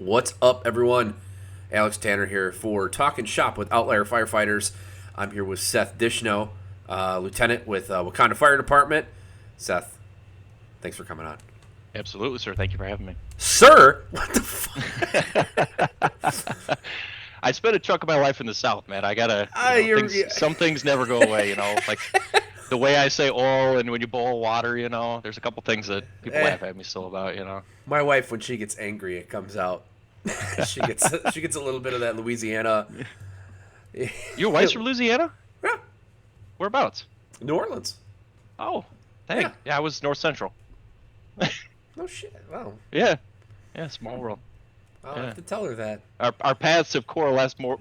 What's up, everyone? Alex Tanner here for Talkin Shop with Outlier Firefighters. I'm here with Seth Dishno, Lieutenant with Wakanda Fire Department. Seth, thanks for coming on. Absolutely, sir. Thank you for having me. Sir? What the fuck? I spent a chunk of my life in the South, man. I gotta, You're, some things never go away, like the way I say "oh" and when you boil water, there's a couple things that people eh. laugh at me still about. My wife, when she gets angry, it comes out. she gets a little bit of that Louisiana. Your wife's from Louisiana? Yeah, Whereabouts? New Orleans. Oh, Yeah. dang. Yeah, I was North Central. No shit. Wow. Yeah, yeah, small world. I'll have Yeah. to tell her that. Our paths have coalesced more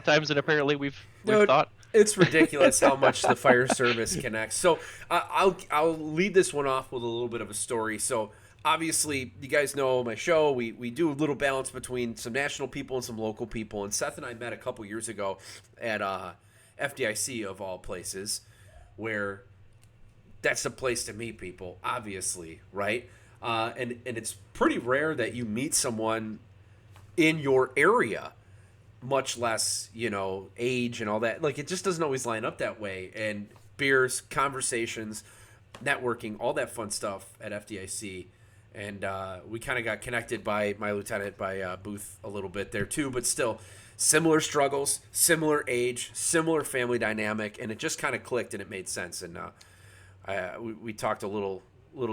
times than apparently we've Dude, thought. it's ridiculous how much the fire service connects. So I'll lead this one off with a little bit of a story. So obviously, you guys know my show. We do a little balance between some national people and some local people. And Seth and I met a couple years ago at FDIC of all places, where that's the place to meet people. Obviously, right? And it's pretty rare that you meet someone in your area, much less age and all that. Like, it just doesn't always line up that way. And beers, conversations, networking, all that fun stuff at FDIC. And we kind of got connected by my lieutenant, by Booth, a little bit there too, but still similar struggles, similar age, similar family dynamic, and it just kind of clicked and it made sense. And we talked a little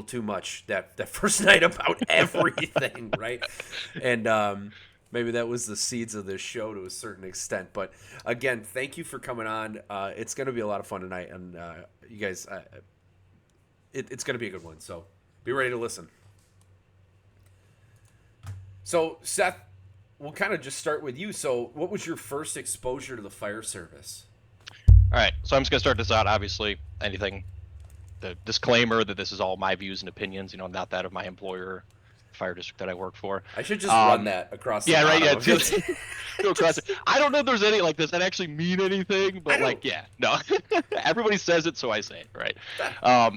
too much that first night about everything, right? And maybe that was the seeds of this show to a certain extent. But again, thank you for coming on. It's going to be a lot of fun tonight, and you guys, it's going to be a good one. So be ready to listen. So Seth, we'll kind of just start with you. So what was your first exposure to the fire service? All right, so I'm just gonna start this out. Obviously, the disclaimer that this is all my views and opinions, not that of my employer, fire district that I work for. I should just run that across the Yeah, right. bottom Yeah, of it. go across it. I don't know if there's any like does that actually mean anything, I but don't. like, yeah, no. Everybody says it, so I say it, right?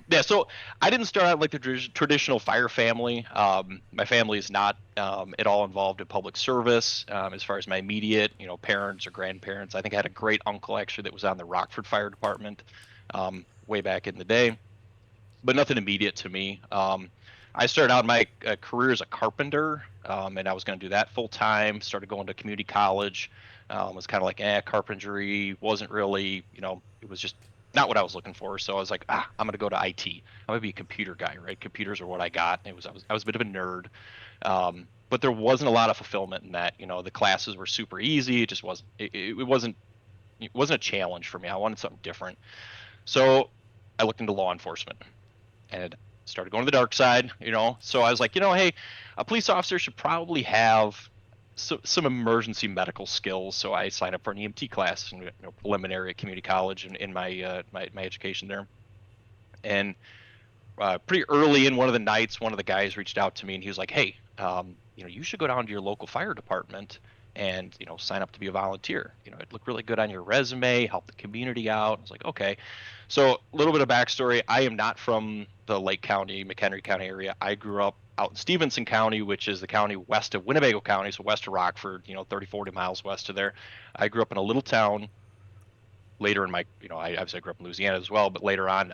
Yeah. So I didn't start out like the traditional fire family. My family is not at all involved in public service. As far as my immediate, parents or grandparents, I think I had a great uncle actually that was on the Rockford Fire Department way back in the day, but nothing immediate to me. I started out my career as a carpenter, and I was going to do that full time. Started going to community college. Was kind of like, carpentry wasn't really, it was just not what I was looking for. So I was like, I'm going to go to IT. I'm going to be a computer guy, right? Computers are what I got. I was a bit of a nerd, but there wasn't a lot of fulfillment in that. The classes were super easy. It just wasn't. It wasn't a challenge for me. I wanted something different. So I looked into law enforcement and started going to the dark side. So I was like, hey, a police officer should probably have some emergency medical skills. So I signed up for an EMT class in preliminary at community college in my education there. And pretty early in one of the nights, one of the guys reached out to me and he was like, hey, you should go down to your local fire department and sign up to be a volunteer. It'd look really good on your resume, help the community out. I was like, okay. So a little bit of backstory: I am not from the Lake County, McHenry County area. I grew up out in Stevenson County, which is the county west of Winnebago County, so west of Rockford, 30, 40 miles west of there. I grew up in a little town. Later in my, I obviously grew up in Louisiana as well, but later on,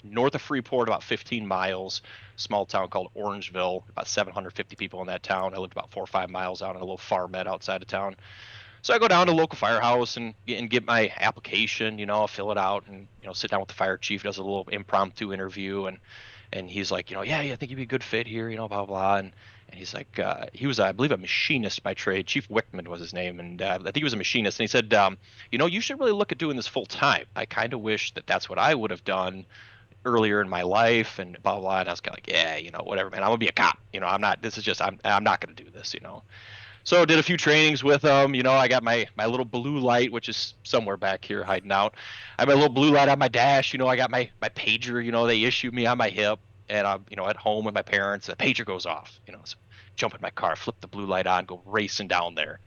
north of Freeport, about 15 miles, small town called Orangeville, about 750 people in that town. I lived about 4 or 5 miles out in a little farmette outside of town. So I go down to local firehouse and get my application, fill it out and, sit down with the fire chief, does a little impromptu interview. And he's like, yeah, I think you'd be a good fit here, blah, blah. And he's like, he was, I believe, a machinist by trade. Chief Wickman was his name. And I think he was a machinist. And he said, you should really look at doing this full time. I kind of wish that that's what I would have done earlier in my life and blah, blah. And I was kind of like, yeah, whatever, man, I'm gonna be a cop. I'm not going to do this. So I did a few trainings with them. I got my little blue light, which is somewhere back here hiding out. I have my little blue light on my dash. I got my pager, they issued me on my hip. And I'm, at home with my parents. The pager goes off, so jump in my car, flip the blue light on, go racing down there.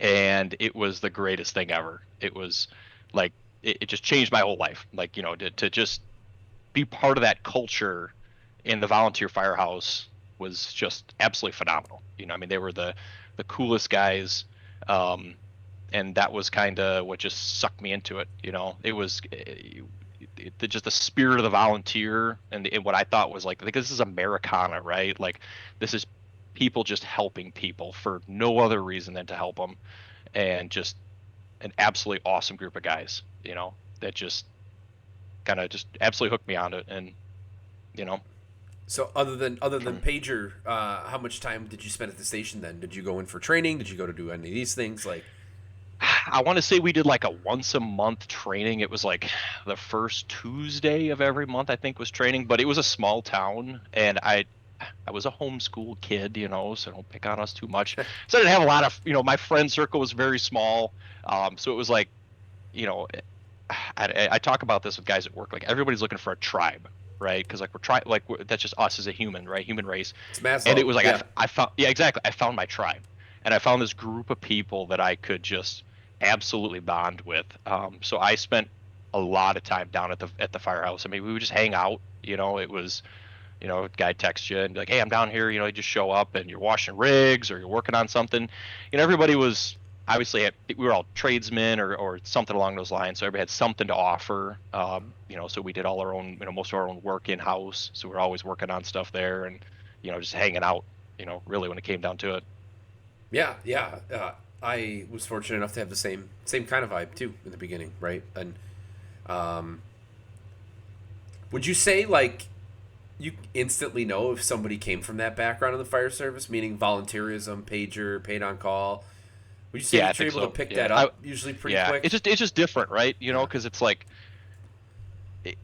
And it was the greatest thing ever. It was like, it just changed my whole life. Like, to just be part of that culture in the volunteer firehouse was just absolutely phenomenal. I mean, they were the coolest guys. And that was kind of what just sucked me into it. It was just the spirit of the volunteer, and what I thought was like this is Americana, right? Like this is people just helping people for no other reason than to help them, and just an absolutely awesome group of guys, that just kind of just absolutely hooked me on it, and you know, So other than from pager, how much time did you spend at the station then? Did you go in for training? Did you go to do any of these things? Like, I want to say we did like a once a month training. It was like the first Tuesday of every month, I think, was training, but it was a small town, and I was a homeschool kid, so don't pick on us too much. So I didn't have a lot of, my friend circle was very small. So it was like, you know, I talk about this with guys at work. Like everybody's looking for a tribe, right? Because like we're trying, that's just us as a human, right? Human race. it's And Maslow. it was like Yeah. I found, yeah, exactly. I found my tribe, and I found this group of people that I could just absolutely bond with. So I spent a lot of time down at the firehouse. I mean, we would just hang out. It was, guy texts you and be like, hey, I'm down here. You just show up and you're washing rigs or you're working on something. Everybody was obviously we were all tradesmen or something along those lines. So everybody had something to offer. So we did all our own, most of our own work in house. So we're always working on stuff there and, just hanging out, really when it came down to it. Yeah, yeah. I was fortunate enough to have the same kind of vibe too in the beginning, right? And um, would you say like you instantly know if somebody came from that background in the fire service, meaning volunteerism, pager, paid on call? Would you say Yeah, I that you're think able to so. pick Yeah. that up usually pretty Yeah. quick? It's just different, right? Yeah. Because it's like,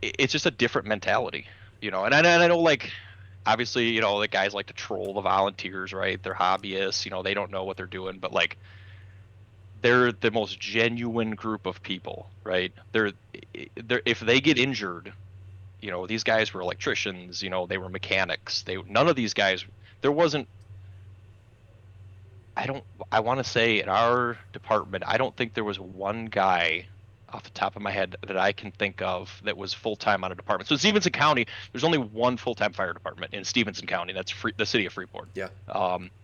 it's just a different mentality, and I know like, obviously, the guys like to troll the volunteers, right? They're hobbyists, they don't know what they're doing, but like they're the most genuine group of people, right? They're if they get injured, these guys were electricians, they were mechanics. None of these guys, there wasn't, I don't, I want to say in our department, I don't think there was one guy off the top of my head that I can think of that was full time on a department. So Stevenson County, there's only one full time fire department in Stevenson County. That's the city of Freeport. Yeah.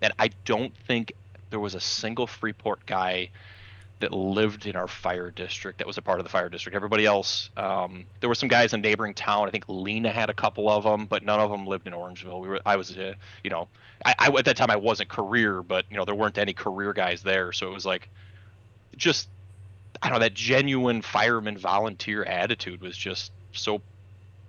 And I don't think there was a single Freeport guy that lived in our fire district that was a part of the fire district. Everybody else, there were some guys in neighboring town. I think Lena had a couple of them, but none of them lived in Orangeville. I was, at that time I wasn't career, but there weren't any career guys there. So it was like, just, I don't know, that genuine fireman volunteer attitude was just so,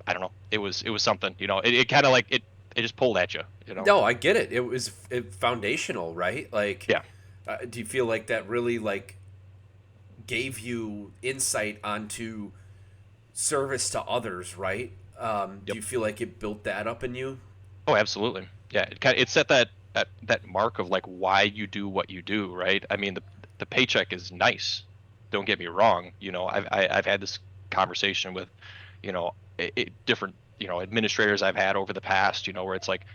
I don't know. It was something, it kind of like, it just pulled at you. No, I get it. It was foundational, right? Like, Yeah. do you feel like that really like gave you insight onto service to others, right? Do Yep. you feel like it built that up in you? Oh, absolutely. Yeah, it set that mark of like why you do what you do, right? I mean, the paycheck is nice. Don't get me wrong. I've had this conversation with, different, administrators I've had over the past, where it's like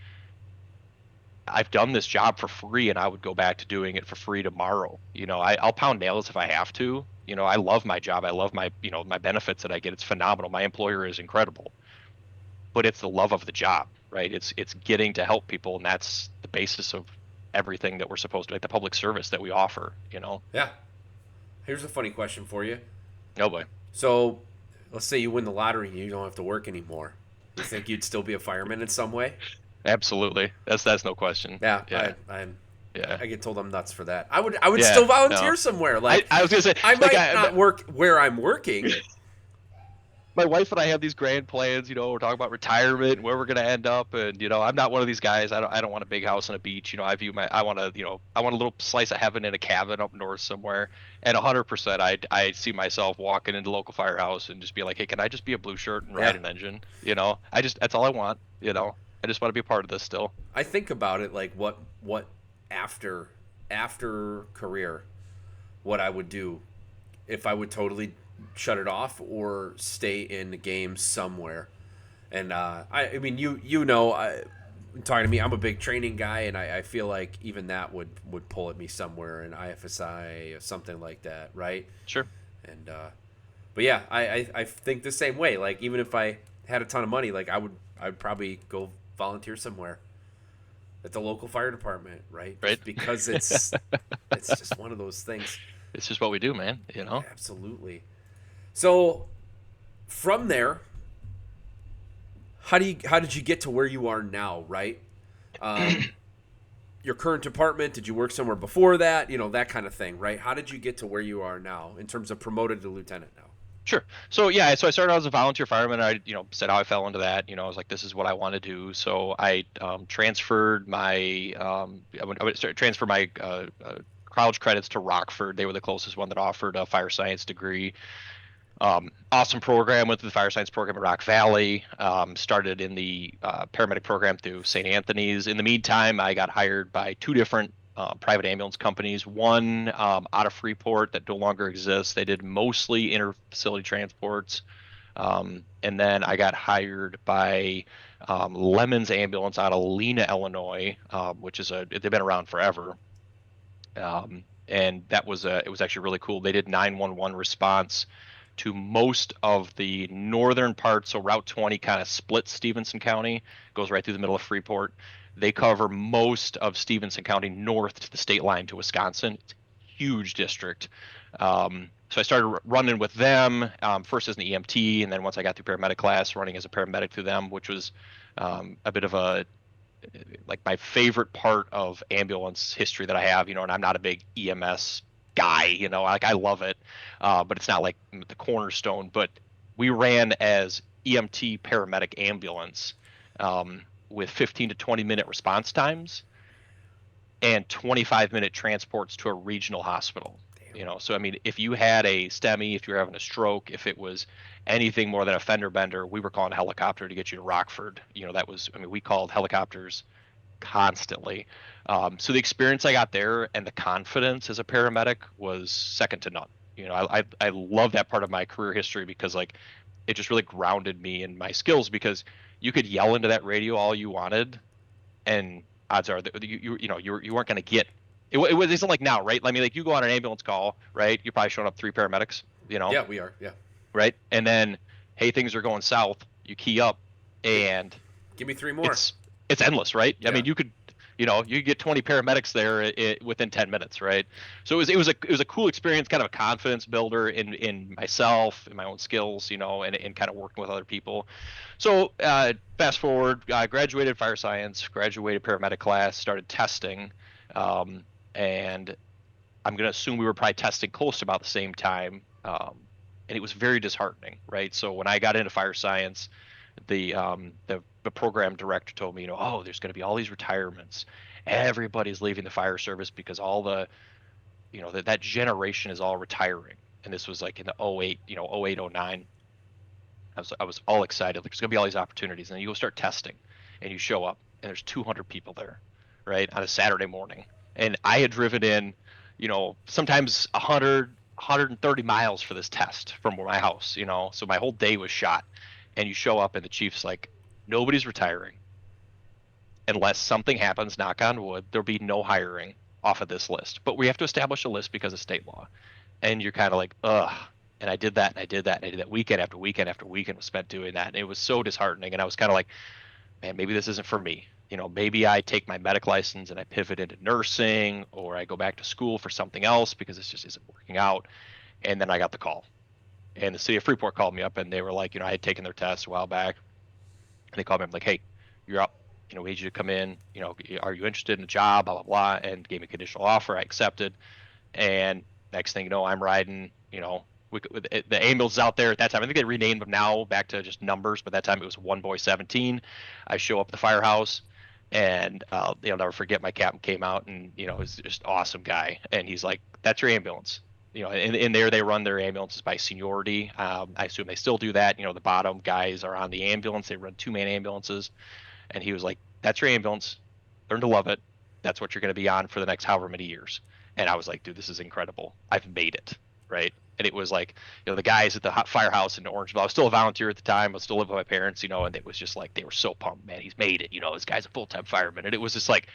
I've done this job for free and I would go back to doing it for free tomorrow. I'll pound nails if I have to. I love my job. I love my benefits that I get. It's phenomenal. My employer is incredible, but it's the love of the job, right? It's getting to help people, and that's the basis of everything that we're supposed to, like the public service that we offer. Yeah. Here's a funny question for you. Oh boy. So, let's say you win the lottery and you don't have to work anymore. You think you'd still be a fireman in some way? Absolutely. That's no question. Yeah, Yeah. I Yeah. get told I'm nuts for that. I would Yeah. still volunteer No. somewhere. I, Like I was gonna say, I like, might not work where I'm working. my wife and I have these grand plans. We're talking about retirement and where we're gonna end up, and I'm not one of these guys. I don't want a big house on a beach. I want I want a little slice of heaven in a cabin up north somewhere. And 100%, I see myself walking into local firehouse and just be like, hey, can I just be a blue shirt and ride Yeah. an engine? That's all I want. I just want to be a part of this still. I think about it like what after career, what I would do if I would totally shut it off or stay in the game somewhere. And I mean talking to me, I'm a big training guy, and I feel like even that would pull at me somewhere in IFSI or something like that, right? Sure. And but yeah, I think the same way. Like even if I had a ton of money, like I'd probably go volunteer somewhere. at the local fire department, right? right? Just because it's just one of those things. It's just what we do, man. You know. Absolutely. So from there, how did you get to where you are now, right? Um, your current department, did you work somewhere before that? You know, that kind of thing, right? How did you get to where you are now in terms of promoted to lieutenant now? Sure. So yeah, so I started out as a volunteer fireman. I, said how I fell into that. I was like, this is what I want to do. So I transferred my, I would start transfer my college credits to Rockford. They were the closest one that offered a fire science degree. Awesome program. Went through the fire science program at Rock Valley. Started in the paramedic program through St. Anthony's. In the meantime, I got hired by two different private ambulance companies. One out of Freeport that no longer exists. They did mostly inter-facility transports. And then I got hired by Lemons Ambulance out of Lena, Illinois, which is they've been around forever. And that was it was actually really cool. They did 911 response to most of the northern parts. So Route 20 kind of splits Stevenson County, goes right through the middle of Freeport. They cover most of Stevenson County north to the state line to Wisconsin. It's a huge district. So I started running with them first as an EMT, and then once I got through paramedic class, running as a paramedic through them, which was a bit of a like my favorite part of ambulance history that I have. And I'm not a big EMS guy, like I love it, but it's not like the cornerstone. But we ran as EMT paramedic ambulance with 15 to 20-minute response times and 25-minute transports to a regional hospital. Damn. So I mean, if you had a STEMI, if you were having a stroke, if it was anything more than a fender bender, we were calling a helicopter to get you to Rockford. That was, I mean, we called helicopters constantly. So the experience I got there and the confidence as a paramedic was second to none. I love that part of my career history because like it just really grounded me in my skills, because you could yell into that radio all you wanted, and odds are that you weren't going to get it. It isn't like now, right? I mean, like you go on an ambulance call, right? You're probably showing up 3 paramedics, Yeah, we are. Yeah. right? And then, hey, things are going south. You key up, and Give me 3 more. It's endless, right? Yeah. I mean, you could get 20 paramedics there within 10 minutes, right? So it was a cool experience, kind of a confidence builder in myself, in my own skills, and kind of working with other people. So fast forward, I graduated fire science, graduated paramedic class, started testing, and I'm going to assume we were probably testing close to about the same time. And it was very disheartening, right? So when I got into fire science, the program director told me, oh, there's going to be all these retirements. Everybody's leaving the fire service because all the, that generation is all retiring. And this was like in the 08, 08, 09. I was all excited. Like, there's going to be all these opportunities. And then you go start testing, and you show up, and there's 200 people there, right, on a Saturday morning. And I had driven in, sometimes 130 miles for this test from my house, so my whole day was shot. And you show up, and the chief's like, nobody's retiring. Unless something happens, knock on wood, there'll be no hiring off of this list. But we have to establish a list because of state law. And you're kind of like, ugh. And I did that, and I did that, and I did that weekend after weekend after weekend was spent doing that. And it was so disheartening. And I was kind of like, man, maybe this isn't for me. Maybe I take my medic license and I pivot into nursing, or I go back to school for something else because this just isn't working out. And then I got the call. And the city of Freeport called me up, and they were like, I had taken their test a while back. And they called me up like, hey, you're up. We need you to come in. Are you interested in a job? Blah, blah, blah. And gave me a conditional offer. I accepted. And next thing you know, I'm riding, the ambulance out there at that time. I think they renamed them now back to just numbers, but that time it was One Boy 17. I show up at the firehouse, and I'll never forget, my captain came out, and he's just an awesome guy. And he's like, that's your ambulance. In there they run their ambulances by seniority. I assume they still do that. The bottom guys are on the ambulance. They run 2-man ambulances. And he was like, that's your ambulance. Learn to love it. That's what you're going to be on for the next however many years. And I was like, dude, this is incredible. I've made it, right? And it was like, the guys at the firehouse in Orangeville, I was still a volunteer at the time. I was still living with my parents, and it was just like, they were so pumped, man. He's made it. This guy's a full-time fireman. And it was just like,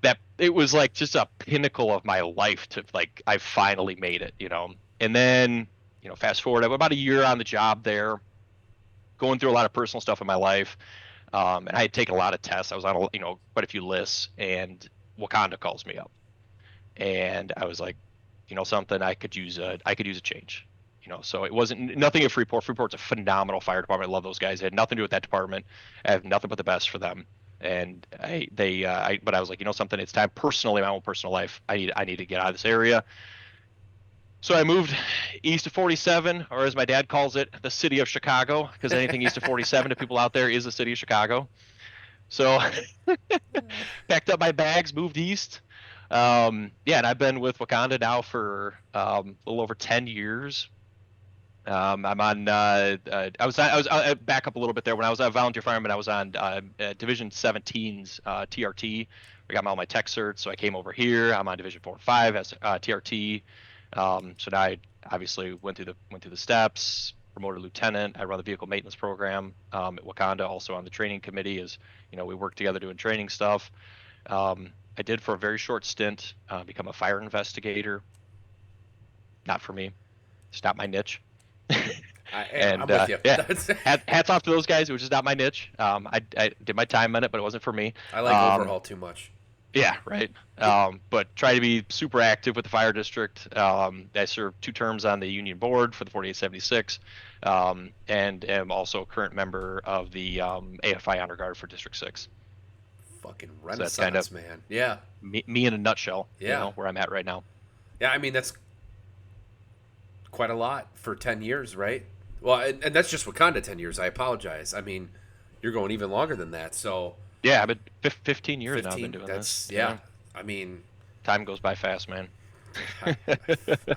that it was like just a pinnacle of my life to like, I finally made it, And then, fast forward, I'm about a year on the job there, going through a lot of personal stuff in my life. And I had taken a lot of tests. I was on, quite a few lists, and Wakanda calls me up, and I was like, something, I could use a change. So it wasn't nothing at Freeport. Freeport's a phenomenal fire department. I love those guys. I had nothing to do with that department. I have nothing but the best for them. And but I was like, something, it's time personally, my own personal life. I need to get out of this area. So I moved east of 47, or as my dad calls it, the city of Chicago, because anything east of 47 to people out there is the city of Chicago. So packed up my bags, moved east. Yeah, and I've been with Wakanda now for a little over 10 years. I'm on. I was back up a little bit there. When I was a volunteer fireman, I was on Division 17's TRT. I got all my tech certs, so I came over here. I'm on Division 4 and 5 as TRT. So now I obviously went through the steps, promoted lieutenant. I run the vehicle maintenance program at Wakanda, also on the training committee. As we work together doing training stuff. I did, for a very short stint, become a fire investigator. Not for me. It's not my niche. I'm with you. Yeah, hats off to those guys. It was just not my niche. I did my time in it, but it wasn't for me. I like overhaul too much. Yeah, right. But try to be super active with the fire district. I served 2 terms on the union board for the 4876, and am also a current member of the AFI Honor Guard for District 6. Fucking renaissance, so that's kind of man. Yeah. Me in a nutshell. Yeah. Where I'm at right now. Yeah, I mean, that's quite a lot for 10 years, right? Well, and that's just Wakanda 10 years. I apologize. I mean, you're going even longer than that. So yeah, I've been 15 years 15, now. I've been doing this. Yeah. I mean, time goes by fast, man. I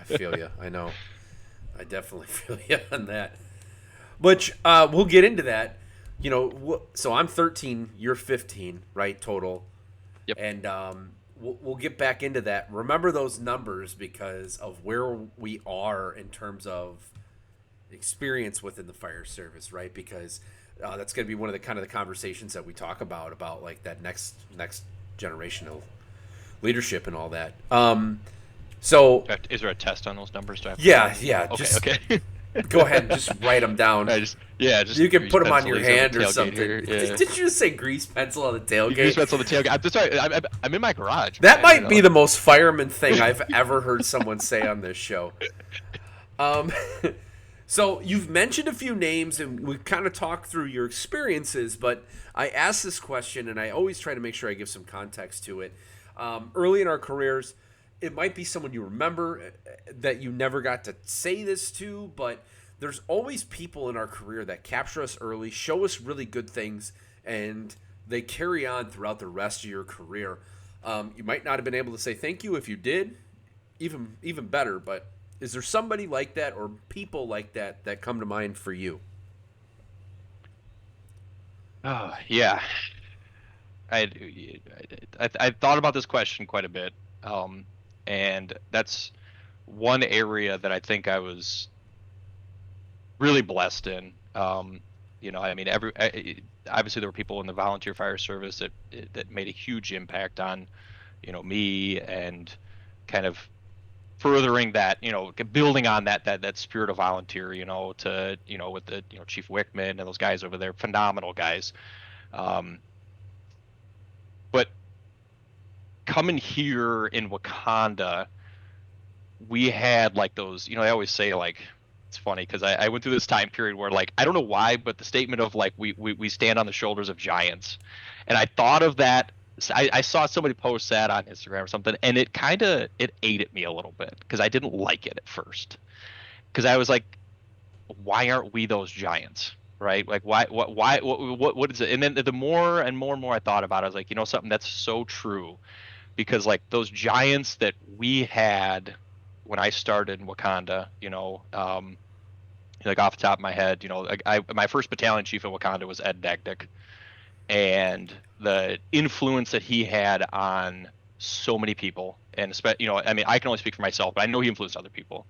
feel you. I know. I definitely feel you on that. Which we'll get into that. So I'm 13, you're 15, right? Total. Yep. And we'll get back into that. Remember those numbers because of where we are in terms of experience within the fire service, right? Because that's going to be one of the kind of the conversations that we talk about like that next generation of leadership and all that. So is there a test on those numbers? Yeah. Okay. Go ahead and just write them down. You can put them on your hand or something. Yeah. Did you just say grease pencil on the tailgate? Grease pencil on the tailgate. I'm sorry. I'm in my garage. That might be the most fireman thing I've ever heard someone say on this show. So you've mentioned a few names, and we've kind of talked through your experiences, but I asked this question, and I always try to make sure I give some context to it. Early in our careers, it might be someone you remember that you never got to say this to, but there's always people in our career that capture us early, show us really good things, and they carry on throughout the rest of your career. You might not have been able to say thank you. If you did, even better, but is there somebody like that or people like that come to mind for you? Oh, yeah. I thought about this question quite a bit. And that's one area that I think I was really blessed in. I mean, obviously there were people in the volunteer fire service that made a huge impact on, me, and kind of furthering that, building on that spirit of volunteer, to, with the, Chief Wickman and those guys over there, phenomenal guys. But coming here in Wakanda, we had like those, I always say, like, it's funny because I went through this time period where, like, I don't know why, but the statement of like we stand on the shoulders of giants, and I thought of that. I saw somebody post that on Instagram or something, and it ate at me a little bit because I didn't like it at first, because I was like, why aren't we those giants? Right? Like, what is it? And then the more and more I thought about it, I was like, something that's so true. Because like those giants that we had when I started in Wakanda, like off the top of my head, my first battalion chief in Wakanda was Ed Dagdick, and the influence that he had on so many people, and I mean, I can only speak for myself, but I know he influenced other people.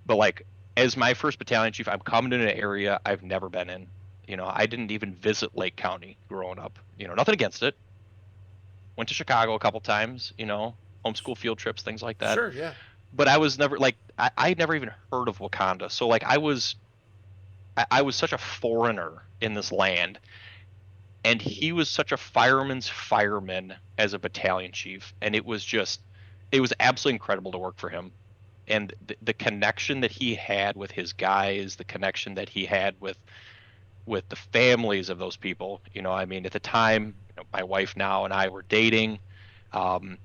But like, as my first battalion chief, I'm coming to an area I've never been in. I didn't even visit Lake County growing up. Nothing against it. Went to Chicago a couple times, homeschool field trips, things like that. Sure, yeah. But I was never like, I never even heard of Wakanda. So like I was such a foreigner in this land. And he was such a fireman's fireman as a battalion chief, and it was absolutely incredible to work for him. And the connection that he had with his guys, the connection that he had with the families of those people. I mean, at the time, my wife now and I were dating. Um,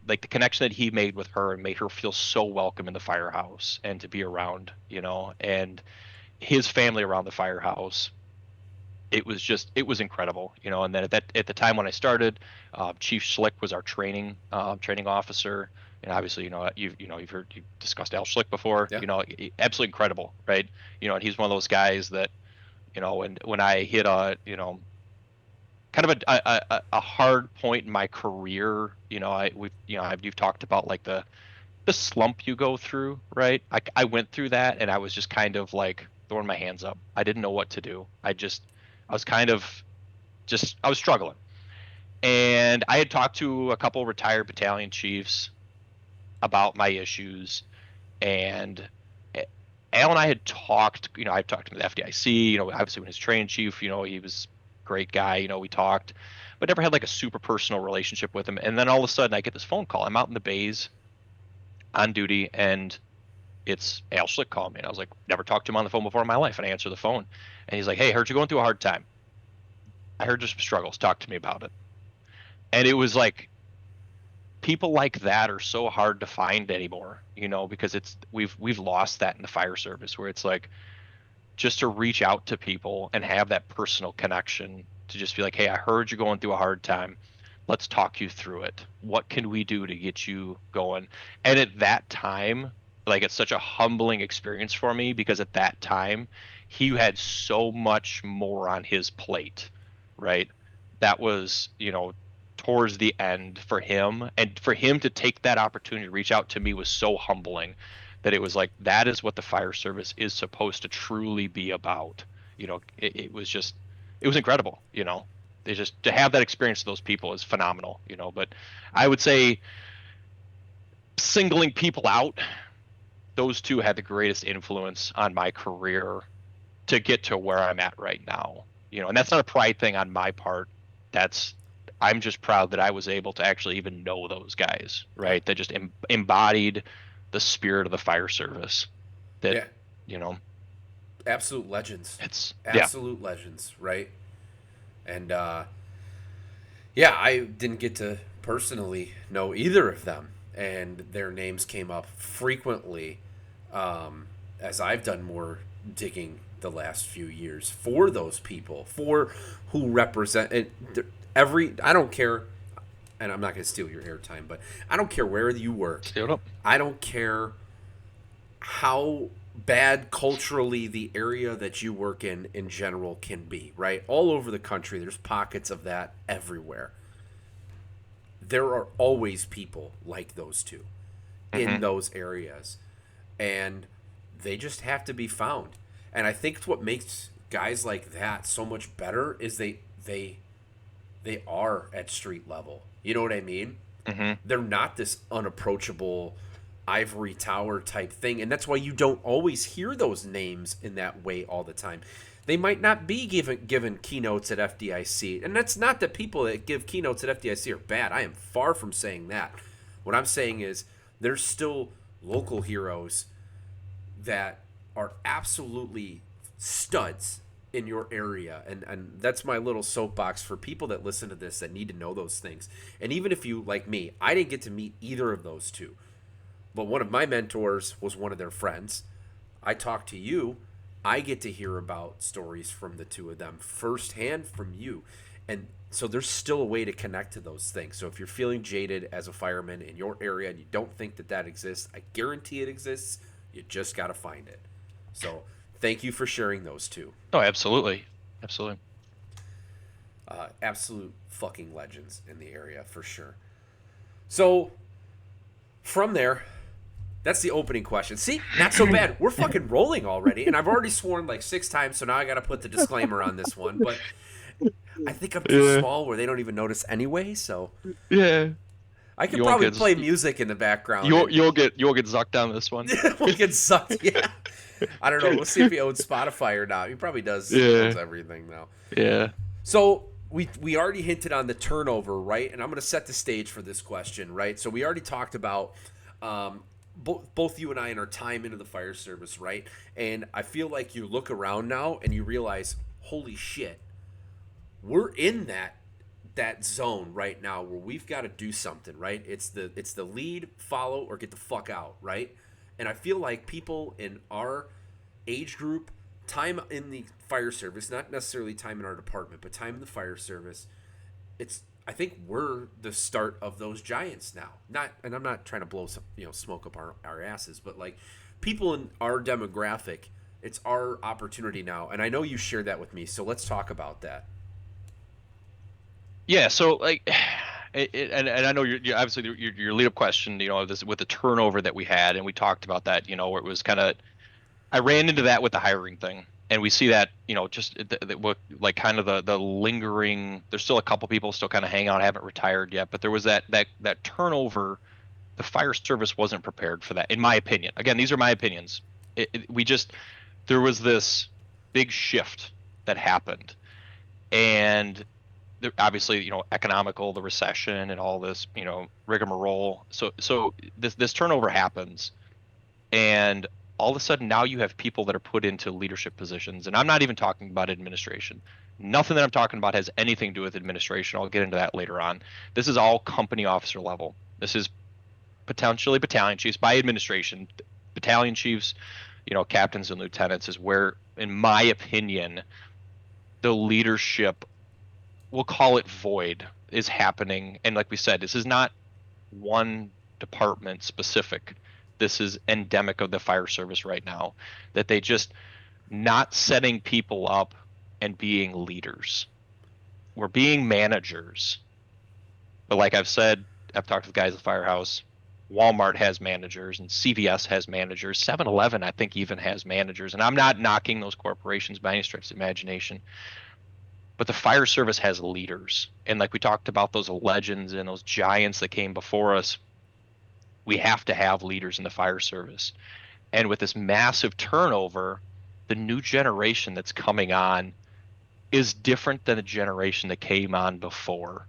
like the connection that he made with her and made her feel so welcome in the firehouse and to be around, and his family around the firehouse. It was incredible, and then at the time when I started, Chief Schlick was our training officer, and obviously, you've discussed Al Schlick before, Yeah. Absolutely incredible, right? And he's one of those guys that, when I hit kind of a hard point in my career, you've talked about like the slump you go through, right? I went through that, and I was just kind of like throwing my hands up. I didn't know what to do. I was kind of I was struggling. And I had talked to a couple retired battalion chiefs about my issues, and Al and I had talked, I've talked to him at the FDIC, obviously when his training chief, he was a great guy, we talked, but never had like a super personal relationship with him. And then all of a sudden I get this phone call. I'm out in the bays on duty, and it's Al Schlick calling me. And I was like, never talked to him on the phone before in my life. And I answer the phone, and he's like, hey, heard you're going through a hard time. I heard there's some struggles. Talk to me about it. And it was like, people like that are so hard to find anymore, because we've lost that in the fire service, where it's like, just to reach out to people and have that personal connection, to just be like, hey, I heard you're going through a hard time. Let's talk you through it. What can we do to get you going? And at that time, like, it's such a humbling experience for me, because at that time he had so much more on his plate, right? That was, towards the end for him, and for him to take that opportunity to reach out to me was so humbling, that it was like, that is what the fire service is supposed to truly be about. It was incredible. They just, to have that experience with those people is phenomenal. But I would say, singling people out, those two had the greatest influence on my career to get to where I'm at right now. And that's not a pride thing on my part. I'm just proud that I was able to actually even know those guys, right? That just embodied the spirit of the fire service. That, absolute legends. It's absolute legends, right? And I didn't get to personally know either of them, and their names came up frequently as I've done more digging the last few years for those people, for who represent it. I don't care, and I'm not going to steal your airtime, but I don't care where you work. Steal it up. I don't care how bad culturally the area that you work in general can be, right? All over the country, there's pockets of that everywhere. There are always people like those two in those areas, and they just have to be found. And I think what makes guys like that so much better is they are at street level. You know what I mean? Mm-hmm. They're not this unapproachable ivory tower type thing, and that's why you don't always hear those names in that way all the time. They might not be given keynotes at FDIC, and that's not that people that give keynotes at FDIC are bad. I am far from saying that. What I'm saying is there's still local heroes that are absolutely studs in your area, and that's my little soapbox for people that listen to this that need to know those things. And even if you, like me, I didn't get to meet either of those two, but one of my mentors was one of their friends. I talked to you. I get to hear about stories from the two of them firsthand from you. And so there's still a way to connect to those things. So if you're feeling jaded as a fireman in your area and you don't think that exists, I guarantee it exists. You just got to find it. So thank you for sharing those two. Oh, absolutely. Absolutely. Absolute fucking legends in the area for sure. So from there, that's the opening question. See, not so bad. We're fucking rolling already, and I've already sworn like 6 times, so now I got to put the disclaimer on this one. But I think I'm too small where they don't even notice anyway. So yeah, I could probably play music in the background. You'll get zucked on this one. We'll get sucked. Yeah, I don't know. We'll see if he owns Spotify or not. He probably does. He owns everything now. Yeah. So we already hinted on the turnover, right? And I'm going to set the stage for this question, right? So we already talked about both you and I in our time into the fire service, right? And I feel like you look around now and you realize, holy shit, we're in that zone right now where we've got to do something, right? It's the lead, follow, or get the fuck out, right? And I feel like people in our age group, time in the fire service, not necessarily time in our department, but time in the fire service, it's I think we're the start of those giants now. Not, and I'm not trying to blow some, smoke up our asses, but like people in our demographic, it's our opportunity now. And I know you shared that with me, so let's talk about that. Yeah, so like, and I know you're obviously your lead up question, this with the turnover that we had, and we talked about that, where it was kind of I ran into that with the hiring thing, and we see that, just what like kind of the lingering. There's still a couple people still kind of hang out, haven't retired yet, but there was that turnover. The fire service wasn't prepared for that, in my opinion. Again, these are my opinions. We just there was this big shift that happened, and obviously, economical, the recession, and all this, rigmarole. So this turnover happens, and all of a sudden now you have people that are put into leadership positions, and I'm not even talking about administration. Nothing that I'm talking about has anything to do with administration. I'll get into that later on. This is all company officer level. This is potentially battalion chiefs by administration. Battalion chiefs, captains and lieutenants is where, in my opinion, the leadership, we'll call it void, is happening. And like we said, this is not one department specific. This is endemic of the fire service right now, that they just not setting people up and being leaders. We're being managers. But like I've said, I've talked to the guys at the firehouse. Walmart has managers and CVS has managers. 7-Eleven, I think, even has managers. And I'm not knocking those corporations by any stretch of the imagination. But the fire service has leaders. And like we talked about those legends and those giants that came before us, we have to have leaders in the fire service. And with this massive turnover, the new generation that's coming on is different than the generation that came on before.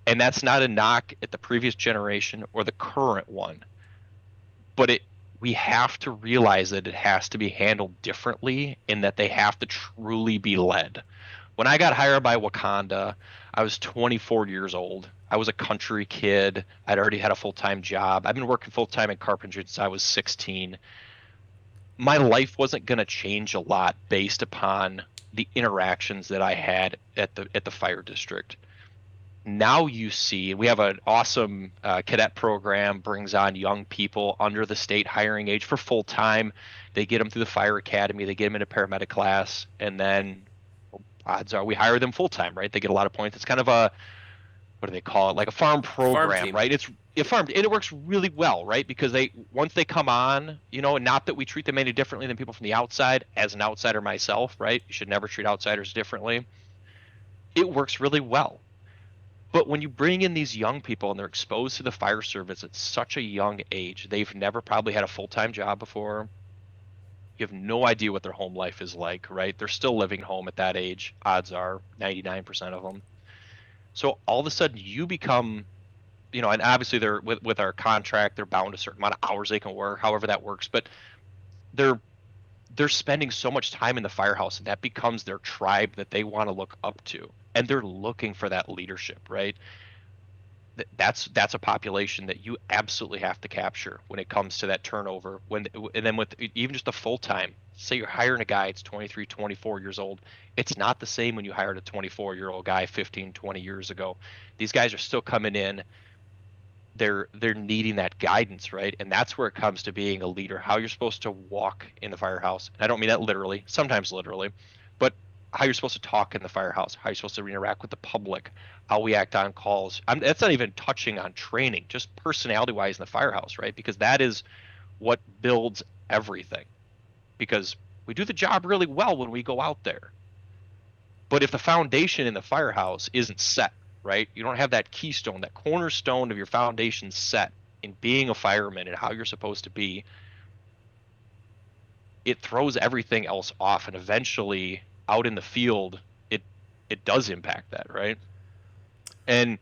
And that's not a knock at the previous generation or the current one, but we have to realize that it has to be handled differently and that they have to truly be led. When I got hired by Wakanda, I was 24 years old. I was a country kid. I'd already had a full-time job. I've been working full-time in carpentry since I was 16. My life wasn't going to change a lot based upon the interactions that I had at the fire district. Now you see we have an awesome cadet program, brings on young people under the state hiring age for full time. They get them through the fire academy, they get them into paramedic class, and then odds are we hire them full time, right? They get a lot of points. It's kind of a, what do they call it, like a farm Farm program, team. right? It's a farm, and it works really well, right? Because they, once they come on, not that we treat them any differently than people from the outside. As an outsider myself, right, you should never treat outsiders differently. It works really well. But when you bring in these young people and they're exposed to the fire service at such a young age, they've never probably had a full-time job before. You have no idea what their home life is like, right? They're still living home at that age. Odds are 99% of them. So all of a sudden you become, and obviously they're with our contract, they're bound to a certain amount of hours they can work, however that works. But they're they're spending so much time in the firehouse, and that becomes their tribe that they want to look up to. And they're looking for that leadership, right? That's a population that you absolutely have to capture when it comes to that turnover. And then with even just a full time, say you're hiring a guy, it's 23, 24 years old. It's not the same when you hired a 24-year-old guy 15, 20 years ago. These guys are still coming in. They're needing that guidance, right? And that's where it comes to being a leader, how you're supposed to walk in the firehouse. And I don't mean that literally, sometimes literally, but how you're supposed to talk in the firehouse, how you're supposed to interact with the public, how we act on calls. That's not even touching on training, just personality wise in the firehouse, right? Because that is what builds everything. Because we do the job really well when we go out there. But if the foundation in the firehouse isn't set, right? You don't have that keystone, that cornerstone of your foundation set in being a fireman and how you're supposed to be, it throws everything else off. And eventually out in the field, it does impact that, right? And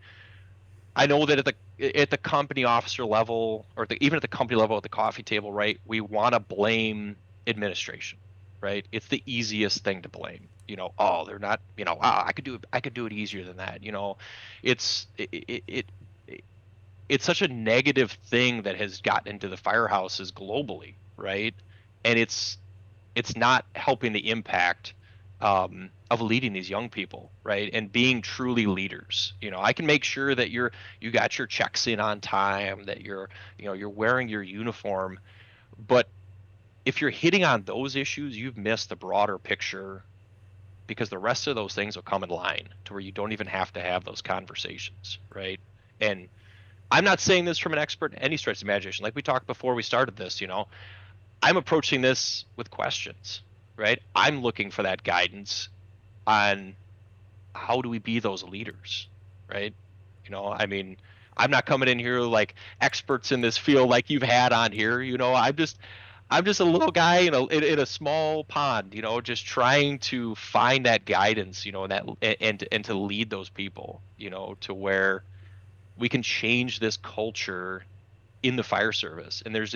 I know that at the company officer level, or even at the company level at the coffee table, right? We want to blame administration, right? It's the easiest thing to blame. Oh, they're not, I could do it easier than that. It's it's such a negative thing that has gotten into the firehouses globally, right? And it's not helping the impact of leading these young people, right? And being truly leaders. I can make sure that you got your checks in on time, that you're wearing your uniform, but if you're hitting on those issues, you've missed the broader picture because the rest of those things will come in line to where you don't even have to have those conversations, right? And I'm not saying this from an expert in any stretch of imagination. Like we talked before we started this, I'm approaching this with questions, right? I'm looking for that guidance on how do we be those leaders, right? I mean, I'm not coming in here like experts in this field like you've had on here. I'm just a little guy in a small pond, just trying to find that guidance, and to lead those people, to where we can change this culture in the fire service. And there's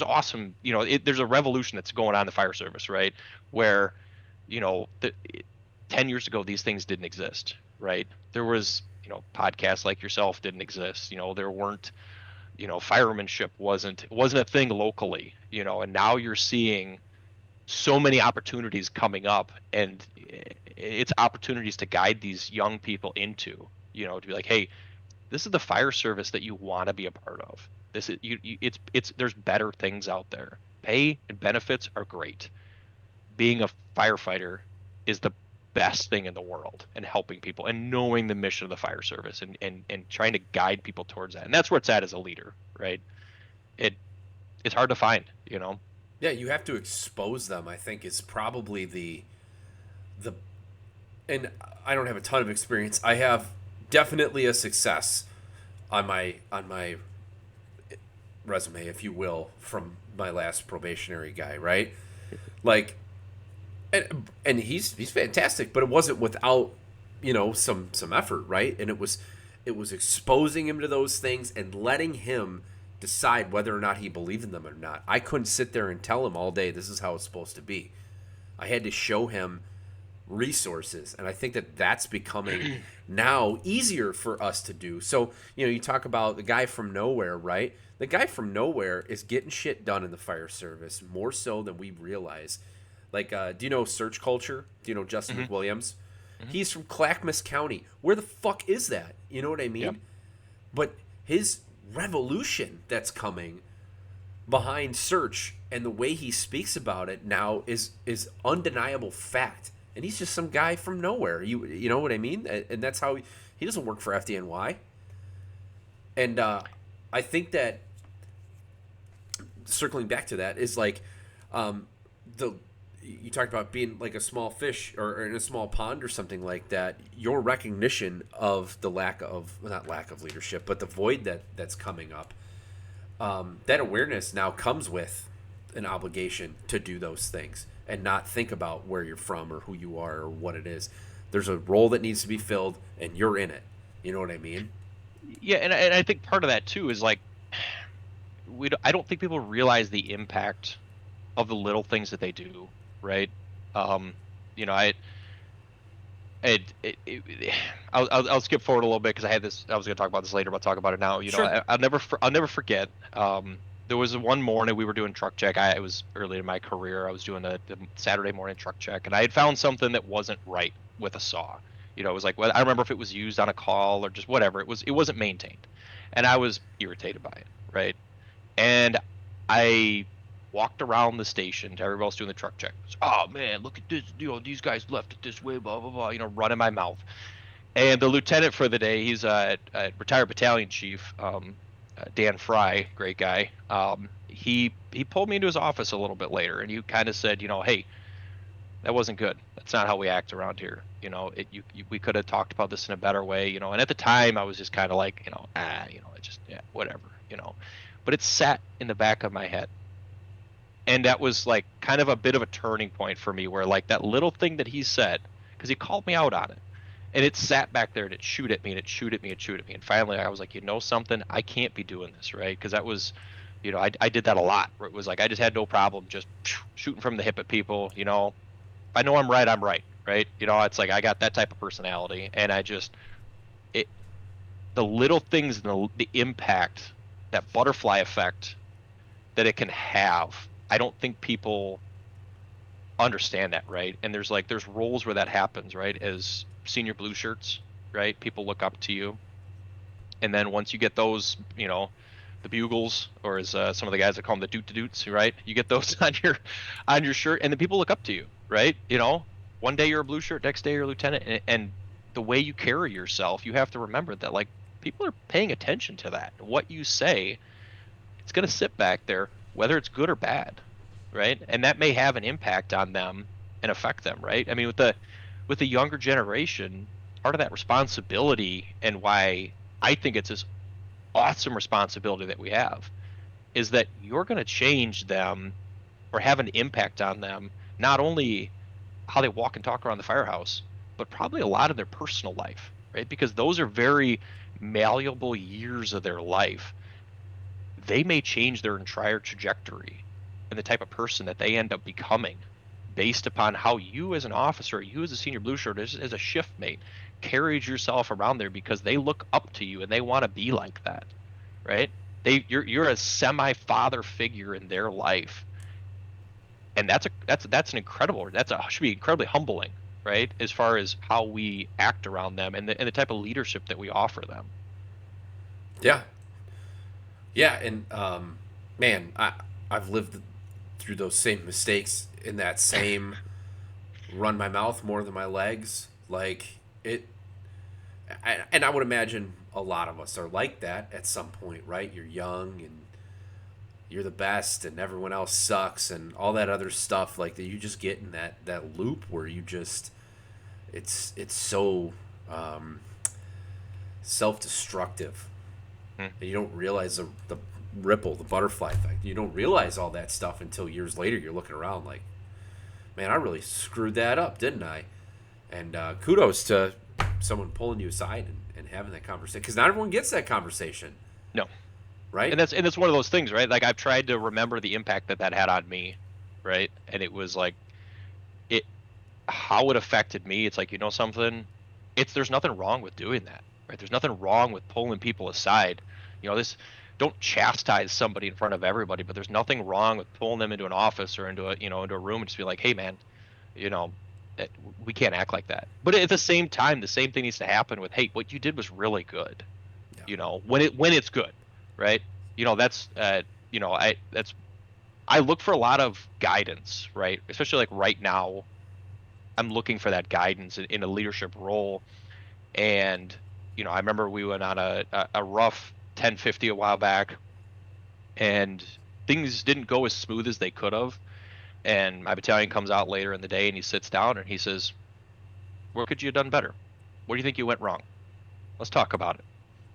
awesome, there's a revolution that's going on in the fire service, right? Where, the 10 years ago, these things didn't exist, right? There was, podcasts like yourself didn't exist. There weren't, firemanship wasn't a thing locally, and now you're seeing so many opportunities coming up, and it's opportunities to guide these young people into, to be like, hey, this is the fire service that you want to be a part of. This is it's there's better things out there. Pay and benefits are great. Being a firefighter is the best thing in the world, and helping people and knowing the mission of the fire service, and trying to guide people towards that. And that's where it's at as a leader, right? It it's hard to find, Yeah, you have to expose them. I think is probably the and I don't have a ton of experience. I have definitely a success on my resume, if you will, from my last probationary guy, right? Like, and he's fantastic, but it wasn't without some effort, right? And it was exposing him to those things and letting him decide whether or not he believed in them or not. I couldn't sit there and tell him all day this is how it's supposed to be. I had to show him resources, and I think that that's becoming now easier for us to do. So you talk about the guy from nowhere, right? The guy from nowhere is getting shit done in the fire service more so than we realize. Like, do you know Search Culture? Do you know Justin Mm-hmm. McWilliams? Mm-hmm. He's from Clackamas County. Where the fuck is that? You know what I mean? Yep. But his revolution that's coming behind Search, and the way he speaks about it now is undeniable fact. And he's just some guy from nowhere. You know what I mean? And that's how he doesn't work for FDNY. And I think that circling back to that is like the you talked about being like a small fish or in a small pond or something like that. Your recognition of the not lack of leadership, but the void that's coming up. That awareness now comes with an obligation to do those things and not think about where you're from or who you are or what it is. There's a role that needs to be filled, and you're in it. You know what I mean? Yeah, and I think part of that too is like I don't think people realize the impact of the little things that they do, right? Um, you know, I'll skip forward a little bit because I had this. I was going to talk about this later, but I'll talk about it now. Sure. I'll never forget. There was one morning we were doing truck check. It was early in my career. I was doing the Saturday morning truck check, and I had found something that wasn't right with a saw. It was like, well, I don't remember if it was used on a call or just whatever. It wasn't maintained, and I was irritated by it, right? And I walked around the station to everybody else doing the truck check. Oh man, look at this! These guys left it this way, blah blah blah. Running my mouth. And the lieutenant for the day, he's a retired battalion chief, Dan Fry, great guy. He pulled me into his office a little bit later, and he kind of said, hey, that wasn't good. That's not how we act around here. We could have talked about this in a better way. And at the time, I was just kind of like, it just, yeah, whatever. But it sat in the back of my head. And that was like kind of a bit of a turning point for me, where like that little thing that he said, because he called me out on it. And it sat back there and it shoot at me and it shoot at me and shoot at me. And finally I was like, you know something, I can't be doing this, right? Because that was, I did that a lot where it was like I just had no problem just shooting from the hip at people. If I know I'm right, I'm right, right? It's like I got that type of personality, and it the little things and the impact, that butterfly effect that it can have. I don't think people understand that, right? And there's roles where that happens, right? As senior blue shirts, right? People look up to you, and then once you get those, the bugles, or as some of the guys that call them the doot to doots, right? You get those on your shirt, and then people look up to you, right? One day you're a blue shirt, next day you're a lieutenant, and the way you carry yourself, you have to remember that like people are paying attention to that. What you say, it's going to sit back there, whether it's good or bad, right? And that may have an impact on them and affect them, right? I mean, with the younger generation, part of that responsibility, and why I think it's this awesome responsibility that we have, is that you're going to change them or have an impact on them, not only how they walk and talk around the firehouse, but probably a lot of their personal life, right? Because those are very malleable years of their life. They may change their entire trajectory and the type of person that they end up becoming based upon how you as an officer, you as a senior blue shirt, as a shift mate, carries yourself around there, because they look up to you and they want to be like that, right? You're a semi-father figure in their life, and that's an incredible, should be incredibly humbling, right? As far as how we act around them, and the type of leadership that we offer them. Yeah. Yeah, and man, I've lived through those same mistakes in that same run my mouth more than my legs. Like it, and I would imagine a lot of us are like that at some point, right? You're young and you're the best, and everyone else sucks, and all that other stuff. Like that, you just get in that loop where you just, it's so self destructive. Hmm. And you don't realize the ripple, the butterfly effect. You don't realize all that stuff until years later. You're looking around like, man, I really screwed that up, didn't I? And kudos to someone pulling you aside and having that conversation, because not everyone gets that conversation, No. right? And that's one of those things, right? Like I've tried to remember the impact that had on me, right? And it was like it how it affected me. It's like, something, there's nothing wrong with doing that, right? There's nothing wrong with pulling people aside. This, don't chastise somebody in front of everybody, but there's nothing wrong with pulling them into an office or into a room and just be like, hey man, you know we can't act like that. But at the same time, the same thing needs to happen with, hey, what you did was really good. Yeah. When it's good, right? That's I look for a lot of guidance, right? Especially like right now, I'm looking for that guidance in a leadership role. And I remember we went on a rough 1050 a while back, and things didn't go as smooth as they could have. And my battalion comes out later in the day, and he sits down and he says, "Where could you have done better? What do you think you went wrong? Let's talk about it."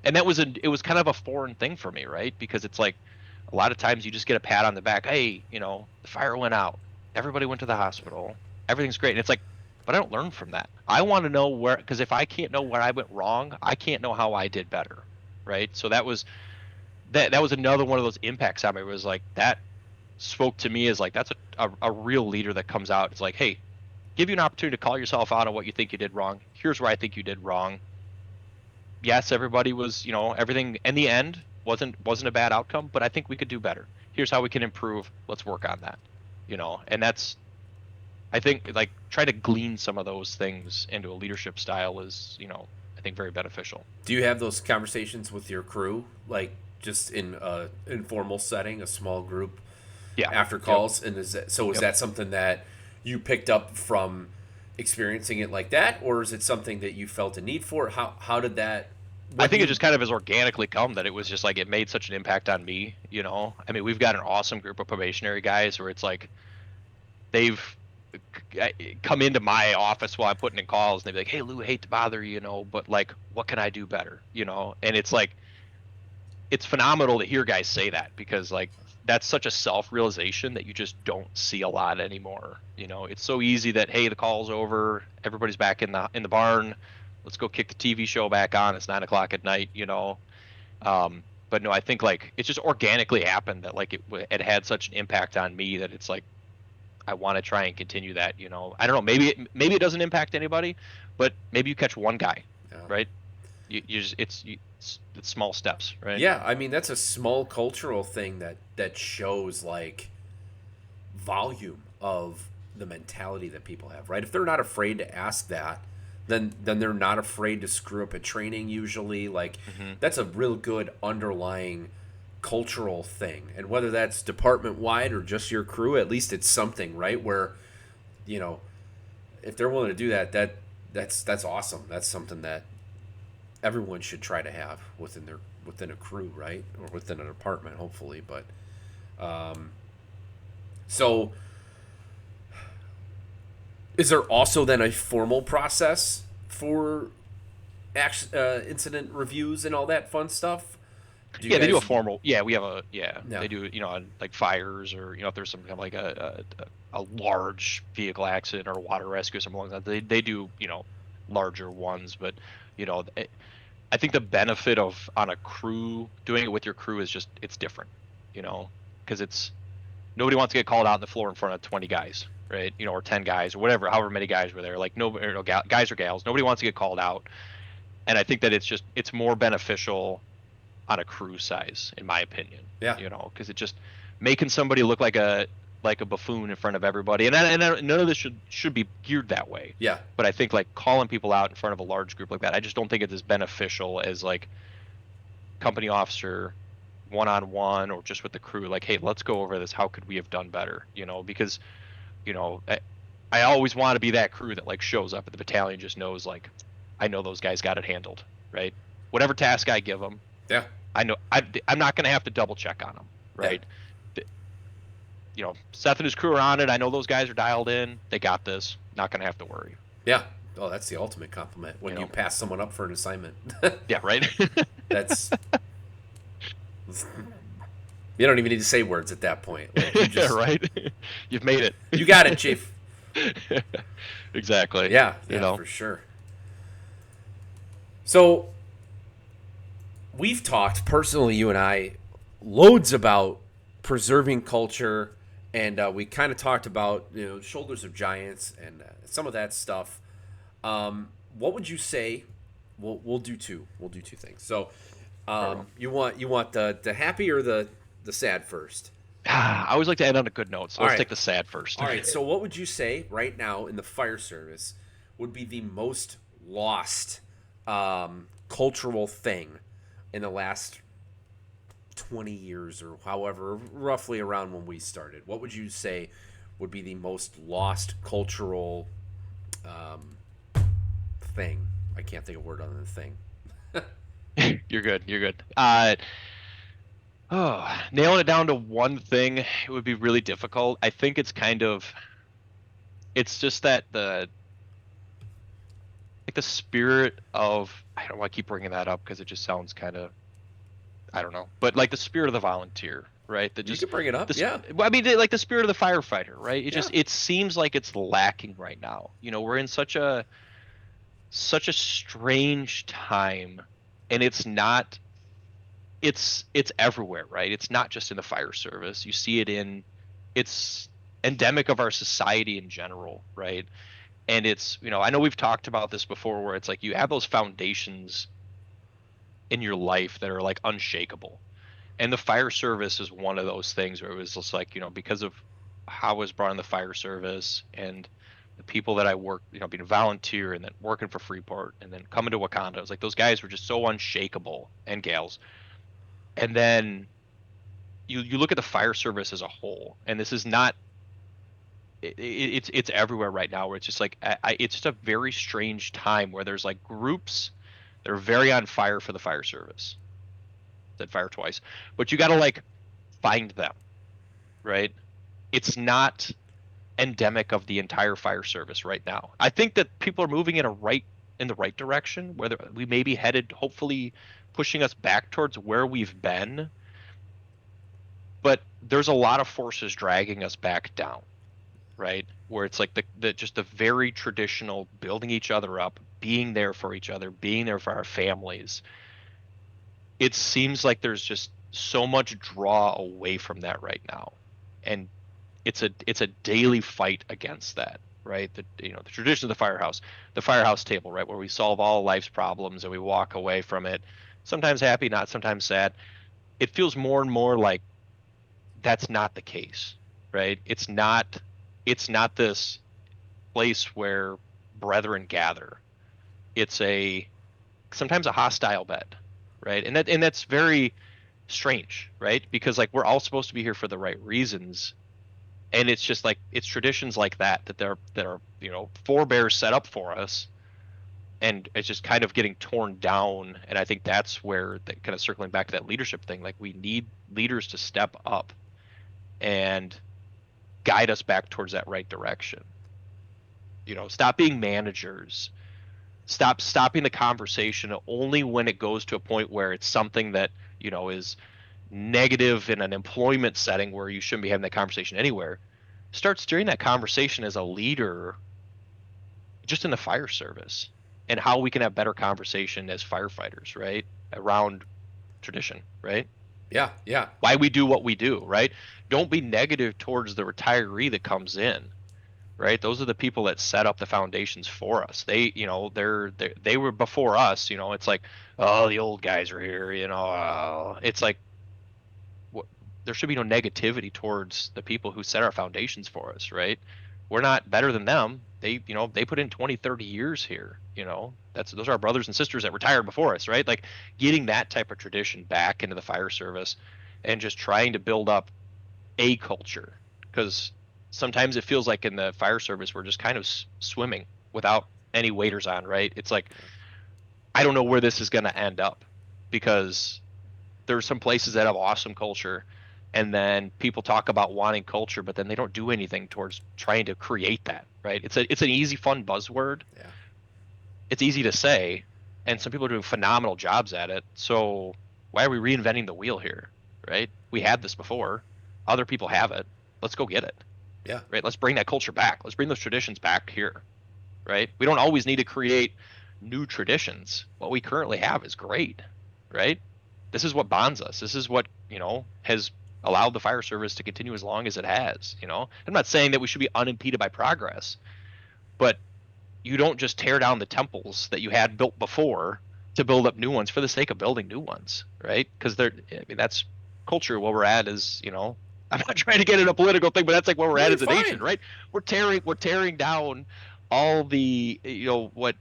And it was kind of a foreign thing for me, right? Because it's like a lot of times you just get a pat on the back. Hey, the fire went out. Everybody went to the hospital. Everything's great. And it's like, but I don't learn from that. I want to know where, because if I can't know where I went wrong, I can't know how I did better, right? So that was another one of those impacts on me. It was like that spoke to me as like that's a real leader that comes out. It's like, hey, give you an opportunity to call yourself out on what you think you did wrong. Here's where I think you did wrong. Yes, everybody was, everything in the end wasn't a bad outcome, but I think we could do better. Here's how we can improve. Let's work on that. And that's, I think, like try to glean some of those things into a leadership style is, I think very beneficial. Do you have those conversations with your crew, like just in a informal setting, a small group, Yeah. after calls? And is Yep. that something that you picked up from experiencing it like that, or is it something that you felt a need for? How did that? I think it just kind of has organically come that it was just like it made such an impact on me. I mean, we've got an awesome group of probationary guys where it's like they've come into my office while I'm putting in calls, and they'd be like, "Hey Lou, hate to bother you, but like, what can I do better?" And it's like it's phenomenal to hear guys say that, because like that's such a self-realization that you just don't see a lot anymore. It's so easy that, hey, the call's over, everybody's back in the barn, let's go kick the TV show back on. It's 9 o'clock at night, but no, I think like it just organically happened that like it had such an impact on me that it's like I want to try and continue that. I don't know, maybe it doesn't impact anybody, but maybe you catch one guy, Yeah. right? You just it's small steps, right? Yeah, I mean that's a small cultural thing that shows like volume of the mentality that people have, right? If they're not afraid to ask that, then they're not afraid to screw up at training usually. Like Hmm. that's a real good underlying cultural thing. And whether that's department wide or just your crew, at least it's something, right? Where, you know, if they're willing to do that, that's awesome. That's something that everyone should try to have within a crew, right? Or within a department, hopefully. But so is there also then a formal process for incident reviews and all that fun stuff? Do you Yeah, they do a guys? formal. Yeah, we have a. Yeah, Yeah. they do. On, like fires, or if there's some kind of like a large vehicle accident or water rescue or something like that. They do larger ones, but I think the benefit of on a crew doing it with your crew is just it's different, because it's nobody wants to get called out on the floor in front of 20 guys, right? Or 10 guys or whatever, however many guys were there. Like nobody, guys or gals, nobody wants to get called out, and I think that it's more beneficial on a crew size, in my opinion. Yeah. Because it just making somebody look like a buffoon in front of everybody, and none of this should be geared that way. Yeah. But I think like calling people out in front of a large group like that, I just don't think it's as beneficial as like company officer one on one or just with the crew. Like, hey, let's go over this. How could we have done better? Because you know I always want to be that crew that like shows up at the battalion, just knows like I know those guys got it handled, right? Whatever task I give them, Yeah. I know I'm not going to have to double check on them, right? Seth and his crew are on it. I know those guys are dialed in. They got this. Not going to have to worry. Yeah. Oh, that's the ultimate compliment when You you know? pass someone up for an assignment. Yeah, right. That's you don't even need to say words at that point. Like, you just, right. You've made it. You got it, Chief. Exactly. Yeah, for sure. So we've talked personally, you and I, loads about preserving culture, and we kind of talked about shoulders of giants and some of that stuff. What would you say? We'll do two. We'll do two things. So you want the happy or the sad first? I always like to end on a good note, so let's take the sad first. All right. So what would you say right now in the fire service would be the most lost cultural thing in the last 20 years or however, roughly around when we started? What would you say would be the most lost cultural thing? I can't think of a word other than thing. You're good. You're good. Nailing it down to one thing, it would be really difficult. I think it's just that the spirit of, I don't want to keep bringing that up because it just sounds kind of, I don't know, but like the spirit of the volunteer, right? You can bring it up, yeah. Well, I mean, like the spirit of the firefighter, right? It seems like it's lacking right now. We're in such a strange time, and it's everywhere, right? It's not just in the fire service. You see it's endemic of our society in general, right? And it's, I know we've talked about this before, where it's like you have those foundations in your life that are like unshakable. And the fire service is one of those things where it was just like, because of how I was brought in the fire service and the people that I worked, being a volunteer and then working for Freeport and then coming to Wakanda, it was like those guys were just so unshakable, and gals. And then you look at the fire service as a whole, and this is not it's everywhere right now, where it's just like it's just a very strange time where there's like groups that are very on fire for the fire service. Said fire twice, but you got to like find them, right? It's not endemic of the entire fire service right now. I think that people are moving in the right direction, whether we may be headed, hopefully pushing us back towards where we've been, but there's a lot of forces dragging us back down, right? Where it's like the just the very traditional building each other up, being there for each other, being there for our families. It seems like there's just so much draw away from that right now. And it's a daily fight against that, right? The tradition of the firehouse table, right, where we solve all life's problems and we walk away from it, sometimes happy, not sometimes sad. It feels more and more like that's not the case, right? It's not this place where brethren gather. It's a sometimes a hostile bed, right? And that's very strange, right? Because like we're all supposed to be here for the right reasons, and it's just like it's traditions like that are forebears set up for us, and it's just kind of getting torn down. And I think that's where that kind of circling back to that leadership thing, like we need leaders to step up and guide us back towards that right direction. Stop being managers. Stopping the conversation only when it goes to a point where it's something that is negative in an employment setting where you shouldn't be having that conversation anywhere. Start steering that conversation as a leader just in the fire service, and how we can have better conversation as firefighters, right? Around tradition, right? Yeah, yeah. Why we do what we do, right? Don't be negative towards the retiree that comes in, right? Those are the people that set up the foundations for us. They were before us. It's like, oh, the old guys are here. It's like, there should be no negativity towards the people who set our foundations for us, right? We're not better than them. They put in 20, 30 years here. Those are our brothers and sisters that retired before us, right? Like getting that type of tradition back into the fire service and just trying to build up a culture, because sometimes it feels like in the fire service we're just kind of swimming without any waders on, right? It's like, I don't know where this is going to end up, because there's some places that have awesome culture, and then people talk about wanting culture, but then they don't do anything towards trying to create that, right? It's an easy, fun buzzword. Yeah. It's easy to say, and some people are doing phenomenal jobs at it. So why are we reinventing the wheel here, right? We had this before. Other people have it. Let's go get it. Yeah. Right. Let's bring that culture back. Let's bring those traditions back here. Right. We don't always need to create new traditions. What we currently have is great. Right. This is what bonds us. This is what, has allowed the fire service to continue as long as it has. I'm not saying that we should be unimpeded by progress, but you don't just tear down the temples that you had built before to build up new ones for the sake of building new ones. Right. Because that's culture. Where we're at is, I'm not trying to get in a political thing, but that's like where we're at as a nation, right? We're tearing down all the what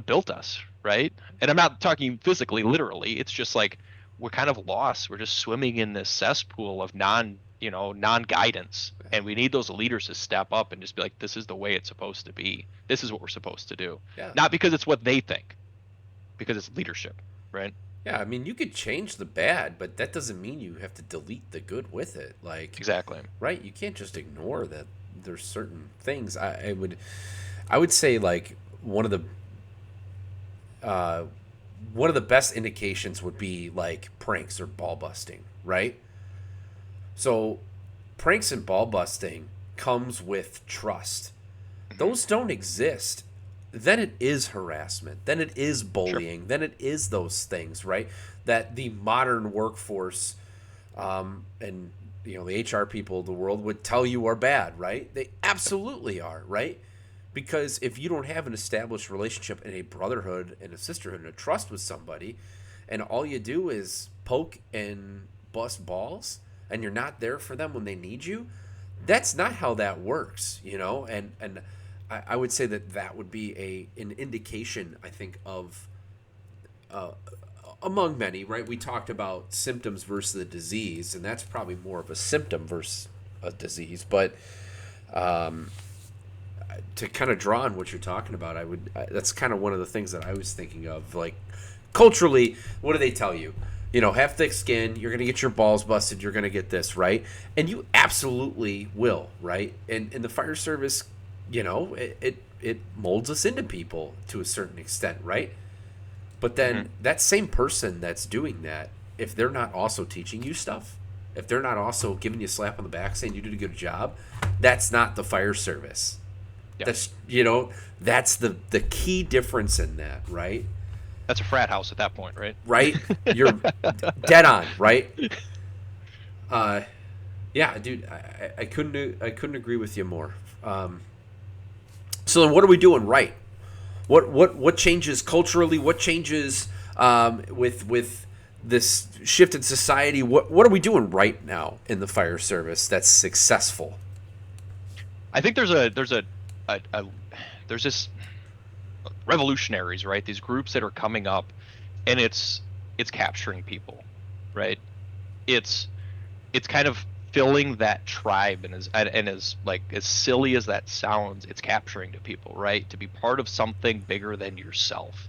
built us, right? And I'm not talking physically, literally. It's just like we're kind of lost. We're just swimming in this cesspool of non-guidance, and we need those leaders to step up and just be like, this is the way it's supposed to be. This is what we're supposed to do. Yeah. Not because it's what they think, because it's leadership, right? Yeah, I mean, you could change the bad, but that doesn't mean you have to delete the good with it. Like, exactly, right? You can't just ignore that. There's certain things. I would say like one of the best indications would be like pranks or ball busting, right? So, pranks and ball busting comes with trust. Those don't exist. Then it is harassment. Then it is bullying. Sure. Then it is those things, right? That the modern workforce and the HR people of the world would tell you are bad, right? They absolutely are, right? Because if you don't have an established relationship and a brotherhood and a sisterhood and a trust with somebody, and all you do is poke and bust balls, and you're not there for them when they need you, that's not how that works, and I would say that would be an indication, I think, of among many, right? We talked about symptoms versus the disease, and that's probably more of a symptom versus a disease. But to kind of draw on what you're talking about, that's kind of one of the things that I was thinking of. Like, culturally, what do they tell you? Have thick skin, you're going to get your balls busted, you're going to get this, right? And you absolutely will, right? And in the fire service, it molds us into people to a certain extent, right? But then that same person that's doing that, if they're not also teaching you stuff, if they're not also giving you a slap on the back saying you did a good job, that's not the fire service. Yeah. That's that's the key difference in that, right? That's a frat house at that point, right? Right? You're dead on, right? Uh, yeah, dude, I couldn't agree with you more. So then, what are we doing right? What changes culturally? What changes with this shift in society? What are we doing right now in the fire service that's successful? I think a there's this revolutionaries, right? These groups that are coming up, and it's capturing people, right? It's it's kind of filling that tribe, and as like as silly as that sounds, it's capturing to people, right? To be part of something bigger than yourself,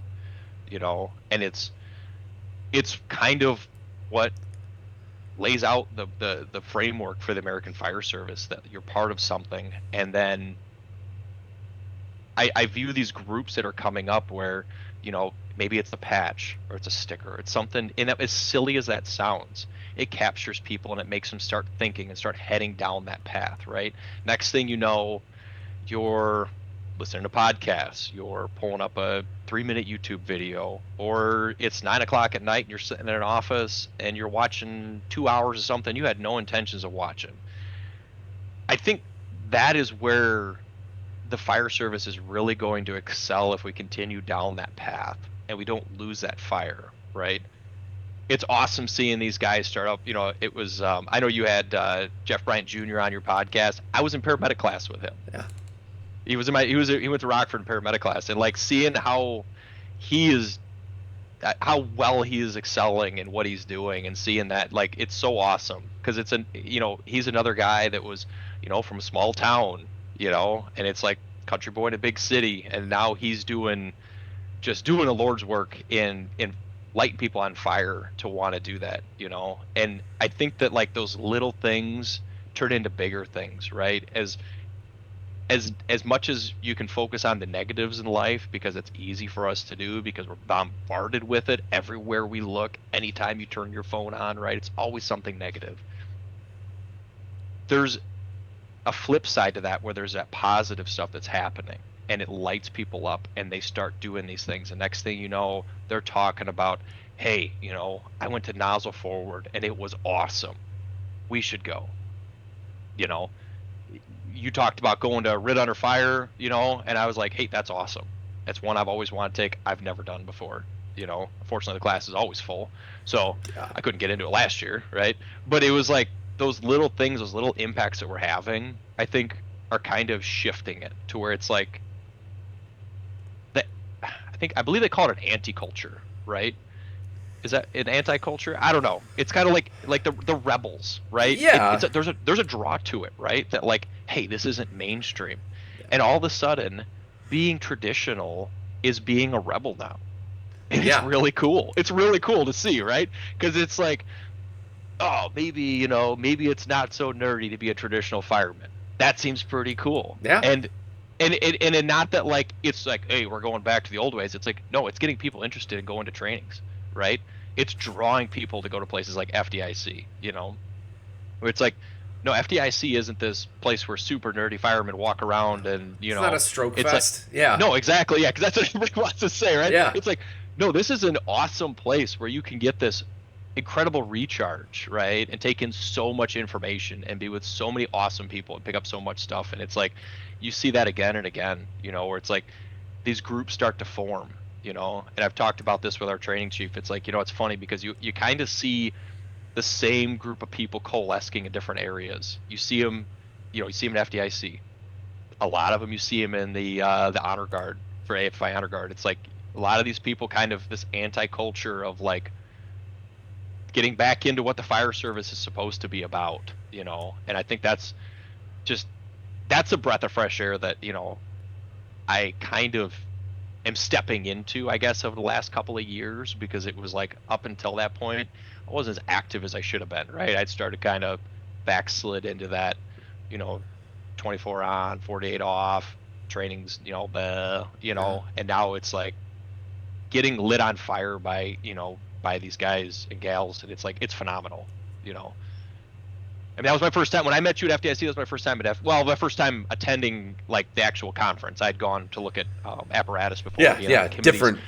and it's kind of what lays out the framework for the American Fire Service, that you're part of something. And then I view these groups that are coming up where, maybe it's a patch or it's a sticker, it's something, and as silly as that sounds, it captures people and it makes them start thinking and start heading down that path, right? Next thing you know, you're listening to podcasts, you're pulling up a 3-minute YouTube video, or it's 9 o'clock at night and you're sitting in an office and you're watching 2 hours of something you had no intentions of watching. I think that is where the fire service is really going to excel if we continue down that path and we don't lose that fire, right? It's awesome seeing these guys start up. It was, I know you had Jeff Bryant Jr. on your podcast. I was in paramedic class with him. Yeah, He went to Rockford in paramedic class, and like seeing he is how well he is excelling in what he's doing, and seeing that, like, it's so awesome because he's another guy that was, from a small town, and it's like country boy in a big city, and now he's doing the Lord's work in lighting people on fire to want to do that, and I think that, like, those little things turn into bigger things, right? As much as you can focus on the negatives in life, because it's easy for us to do because we're bombarded with it everywhere we look. Anytime you turn your phone on, right, it's always something negative. There's a flip side to that, where there's that positive stuff that's happening and it lights people up and they start doing these things. And next thing you know, they're talking about, hey, I went to Nozzle Forward and it was awesome, we should go. you know you talked about going to Rid Under Fire, and I was like, hey, that's awesome. That's one I've always wanted to take. I've never done before. Unfortunately, the class is always full, so yeah, I couldn't get into it last year, right? But it was like those little things, those little impacts that we're having, I think, are kind of shifting it to where it's like that. I believe they call it an anti-culture, right? Is that an anti-culture? I don't know. It's kind of like the rebels, right? yeah, There's a draw to it, right? That, like, hey, this isn't mainstream, and all of a sudden, being traditional is being a rebel now, and it's yeah, really cool. It's really cool to see, right? Because it's like, oh, maybe it's not so nerdy to be a traditional fireman. That seems pretty cool, yeah. and not that, like, it's like, hey, we're going back to the old ways. It's like, no, it's getting people interested in going to trainings, right? It's drawing people to go to places like FDIC, where it's like, no, FDIC isn't this place where super nerdy firemen walk around and, It's not a stroke it's like, fest. Yeah, no, exactly, yeah, because that's what everybody wants to say, right? yeah, It's like, no, this is an awesome place where you can get this incredible recharge, right? And take in so much information and be with so many awesome people and pick up so much stuff. And it's like, you see that again and again, where it's like these groups start to form, and I've talked about this with our training chief. It's like, it's funny because you kind of see the same group of people coalescing in different areas. You see them, you see them in FDIC. A lot of them, you see them in the honor guard, for AFI honor guard. It's like a lot of these people, kind of this anti-culture of, like, getting back into what the fire service is supposed to be about, and I think that's a breath of fresh air that, I kind of am stepping into, I guess, over the last couple of years, because it was like, up until that point, I wasn't as active as I should have been, right? I'd started kind of backslid into that, you know 24 on, 48 off trainings, yeah. and now it's like getting lit on fire by these guys and gals, and it's like, it's phenomenal, you know I mean, that was my first time when I met you at FDIC. That was my first time at my first time attending like the actual conference. I'd gone to look at apparatus before, Yeah, being on yeah, the committees. different.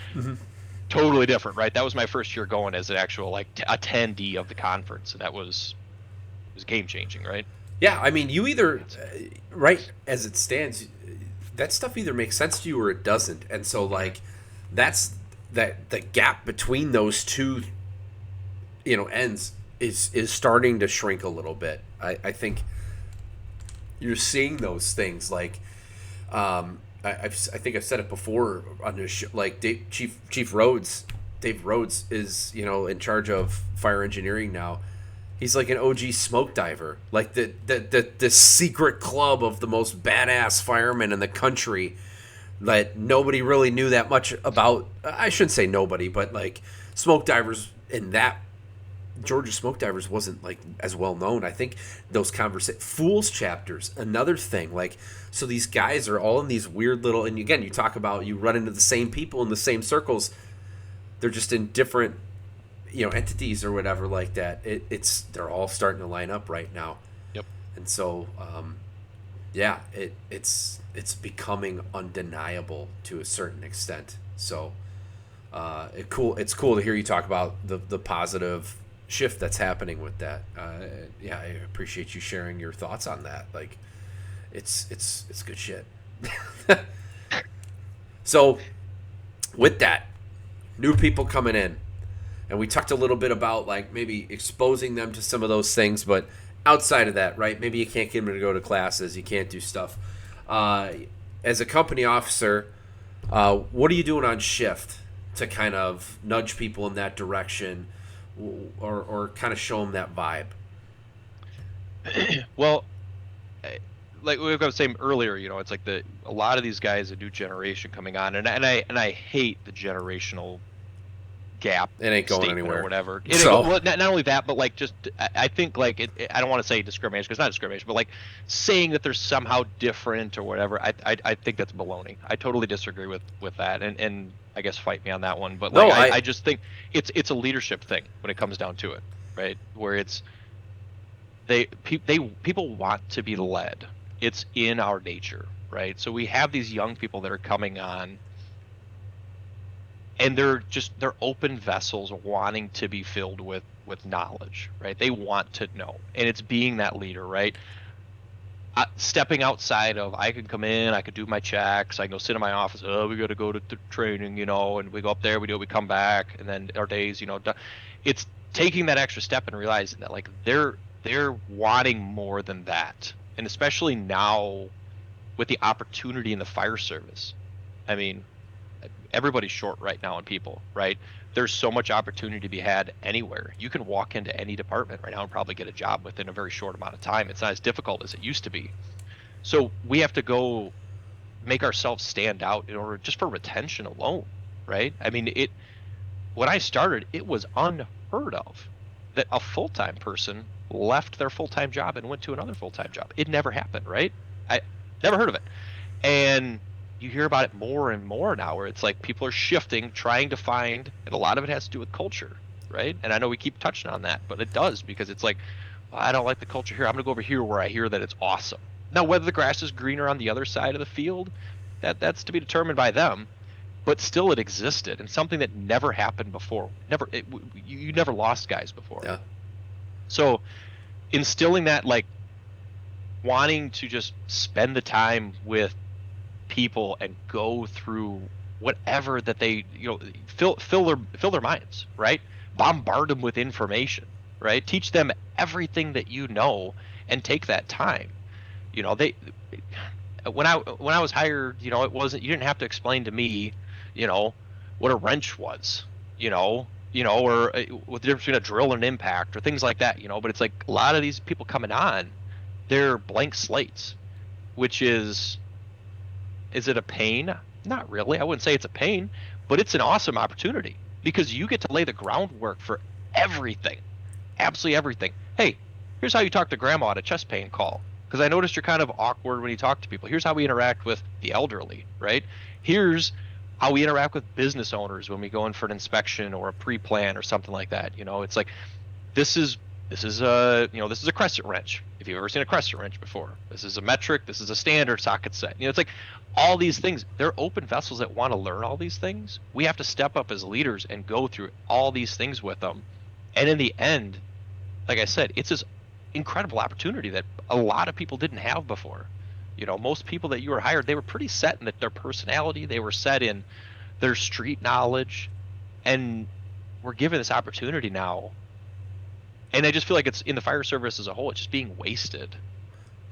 Totally different, right? That was my first year going as an actual like attendee of the conference, and that was game changing, right? Yeah, I mean, you either right as it stands, that stuff either makes sense to you or it doesn't, and so like that's that the gap between those two, ends is starting to shrink a little bit. I think you're seeing those things like I think I've said it before on this show, like Chief Rhodes, Dave Rhodes is in charge of fire engineering now. He's like an OG smoke diver, like the secret club of the most badass firemen in the country that nobody really knew that much about. I shouldn't say nobody, but like smoke divers in that Georgia Smoke Divers wasn't like as well known. I think those fools chapters, another thing. Like, so these guys are all in these weird little, and again, you talk about you run into the same people in the same circles. They're just in different, entities or whatever like that. They're all starting to line up right now. Yep. And so, yeah, it's becoming undeniable to a certain extent. So, it's cool to hear you talk about the positive shift that's happening with that. Yeah, I appreciate you sharing your thoughts on that. Like, it's good shit. So, with that, new people coming in, and we talked a little bit about like maybe exposing them to some of those things, but outside of that, right? Maybe you can't get them to go to classes, you can't do stuff. As a company officer, what are you doing on shift to kind of nudge people in that direction? Or kind of show them that vibe? Well, like we were saying earlier, it's like a lot of these guys, a new generation coming on, and I hate the generational gap. It ain't going anywhere or whatever. Well, not only that, but like just I think like I don't want to say discrimination because it's not discrimination, but like saying that they're somehow different or whatever. I think that's baloney. I totally disagree with that, and I guess fight me on that one. But like I just think it's a leadership thing when it comes down to it, right? Where it's people want to be led. It's in our nature, right? So we have these young people that are coming on, and they're open vessels wanting to be filled with knowledge, right? They want to know, and it's being that leader, right? Stepping outside of, I can come in, I could do my checks, I can go sit in my office. Oh, we got to go to training, and we go up there, we do it, we come back, and then our days, it's taking that extra step and realizing that like they're wanting more than that, and especially now with the opportunity in the fire service. I mean, everybody's short right now on people, right? There's so much opportunity to be had anywhere. You can walk into any department right now and probably get a job within a very short amount of time. It's not as difficult as it used to be. So we have to go make ourselves stand out in order just for retention alone, right? I mean, when I started, it was unheard of that a full-time person left their full-time job and went to another full-time job. It never happened, right? I never heard of it. And you hear about it more and more now, where it's like people are shifting, trying to find, and a lot of it has to do with culture, right? And I know we keep touching on that, but it does, because it's like, well, I don't like the culture here. I'm going to go over here where I hear that it's awesome. Now, whether the grass is greener on the other side of the field, that's to be determined by them, but still it existed, and something that never happened before. You never lost guys before. Yeah. So instilling that, like, wanting to just spend the time with people and go through whatever that they fill their minds, right? Bombard them with information, right? Teach them everything that you know, and take that time. They when I was hired, it wasn't, you didn't have to explain to me, what a wrench was, or what the difference between a drill and an impact or things like that, but it's like a lot of these people coming on, they're blank slates, which is it a pain? Not really. I wouldn't say it's a pain, but it's an awesome opportunity, because you get to lay the groundwork for everything, absolutely everything. Hey, here's how you talk to grandma at a chest pain call, because I noticed you're kind of awkward when you talk to people. Here's how we interact with the elderly, right? Here's how we interact with business owners when we go in for an inspection or a pre-plan or something like that. It's like, this is this is this is a crescent wrench. If you've ever seen a crescent wrench before, this is a metric. This is a standard socket set. It's like all these things. They're open vessels that want to learn all these things. We have to step up as leaders and go through all these things with them. And in the end, like I said, it's this incredible opportunity that a lot of people didn't have before. Most people that you were hired, they were pretty set in their personality. They were set in their street knowledge, and we're given this opportunity now. And I just feel like it's in the fire service as a whole, it's just being wasted.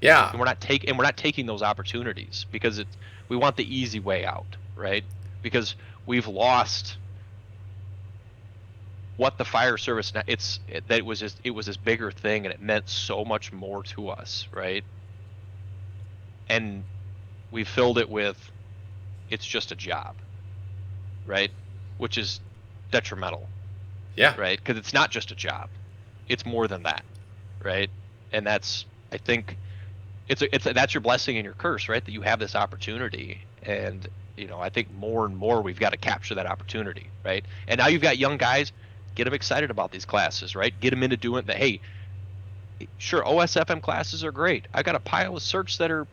Yeah. And we're not taking those opportunities because we want the easy way out, right? Because we've lost what the fire service it was this bigger thing, and it meant so much more to us, right? And we filled it with it's just a job, right? Which is detrimental. Yeah. Right? Because it's not just a job. It's more than that, right? And that's, I think, that's your blessing and your curse, right? That you have this opportunity, and I think more and more we've got to capture that opportunity, right? And now you've got young guys, get them excited about these classes, right? Get them into doing that. Hey, sure, OSFM classes are great. I got a pile of certs that are,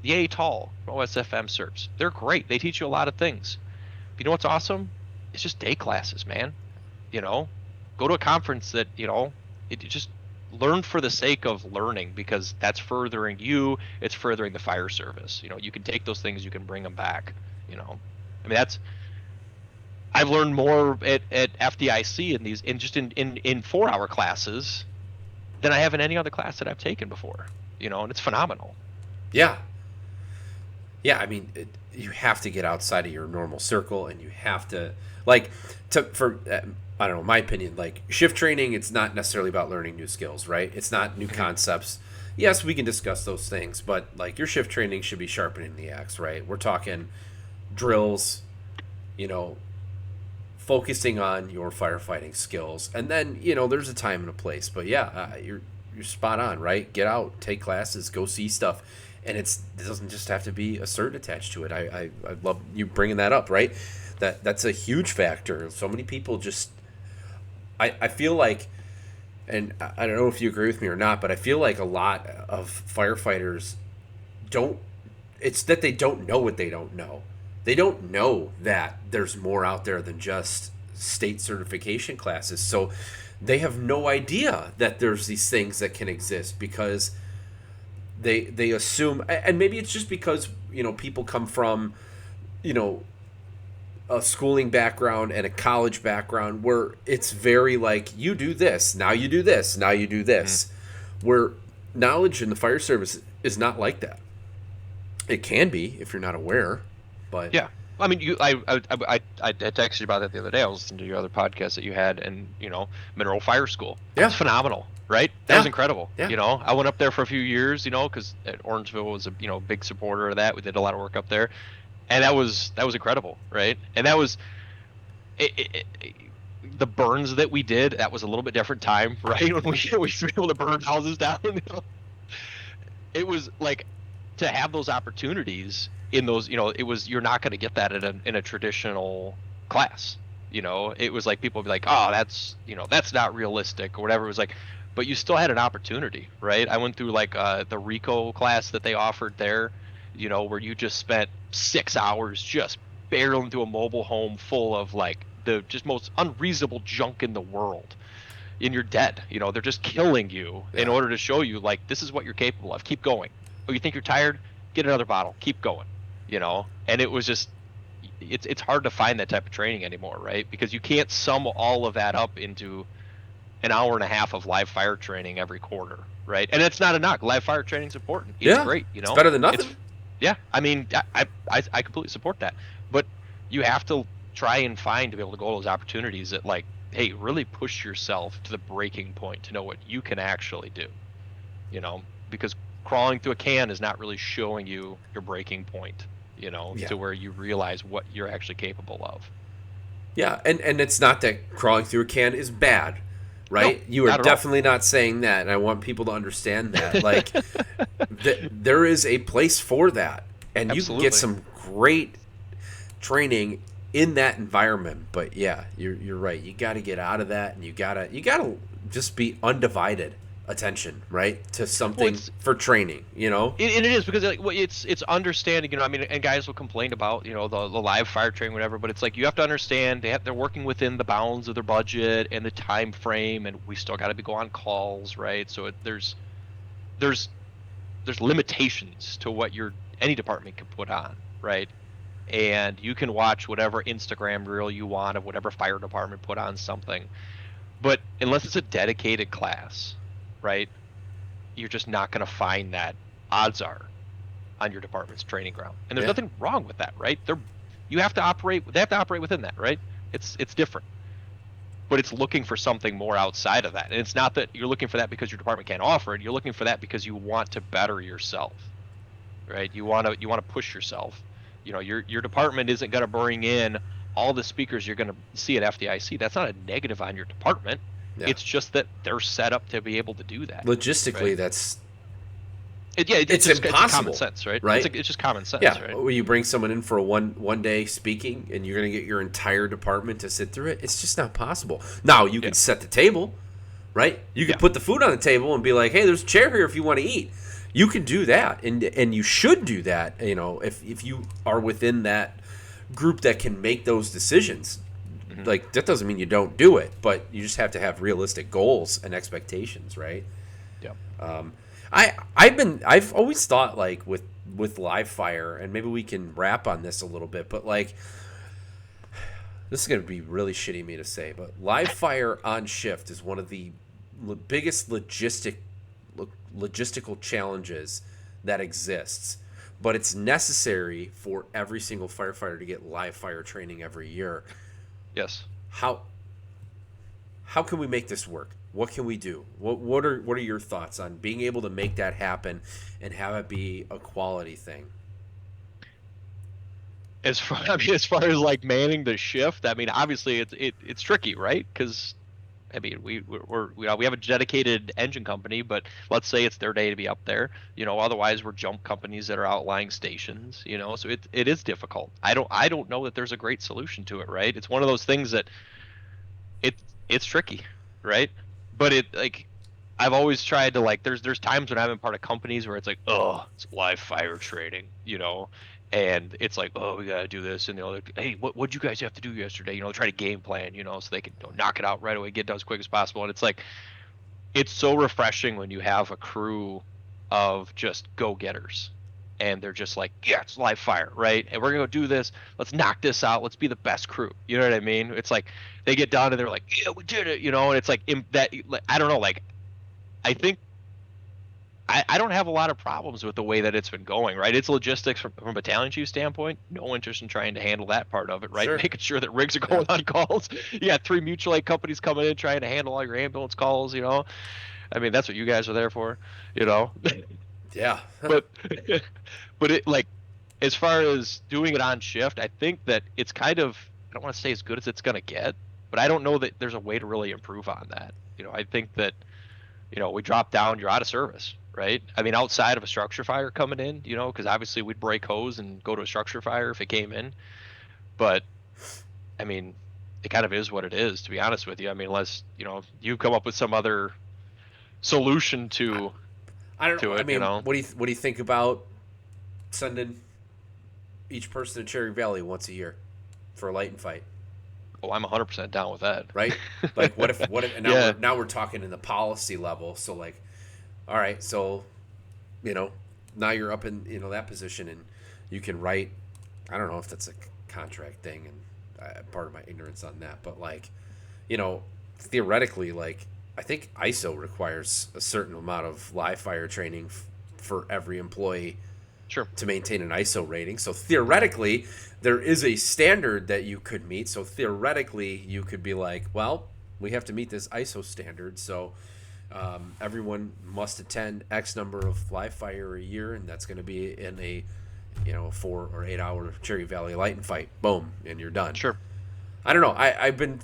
yay tall. OSFM certs, they're great. They teach you a lot of things. But you know what's awesome? It's just day classes, man. Go to a conference that it just learn for the sake of learning, because that's furthering you. It's furthering the fire service. You can take those things, you can bring them back. I mean, I've learned more at FDIC in 4-hour classes than I have in any other class that I've taken before. And it's phenomenal. Yeah. Yeah, I mean, you have to get outside of your normal circle, and you have to, I don't know, my opinion, like shift training, it's not necessarily about learning new skills, right? It's not new concepts. Yes, we can discuss those things, but like your shift training should be sharpening the axe, right? We're talking drills, focusing on your firefighting skills. And then, there's a time and a place, but yeah, you're spot on, right? Get out, take classes, go see stuff. And it doesn't just have to be a cert attached to it. I love you bringing that up, right? That's a huge factor. So many people just, I feel like, and I don't know if you agree with me or not, but I feel like a lot of firefighters it's that they don't know what they don't know. They don't know that there's more out there than just state certification classes. So they have no idea that there's these things that can exist, because they assume, and maybe it's just because, people come from, a schooling background and a college background where it's very like, you do this, now you do this, now you do this. Mm-hmm. Where knowledge in the fire service is not like that. It can be if you're not aware, but yeah. I mean, I texted you about that the other day. I was listening to your other podcast that you had, and Mineral Fire School. Yeah, it's phenomenal, right? That was incredible. Yeah. I went up there for a few years, because Orangeville was a big supporter of that. We did a lot of work up there, and that was incredible, right? And that was the burns that we did. That was a little bit different time, right? When we were able to burn houses down. It was like, to have those opportunities in those, you're not going to get that in a traditional class. It was like, people would be like, oh, that's not realistic or whatever. It was like, but you still had an opportunity, right? I went through like the RICO class that they offered there, where you just spent 6 hours just barreling through a mobile home full of like the just most unreasonable junk in the world. And you're dead. They're just killing you in order to show you, like, this is what you're capable of. Keep going. Oh, you think you're tired? Get another bottle. Keep going. And it was just, it's hard to find that type of training anymore, right? Because you can't sum all of that up into an hour and a half of live fire training every quarter, right? And it's not a knock. Live fire training is important. It's great. It's better than nothing. Yeah, I mean, I completely support that. But you have to try and find to be able to go to those opportunities that, like, hey, really push yourself to the breaking point to know what you can actually do. Because crawling through a can is not really showing you your breaking point, to where you realize what you're actually capable of. Yeah, and it's not that crawling through a can is bad, right? No, you are definitely not saying that, and I want people to understand that. Like, there is a place for that, and Absolutely. you can get some great training in that environment. But yeah, you're right. You got to get out of that, and you gotta just be undivided attention, right, to Well, something for training. it is because like it's understanding, I mean, and guys will complain about the live fire training, whatever, but it's like you have to understand they're working within the bounds of their budget and the time frame, and we still got to be go on calls, right? So there's there's limitations to what any department can put on, right? And you can watch whatever Instagram reel you want of whatever fire department put on something, but unless it's a dedicated class, right? You're just not going to find that, odds are, on your department's training ground. And there's Yeah. nothing wrong with that, right? They have to operate within that, right? It's different. But it's looking for something more outside of that. And it's not that you're looking for that because your department can't offer it. You're looking for that because you want to better yourself. Right? You want to push yourself. Your department isn't going to bring in all the speakers you're going to see at FDIC. That's not a negative on your department. Yeah. It's just that they're set up to be able to do that. Logistically, right? it's Just, impossible, it's common sense, right? Right? It's just common sense, yeah. right? When you bring someone in for a one day speaking, and you're going to get your entire department to sit through it, it's just not possible. Now you can set the table, right? You can put the food on the table and be like, "Hey, there's a chair here if you want to eat." You can do that, and you should do that. If you are within that group that can make those decisions. Mm-hmm. Like, that doesn't mean you don't do it, but you just have to have realistic goals and expectations, right? Yeah. I've always thought, like, with live fire, and maybe we can wrap on this a little bit, but like, this is going to be really shitty of me to say, but live fire on shift is one of the biggest logistical challenges that exists, but it's necessary for every single firefighter to get live fire training every year. Yes. How can we make this work? What can we do? What are your thoughts on being able to make that happen and have it be a quality thing? As far as like manning the shift, I mean, obviously it's tricky, right? Because I mean, we have a dedicated engine company, but let's say it's their day to be up there. Otherwise we're jump companies that are outlying stations. So it is difficult. I don't know that there's a great solution to it, right? It's one of those things that it's tricky, right? But I've always tried to, like, there's times when I'm in part of companies where it's like, oh, it's live fire training, and it's like, oh, we gotta do this, and they're like, hey, what'd you guys have to do yesterday? Try to game plan, so they can knock it out right away, get it done as quick as possible. And it's like, it's so refreshing when you have a crew of just go-getters, and they're just like, yeah, it's live fire, right? And we're gonna go do this. Let's knock this out. Let's be the best crew. You know what I mean? It's like they get done and they're like, yeah, we did it, and it's like I don't know, like, I think I don't have a lot of problems with the way that it's been going, right? It's logistics from a battalion chief standpoint. No interest in trying to handle that part of it, right? Sure. Making sure that rigs are going on calls. You got 3 mutual aid companies coming in trying to handle all your ambulance calls, I mean, that's what you guys are there for, Yeah. but it, like, as far as doing it on shift, I think that it's kind of, I don't want to say as good as it's going to get, but I don't know that there's a way to really improve on that. I think that, we drop down, you're out of service, right? I mean, outside of a structure fire coming in, because obviously we'd break hose and go to a structure fire if it came in. But, I mean, it kind of is what it is, to be honest with you. I mean, unless, you come up with some other solution to I mean, what do you think about sending each person to Cherry Valley once a year for a light and fight? Oh, I'm 100% down with that. Right? Like, what if and now we're talking in the policy level. So, like, all right, so, now you're up in, that position, and you can write, I don't know if that's a contract thing, and part of my ignorance on that, but, like, theoretically, like, I think ISO requires a certain amount of live fire training for every employee. Sure. To maintain an ISO rating. So theoretically, there is a standard that you could meet. So theoretically, you could be like, well, we have to meet this ISO standard. So everyone must attend X number of live fire a year, and that's going to be in a 4 or 8 hour Cherry Valley light and fight. Boom, and you're done. Sure. I don't know. I've been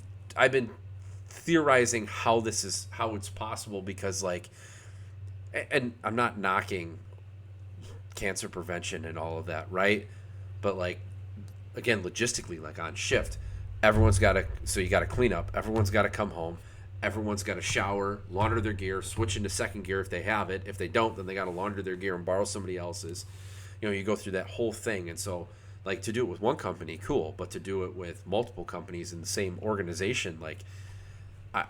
theorizing how it's possible, because, like, and I'm not knocking cancer prevention and all of that, right? But, like, again, logistically, like on shift, everyone's got to, so you got to clean up, everyone's got to come home, everyone's got to shower, launder their gear, switch into second gear if they have it. If they don't, then they got to launder their gear and borrow somebody else's. You go through that whole thing. And so, like, to do it with one company, cool, but to do it with multiple companies in the same organization, like, I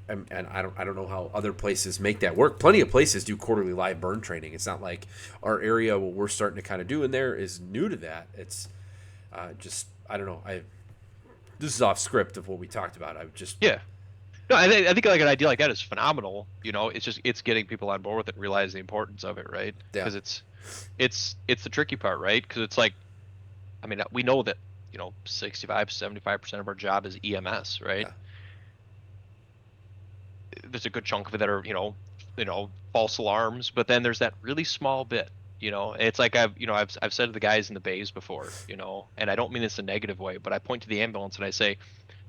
don't know how other places make that work. Plenty of places do quarterly live burn training. It's not like our area, what we're starting to kind of do in there is new to that. It's just, I don't know. This is off script of what we talked about. Yeah. No, I think like an idea like that is phenomenal. It's getting people on board with it and realize the importance of it, right? Yeah. Because it's the tricky part, right? Because it's like, I mean, we know that 65-75% of our job is EMS, right? Yeah. There's a good chunk of it that are false alarms, but then there's that really small bit. It's like I've said to the guys in the bays before, and I don't mean this in a negative way, but I point to the ambulance and I say,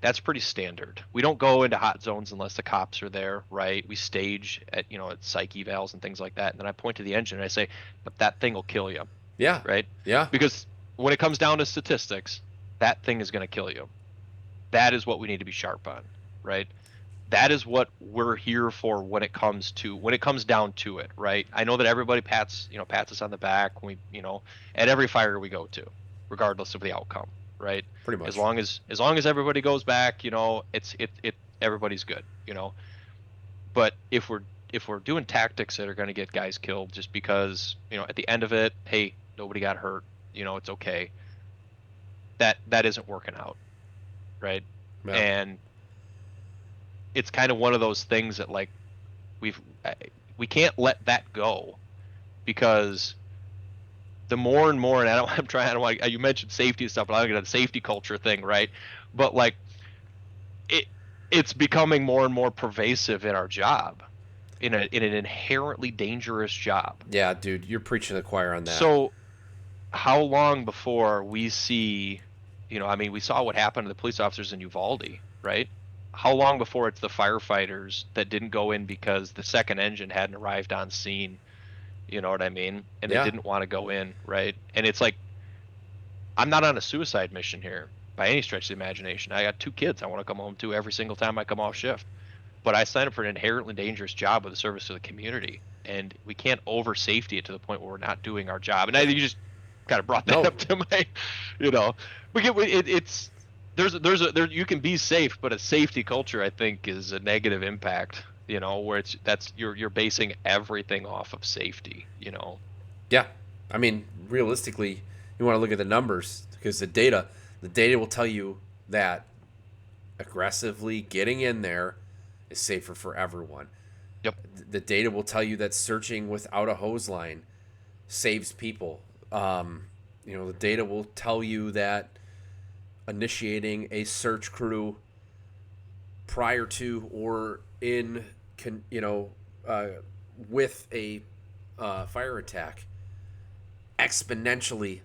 that's pretty standard. We don't go into hot zones unless the cops are there, right? We stage at psych evals and things like that. And then I point to the engine and I say, but that thing will kill you. Yeah. Right? Yeah. Because when it comes down to statistics, that thing is going to kill you. That is what we need to be sharp on, right? That is what we're here for when it comes down to it, right? I know that everybody pats us on the back when we, at every fire we go to, regardless of the outcome, right? Pretty much. As long as everybody goes back, everybody's good, But if we're doing tactics that are going to get guys killed just because, at the end of it, hey, nobody got hurt, it's okay. That isn't working out, right? Yeah. And it's kind of one of those things that like we can't let that go, because the more and more, and I don't want, you mentioned safety and stuff, but I don't get a safety culture thing, right? But like it's becoming more and more pervasive in our job, in an inherently dangerous job. Yeah, dude, you're preaching the choir on that. So how long before we see, we saw what happened to the police officers in Uvalde, right? How long before it's the firefighters that didn't go in because the second engine hadn't arrived on scene? You know what I mean? And they didn't want to go in, right? And it's like, I'm not on a suicide mission here by any stretch of the imagination. I got 2 kids I want to come home to every single time I come off shift. But I signed up for an inherently dangerous job with a service to the community. And we can't over safety it to the point where we're not doing our job. And I think you just kind of brought that up to my, there you can be safe, but a safety culture, I think, is a negative impact, where you're basing everything off of safety, Yeah. I mean, realistically, you want to look at the numbers, because the data will tell you that aggressively getting in there is safer for everyone. Yep. The data will tell you that searching without a hose line saves people. The data will tell you that initiating a search crew prior to or in, with a fire attack, exponentially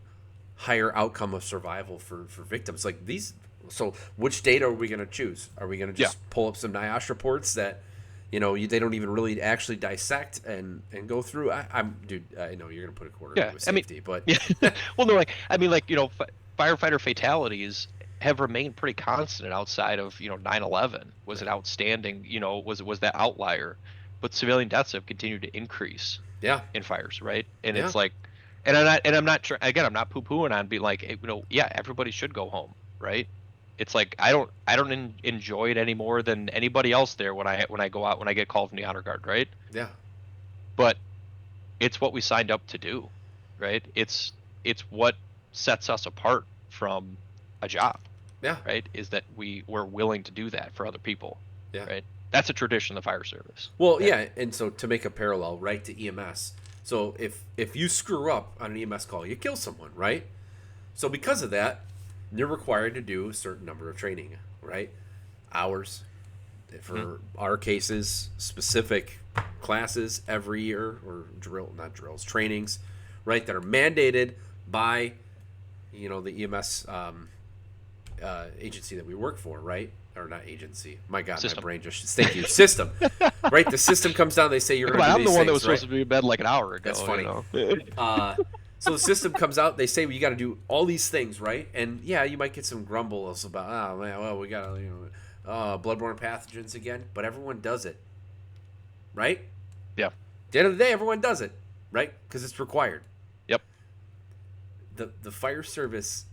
higher outcome of survival for victims. Like these. So which data are we going to choose? Are we going to just pull up some NIOSH reports that, they don't even really actually dissect and go through? I know you're going to put a quarter with safety, but well, no, firefighter fatalities have remained pretty constant outside of 9/11 was an outstanding, was that outlier, but civilian deaths have continued to increase in fires, right? And it's like, and I'm not sure, again, I'm not poo-pooing on being like, everybody should go home, right? It's like I don't enjoy it any more than anybody else there when I go out, when I get called from the honor guard, right? Yeah. But it's what we signed up to do, right? It's what sets us apart from a job. Yeah. Right? Is that we're willing to do that for other people. Yeah. Right? That's a tradition of the fire service. Well, yeah, and so to make a parallel, right, to EMS. So if you screw up on an EMS call, you kill someone, right? So because of that, you're required to do a certain number of training, right? Hours. For our cases, specific classes every year, or trainings, right, that are mandated by, the EMS agency that we work for, right? Or not agency. My God, System. My brain just... Thank you. System. Right? The system comes down, they say you're going to do these I'm the one that was things, supposed to be in bed like an hour ago. That's funny. So the system comes out. They say, well, you got to do all these things, right? And yeah, you might get some grumbles about, oh man, well, we got to, bloodborne pathogens again. But everyone does it, right? Yeah. At the end of the day, everyone does it, right? Because it's required. Yep. The fire service,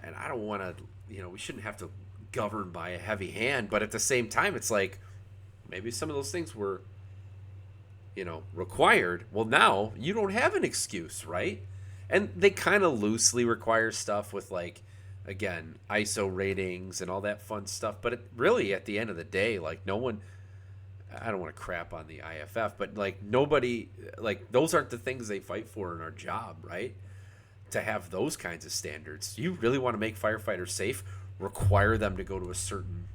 and I don't want to, we shouldn't have to govern by a heavy hand, but at the same time, it's like maybe some of those things were, required. Well, now you don't have an excuse, right? And they kind of loosely require stuff with, like, again, ISO ratings and all that fun stuff. But really, at the end of the day, like, no one, I don't want to crap on the IFF, but like nobody, like, those aren't the things they fight for in our job, right? To have those kinds of standards. You really want to make firefighters safe, require them to go to a certain,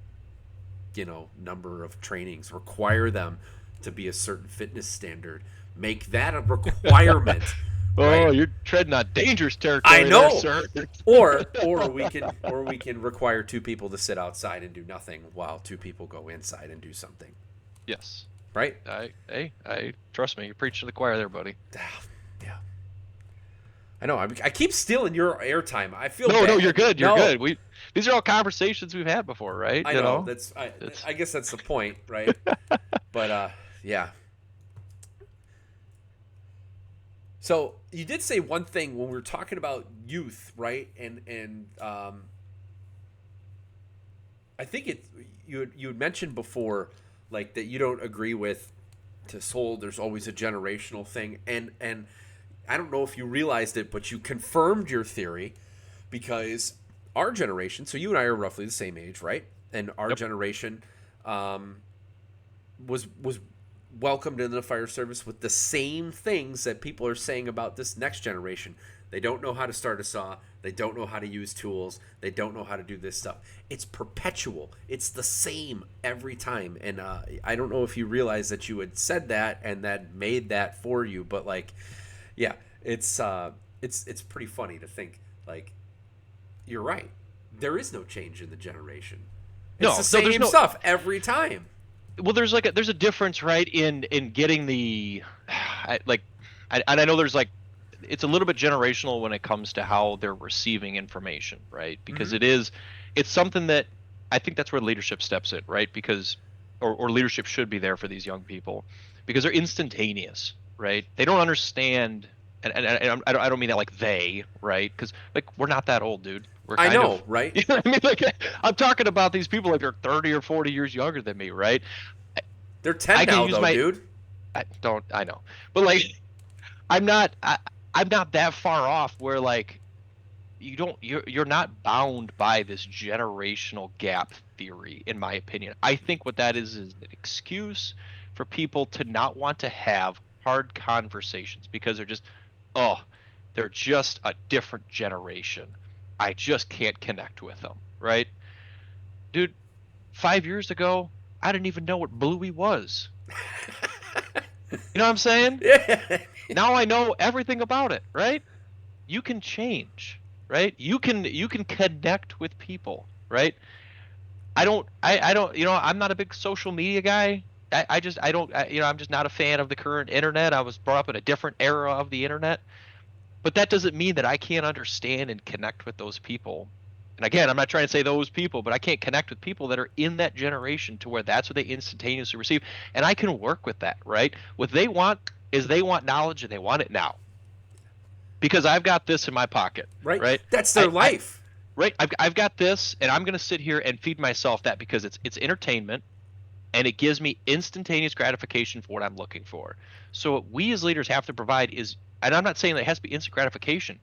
number of trainings, require them to be a certain fitness standard, make that a requirement. Oh, right? You're treading on dangerous territory. I know. There, sir. or we can require 2 people to sit outside and do nothing while 2 people go inside and do something. Yes. Right? I trust me. You're preaching to the choir there, buddy. Yeah. I know. I keep stealing your airtime. I feel no, bad. no. You're good. You're good. These are all conversations we've had before, right? I know. I guess that's the point, right? But yeah. So you did say one thing when we were talking about youth, right? And I think you had mentioned before, like, that you don't agree with this whole there's always a generational thing, and I don't know if you realized it, but you confirmed your theory, because our generation, so you and I are roughly the same age, right? And our generation was welcomed into the fire service with the same things that people are saying about this next generation. They don't know how to start a saw. They don't know how to use tools. They don't know how to do this stuff. It's perpetual. It's the same every time. And I don't know if you realize that you had said that and that made that for you, but, like, yeah, it's pretty funny to think, like, you're right. There is no change in the generation. It's the same stuff every time. Well, there's a difference, right, in getting the, and I know there's, like, it's a little bit generational when it comes to how they're receiving information, right? Because it's something that I think that's where leadership steps in, right? Because or leadership should be there for these young people, because they're instantaneous, right? They don't understand, and I don't mean that like they, right? Because, like, we're not that old, dude. We're I know, right? You know what I mean? Like, I'm talking about these people like they're 30 or 40 years younger than me, right? They're 10 now, though, dude. I know, but, like, I'm not that far off where, like, you're not bound by this generational gap theory, in my opinion. I think what that is an excuse for people to not want to have hard conversations, because they're just a different generation. I just can't connect with them, right? Dude, 5 years ago, I didn't even know what Bluey was. You know what I'm saying? Yeah. Now I know everything about it, right? You can change, right? You can connect with people, right? I don't, I'm not a big social media guy. I'm just not a fan of the current internet. I was brought up in a different era of the internet. But that doesn't mean that I can't understand and connect with those people. And again, I'm not trying to say those people, but I can't connect with people that are in that generation to where that's what they instantaneously receive. And I can work with that, right? What they want is they want knowledge, and they want it now. Because I've got this in my pocket, right? That's their life. Right? I've got this, and I'm going to sit here and feed myself that, because it's entertainment, and it gives me instantaneous gratification for what I'm looking for. So what we as leaders have to provide is, and I'm not saying that it has to be instant gratification,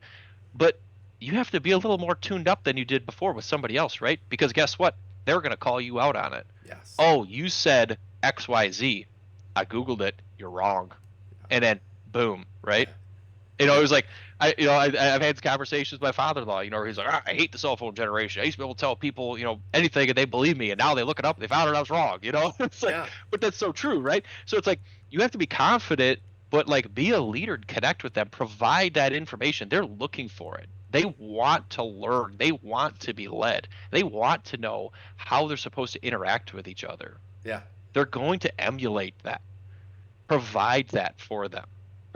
but you have to be a little more tuned up than you did before with somebody else, right? Because guess what? They're going to call you out on it. Yes. Oh, you said XYZ. I Googled it. You're wrong. And then boom, right? It was like, I've had these conversations with my father-in-law, where he's like, I hate the cell phone generation. I used to be able to tell people, anything, and they believe me, and now they look it up and they found out I was wrong, It's like, but that's so true, right? So it's like, you have to be confident, but, like, be a leader and connect with them, provide that information. They're looking for it. They want to learn. They want to be led. They want to know how they're supposed to interact with each other. Yeah. They're going to emulate that. Provide that for them.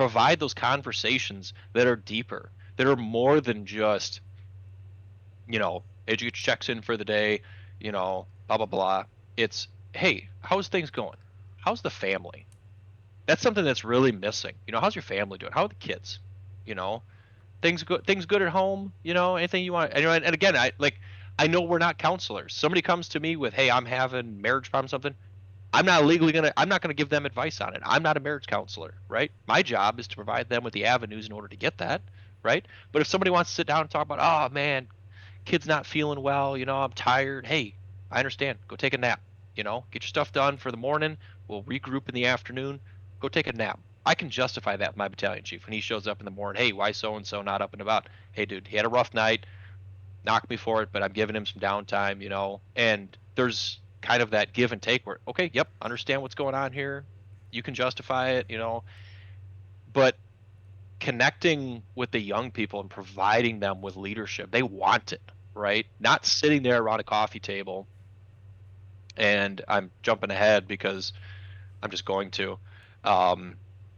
Provide those conversations that are deeper, that are more than just, educate checks in for the day, blah, blah, blah. It's, hey, how's things going? How's the family? That's something that's really missing. How's your family doing? How are the kids? You know, things good at home, anything you want. And again, I know we're not counselors. Somebody comes to me with, hey, I'm having marriage problems, something. I'm not gonna give them advice on it. I'm not a marriage counselor, right? My job is to provide them with the avenues in order to get that, right? But if somebody wants to sit down and talk about, oh man, kid's not feeling well, I'm tired. Hey, I understand. Go take a nap. Get your stuff done for the morning. We'll regroup in the afternoon. Go take a nap. I can justify that with my battalion chief when he shows up in the morning. Hey, why so and so not up and about? Hey, dude, he had a rough night. Knock me for it, but I'm giving him some downtime. And there's kind of that give and take where, okay, yep, understand what's going on here. You can justify it, but connecting with the young people and providing them with leadership, they want it, right? Not sitting there around a coffee table. And I'm jumping ahead because I'm just going to.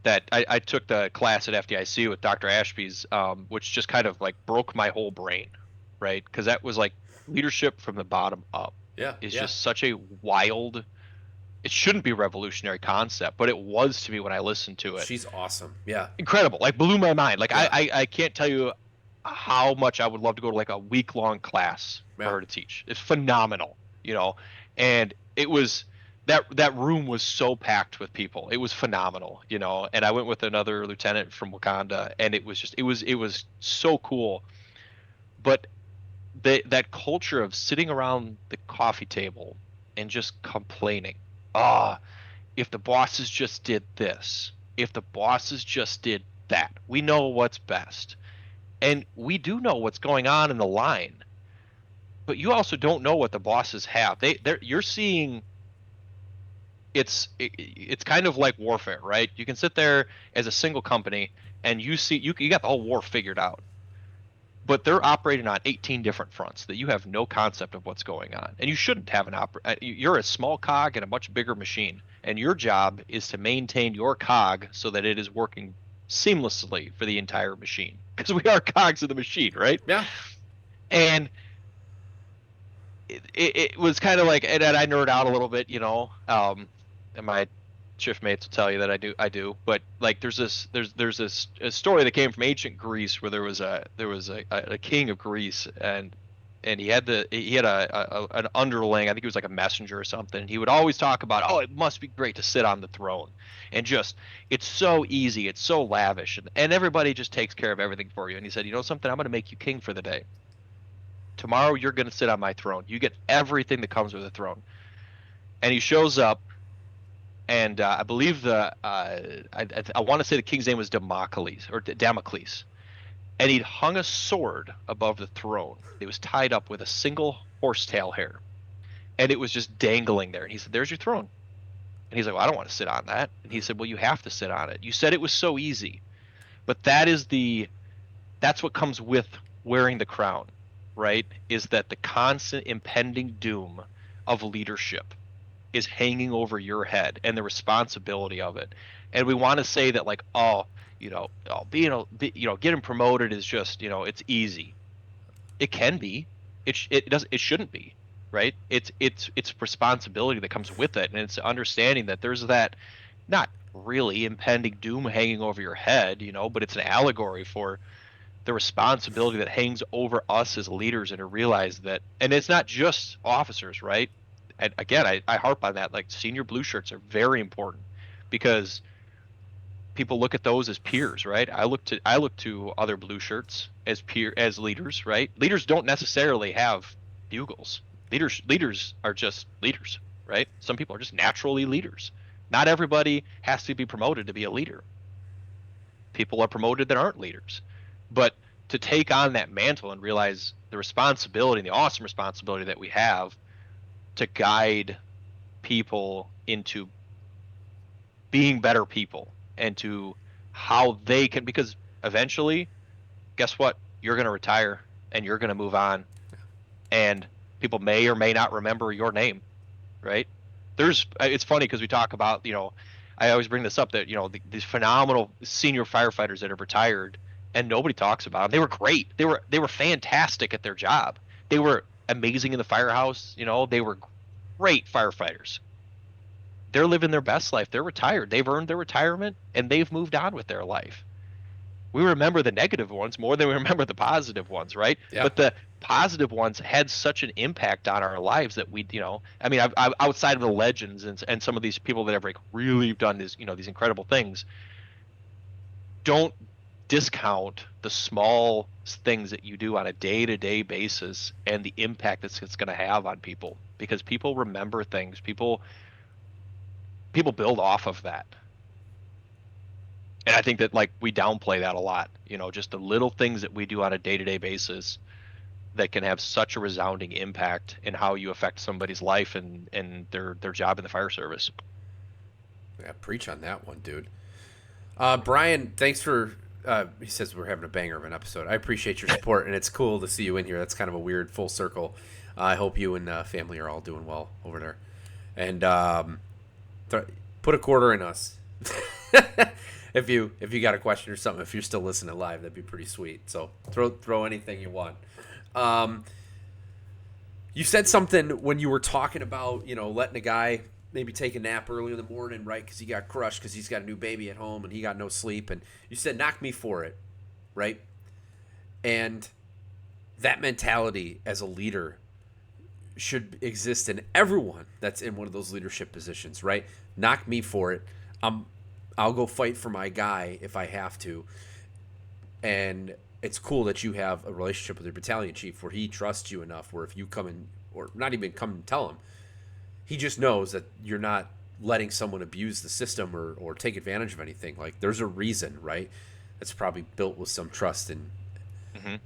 That I took the class at FDIC with Dr. Ashby's, which just kind of like broke my whole brain, right? Because that was like leadership from the bottom up. Yeah, Is yeah. just such a wild. It shouldn't be a revolutionary concept, but it was to me when I listened to it. She's awesome. Yeah. Incredible, like blew my mind. Like Yeah. I can't tell you how much I would love to go to like a week-long class for Yeah. her to teach. It's phenomenal, and it was that room was so packed with people. It was phenomenal, and I went with another lieutenant from Wakanda, and it was so cool. But that culture of sitting around the coffee table and just complaining, ah, if the bosses just did this, if the bosses just did that, we know what's best. And we do know what's going on in the line, but you also don't know what the bosses have. You're seeing it's kind of like warfare, right? You can sit there as a single company and you got the whole war figured out. But they're operating on 18 different fronts that you have no concept of what's going on. And you shouldn't have you're a small cog in a much bigger machine, and your job is to maintain your cog so that it is working seamlessly for the entire machine, because we are cogs of the machine, right? Yeah. And it was kind of like, and I nerd out a little bit, and my shift mates will tell you that I do, but like there's this a story that came from ancient Greece where there was a king of Greece, and he had an underling. I think he was like a messenger or something, and he would always talk about, oh, it must be great to sit on the throne, and just it's so easy, it's so lavish, and everybody just takes care of everything for you. And he said, you know something, I'm going to make you king for the day. Tomorrow you're going to sit on my throne. You get everything that comes with a throne. And he shows up, and I believe I want to say the king's name was Damocles, and he'd hung a sword above the throne. It was tied up with a single horsetail hair, and it was just dangling there. And he said, "There's your throne." And he's like, "Well, I don't want to sit on that." And he said, "Well, you have to sit on it. You said it was so easy, but that's what comes with wearing the crown, right? Is that the constant impending doom of leadership is hanging over your head, and the responsibility of it. And we want to say that like, getting promoted is just, it's easy. It can be. It shouldn't be, right? It's responsibility that comes with it, and it's understanding that there's that not really impending doom hanging over your head, but it's an allegory for the responsibility that hangs over us as leaders, and to realize that, and it's not just officers, right? And again, I harp on that. Like, senior blue shirts are very important, because people look at those as peers, right? I look to other blue shirts as leaders, right? Leaders don't necessarily have bugles. Leaders are just leaders, right? Some people are just naturally leaders. Not everybody has to be promoted to be a leader. People are promoted that aren't leaders. But to take on that mantle and realize the responsibility and the awesome responsibility that we have to guide people into being better people, and to how they can, because eventually, guess what? You're going to retire and you're going to move on, and people may or may not remember your name, right? It's funny because we talk about, I always bring this up that these phenomenal senior firefighters that have retired and nobody talks about them. They were great. They were fantastic at their job. They were amazing in the firehouse. They were great firefighters. They're living their best life. They're retired. They've earned their retirement and they've moved on with their life. We remember the negative ones more than we remember the positive ones, right? Yeah. But the positive ones had such an impact on our lives that I mean, I've outside of the legends and some of these people that have like really done these incredible things, don't discount the small things that you do on a day-to-day basis and the impact that it's going to have on people, because people remember things. People build off of that. And I think that like we downplay that a lot, just the little things that we do on a day-to-day basis that can have such a resounding impact in how you affect somebody's life and their job in the fire service. Yeah, preach on that one, dude. Brian, thanks for. He says we're having a banger of an episode. I appreciate your support, and it's cool to see you in here. That's kind of a weird full circle. I hope you and family are all doing well over there. And put a quarter in us. If you got a question or something, if you're still listening live, that'd be pretty sweet. So throw anything you want. You said something when you were talking about letting a guy maybe take a nap early in the morning, right? Because he got crushed because he's got a new baby at home and he got no sleep. And you said, "Knock me for it," right? And that mentality as a leader should exist in everyone that's in one of those leadership positions, right? Knock me for it. I'll go fight for my guy if I have to. And it's cool that you have a relationship with your battalion chief where he trusts you enough where if you come in, or not even come and tell him, he just knows that you're not letting someone abuse the system or take advantage of anything. Like there's a reason, right? That's probably built with some trust and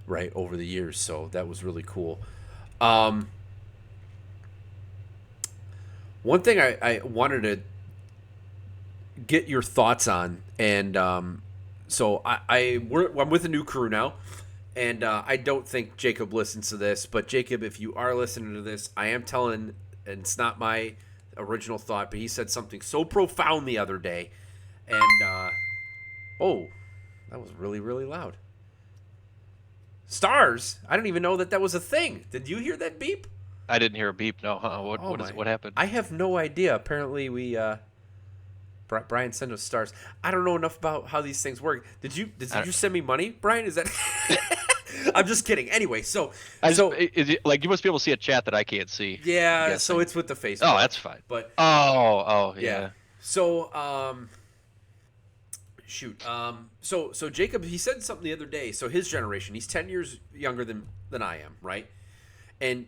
right over the years. So that was really cool. One thing I wanted to get your thoughts on, and so I'm with a new crew now, and I don't think Jacob listens to this, but Jacob, if you are listening to this, I am telling, and it's not my original thought, but he said something so profound the other day, and oh, that was really, really loud. Stars? I don't even know that was a thing. Did you hear that beep? I didn't hear a beep. No. What happened? I have no idea. Apparently we Brian sent us stars. I don't know enough about how these things work. Did you send me money, Brian? Is that I'm just kidding. Anyway, is it, like you must be able to see a chat that I can't see. Yeah, so it's with the Facebook. Oh, that's fine. But yeah. So shoot. So Jacob, he said something the other day. So his generation, he's 10 years younger than I am, right? And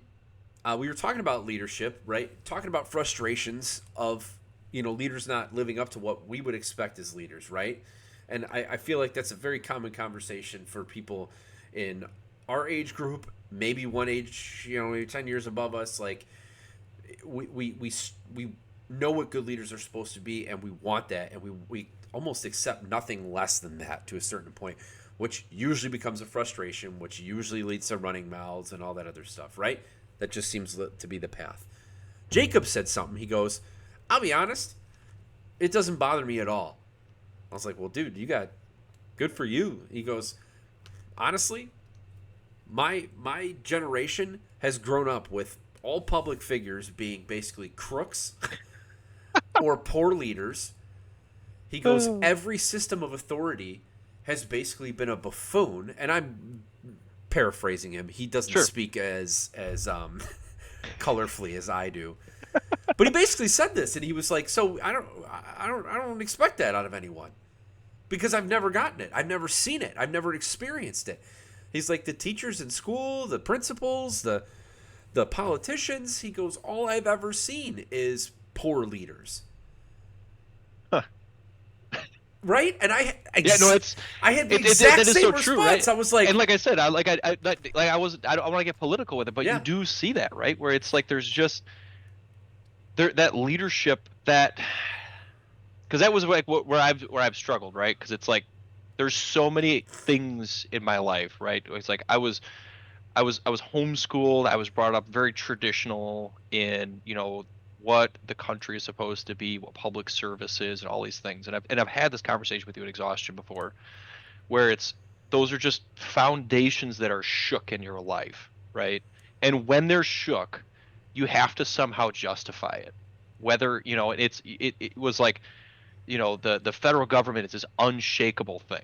we were talking about leadership, right? Talking about frustrations of leaders not living up to what we would expect as leaders, right? And I feel like that's a very common conversation for people in our age group, maybe one age, maybe 10 years above us. Like we know what good leaders are supposed to be, and we want that, and we almost accept nothing less than that to a certain point, which usually becomes a frustration, which usually leads to running mouths and all that other stuff, right? That just seems to be the path. Jacob said something. He goes, "I'll be honest, it doesn't bother me at all." I was like, "Well, dude, you got good for you." He goes, "Honestly, my generation has grown up with all public figures being basically crooks or poor leaders." He goes, "Every system of authority has basically been a buffoon," and I'm paraphrasing him. He doesn't speak as colorfully as I do. But he basically said this, and he was like, "So I don't expect that out of anyone, because I've never gotten it. I've never seen it. I've never experienced it." He's like, the teachers in school, the principals, the politicians. He goes, "All I've ever seen is poor leaders." Huh. Right? And I had the that exact is same so response. true, right? I was like, and like I said, I don't want to get political with it, but you do see that, right? Where it's like there's just that leadership that, because that was like where I've struggled, right? Because it's like there's so many things in my life, right? It's like I was homeschooled. I was brought up very traditional in what the country is supposed to be, what public service is, and all these things. And I've had this conversation with you at exhaustion before, where it's those are just foundations that are shook in your life, right? And when they're shook, you have to somehow justify it. Whether, it was like, the federal government is this unshakable thing,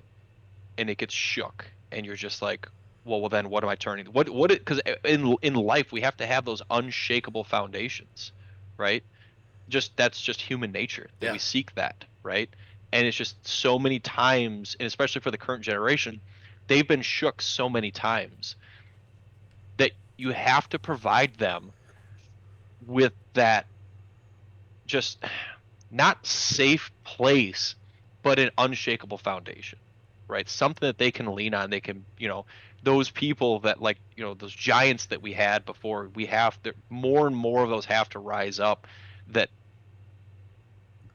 and it gets shook, and you're just like, well then what am I turning? What it because in life we have to have those unshakable foundations, right? Just that's just human nature that Yeah. we seek that, right? And it's just so many times, and especially for the current generation, they've been shook so many times that you have to provide them with that, just not safe place, but an unshakable foundation, right? Something that they can lean on. They can, those people that, like, those giants that we had before, we have to, more and more of those have to rise up, that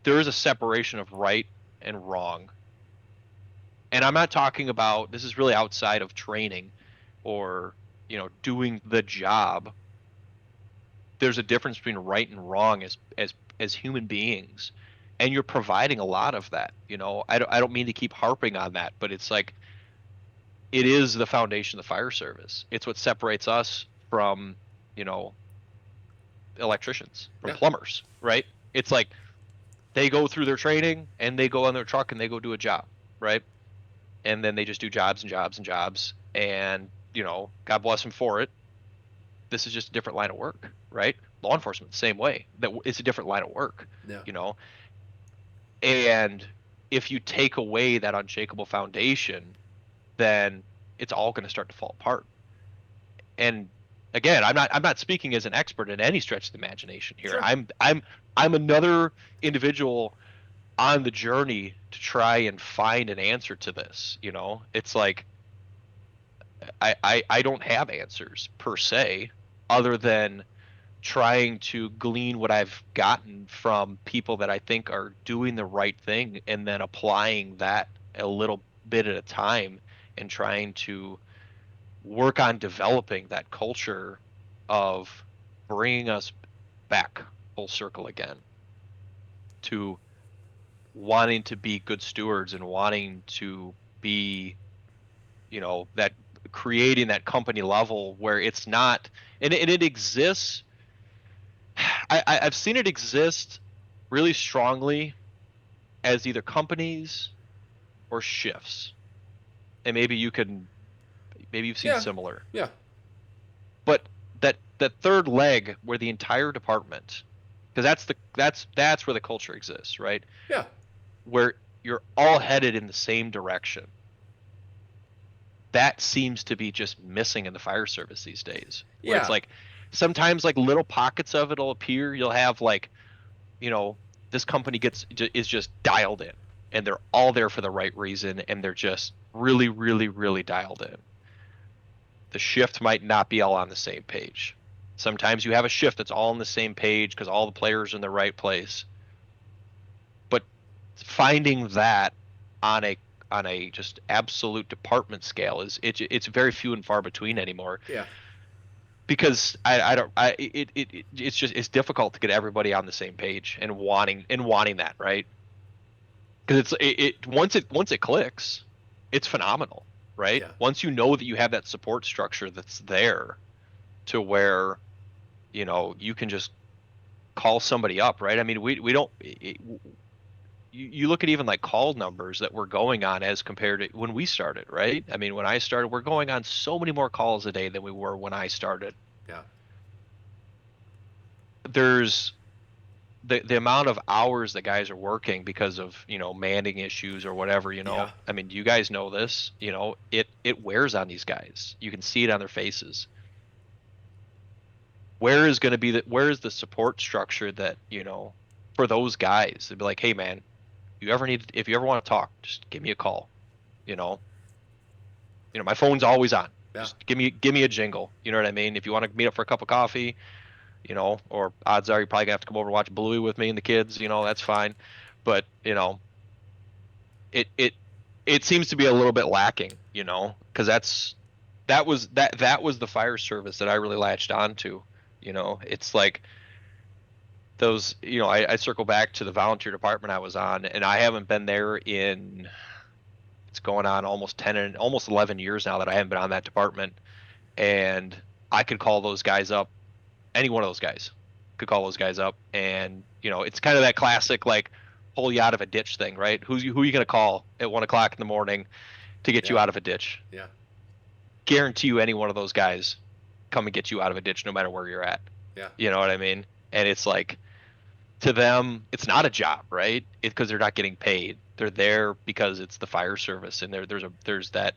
there is a separation of right and wrong. And I'm not talking about, this is really outside of training or, doing the job. There's a difference between right and wrong as human beings. And you're providing a lot of that. I don't mean to keep harping on that, but it's like, it is the foundation of the fire service. It's what separates us from, you know, electricians, from Yeah. plumbers, right? It's like they go through their training and they go on their truck and they go do a job, right? And then they just do jobs and jobs and jobs, and God bless them for it. This is just a different line of work, right? Law enforcement, the same way. That it's a different line of work, Yeah. you know. And if you take away that unshakable foundation, then it's all going to start to fall apart. And again, I'm not speaking as an expert in any stretch of the imagination here. Sure. I'm another individual on the journey to try and find an answer to this. It's like I don't have answers per se, other than trying to glean what I've gotten from people that I think are doing the right thing, and then applying that a little bit at a time, and trying to work on developing that culture of bringing us back full circle again to wanting to be good stewards and wanting to be, that creating that company level where it's not, and it exists. I've seen it exist really strongly as either companies or shifts, and maybe you've seen Yeah. similar, Yeah. but that third leg where the entire department, because that's where the culture exists, right? Yeah. Where you're all headed in the same direction. That seems to be just missing in the fire service these days, where it's Yeah. like sometimes like little pockets of it'll appear. You'll have like, this company is just dialed in, and they're all there for the right reason, and they're just really, really, really dialed in. The shift might not be all on the same page. Sometimes you have a shift that's all on the same page because all the players are in the right place. But finding that on a just absolute department scale it's very few and far between anymore, Yeah. because it's difficult to get everybody on the same page and wanting that, right? Because once it clicks, it's phenomenal, right? Yeah. Once you know that you have that support structure that's there, to where you can just call somebody up, right? I mean, we don't you look at even like call numbers that we're going on as compared to when we started, right? I mean, when I started, we're going on so many more calls a day than we were when I started. Yeah. There's the amount of hours that guys are working because of, manning issues or whatever, Yeah. I mean, you guys know this, it wears on these guys. You can see it on their faces. Where is the support structure that, for those guys? They'd be like, hey man, if you ever want to talk, just give me a call. My phone's always on. Yeah. Just give me a jingle. You know what I mean? If you want to meet up for a cup of coffee, or odds are you're probably gonna have to come over and watch Bluey with me and the kids, that's fine. But, it seems to be a little bit lacking, because that was the fire service that I really latched onto. It's like those, I circle back to the volunteer department I was on, and I haven't been there it's going on almost 10 and almost 11 years now that I haven't been on that department. And I could call those guys up, any one of those guys could call those guys up. And, it's kind of that classic, like, pull you out of a ditch thing, right? Who are you going to call at 1 o'clock in the morning to get you Yeah. out of a ditch? Yeah. Guarantee you any one of those guys come and get you out of a ditch no matter where you're at. Yeah. You know what I mean? And it's like, to them, it's not a job, right? It's because they're not getting paid. They're there because it's the fire service, and there's that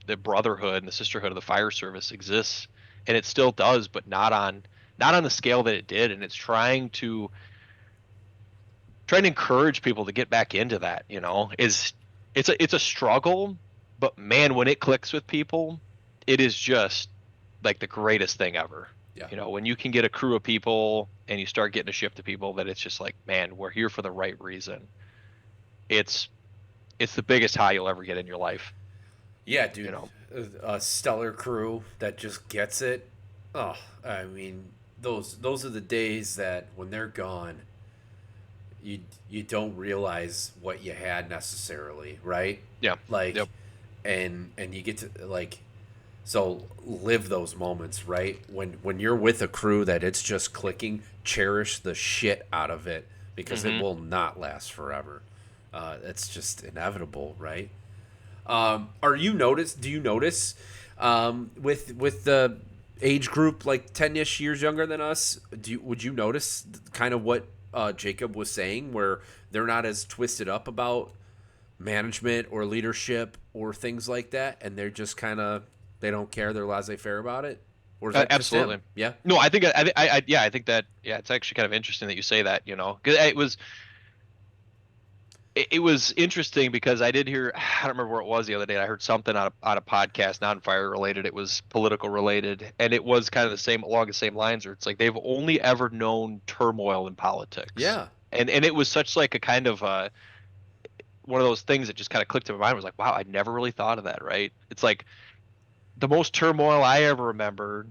the brotherhood and the sisterhood of the fire service exists, and it still does, but not on the scale that it did. And it's trying to encourage people to get back into that. It's a struggle, but man, when it clicks with people, it is just like the greatest thing ever. Yeah. When you can get a crew of people and you start getting a shift of people that it's just like, man, we're here for the right reason. It's the biggest high you'll ever get in your life. Yeah, dude. A stellar crew that just gets it. Oh, I mean, those are the days that when they're gone, you don't realize what you had necessarily, right? Yeah. Like, Yep. and you get to like, so live those moments, right? When you're with a crew that it's just clicking, cherish the shit out of it because it will not last forever. It's just inevitable, right? Do you notice with the age group like 10-ish years younger than us, would you notice kind of what Jacob was saying, where they're not as twisted up about management or leadership or things like that, and they're just kind of, they don't care, they're laissez-faire about it? Or is that just him? Absolutely. Yeah. No, I think I think that, yeah, it's actually kind of interesting that you say that. 'Cause it was interesting because I did hear, I don't remember where it was the other day. I heard something on a podcast, not fire related. It was political related, and it was kind of along the same lines, where it's like they've only ever known turmoil in politics. Yeah. And it was such like a kind of one of those things that just kind of clicked in my mind. I was like, wow, I never really thought of that, right? It's like the most turmoil I ever remembered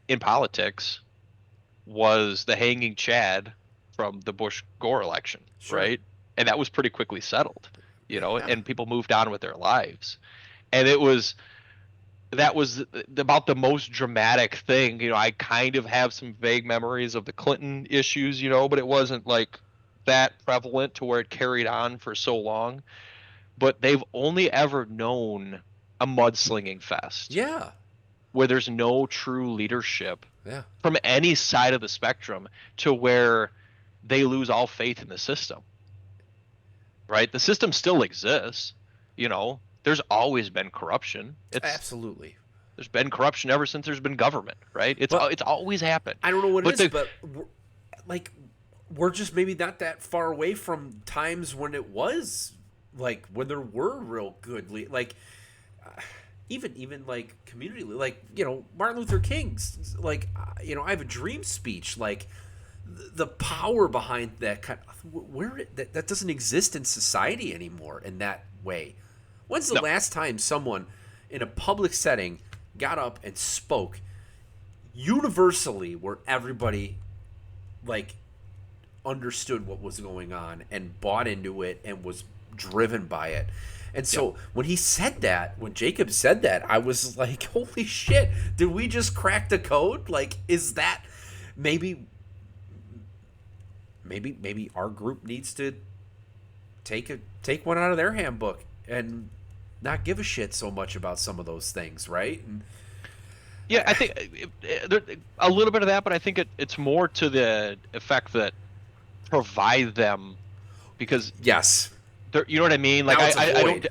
in politics was the hanging Chad from the Bush Gore election, Sure. right? And that was pretty quickly settled, Yeah. and people moved on with their lives. And that was about the most dramatic thing. I kind of have some vague memories of the Clinton issues, but it wasn't like that prevalent to where it carried on for so long. But they've only ever known a mudslinging fest. Yeah. Where there's no true leadership Yeah. from any side of the spectrum, to where they lose all faith in the system. Right? The system still exists. There's always been corruption. Absolutely. There's been corruption ever since there's been government, right? It's always happened. I don't know what But it is, but we're just maybe not that far away from times when it was like when there were real good even like community, like Martin Luther King's, like I have a dream speech, like the power behind that kind of, that doesn't exist in society anymore in that way. When's the last time someone in a public setting got up and spoke universally where everybody like understood what was going on and bought into it and was driven by it? And so when Jacob said that, I was like, holy shit, did we just crack the code? Like, is that maybe our group needs to take one out of their handbook and not give a shit so much about some of those things, right? And yeah, I think a little bit of that, but I think it's more to the effect that provide them, because yes, you know what I mean? Like, now it's a void.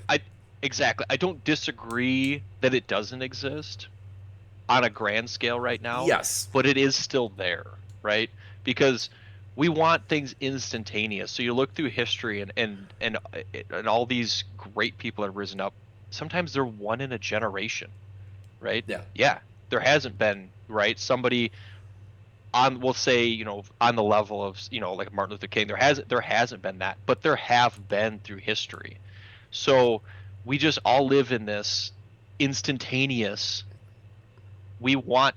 Exactly. I don't disagree that it doesn't exist on a grand scale right now. Yes, but it is still there, right? Because we want things instantaneous. So you look through history, and all these great people that have risen up. Sometimes they're one in a generation, right? Yeah. There hasn't been, right, somebody on, we'll say, on the level of, like Martin Luther King. There hasn't been that, but there have been through history. So we just all live in this instantaneous. We want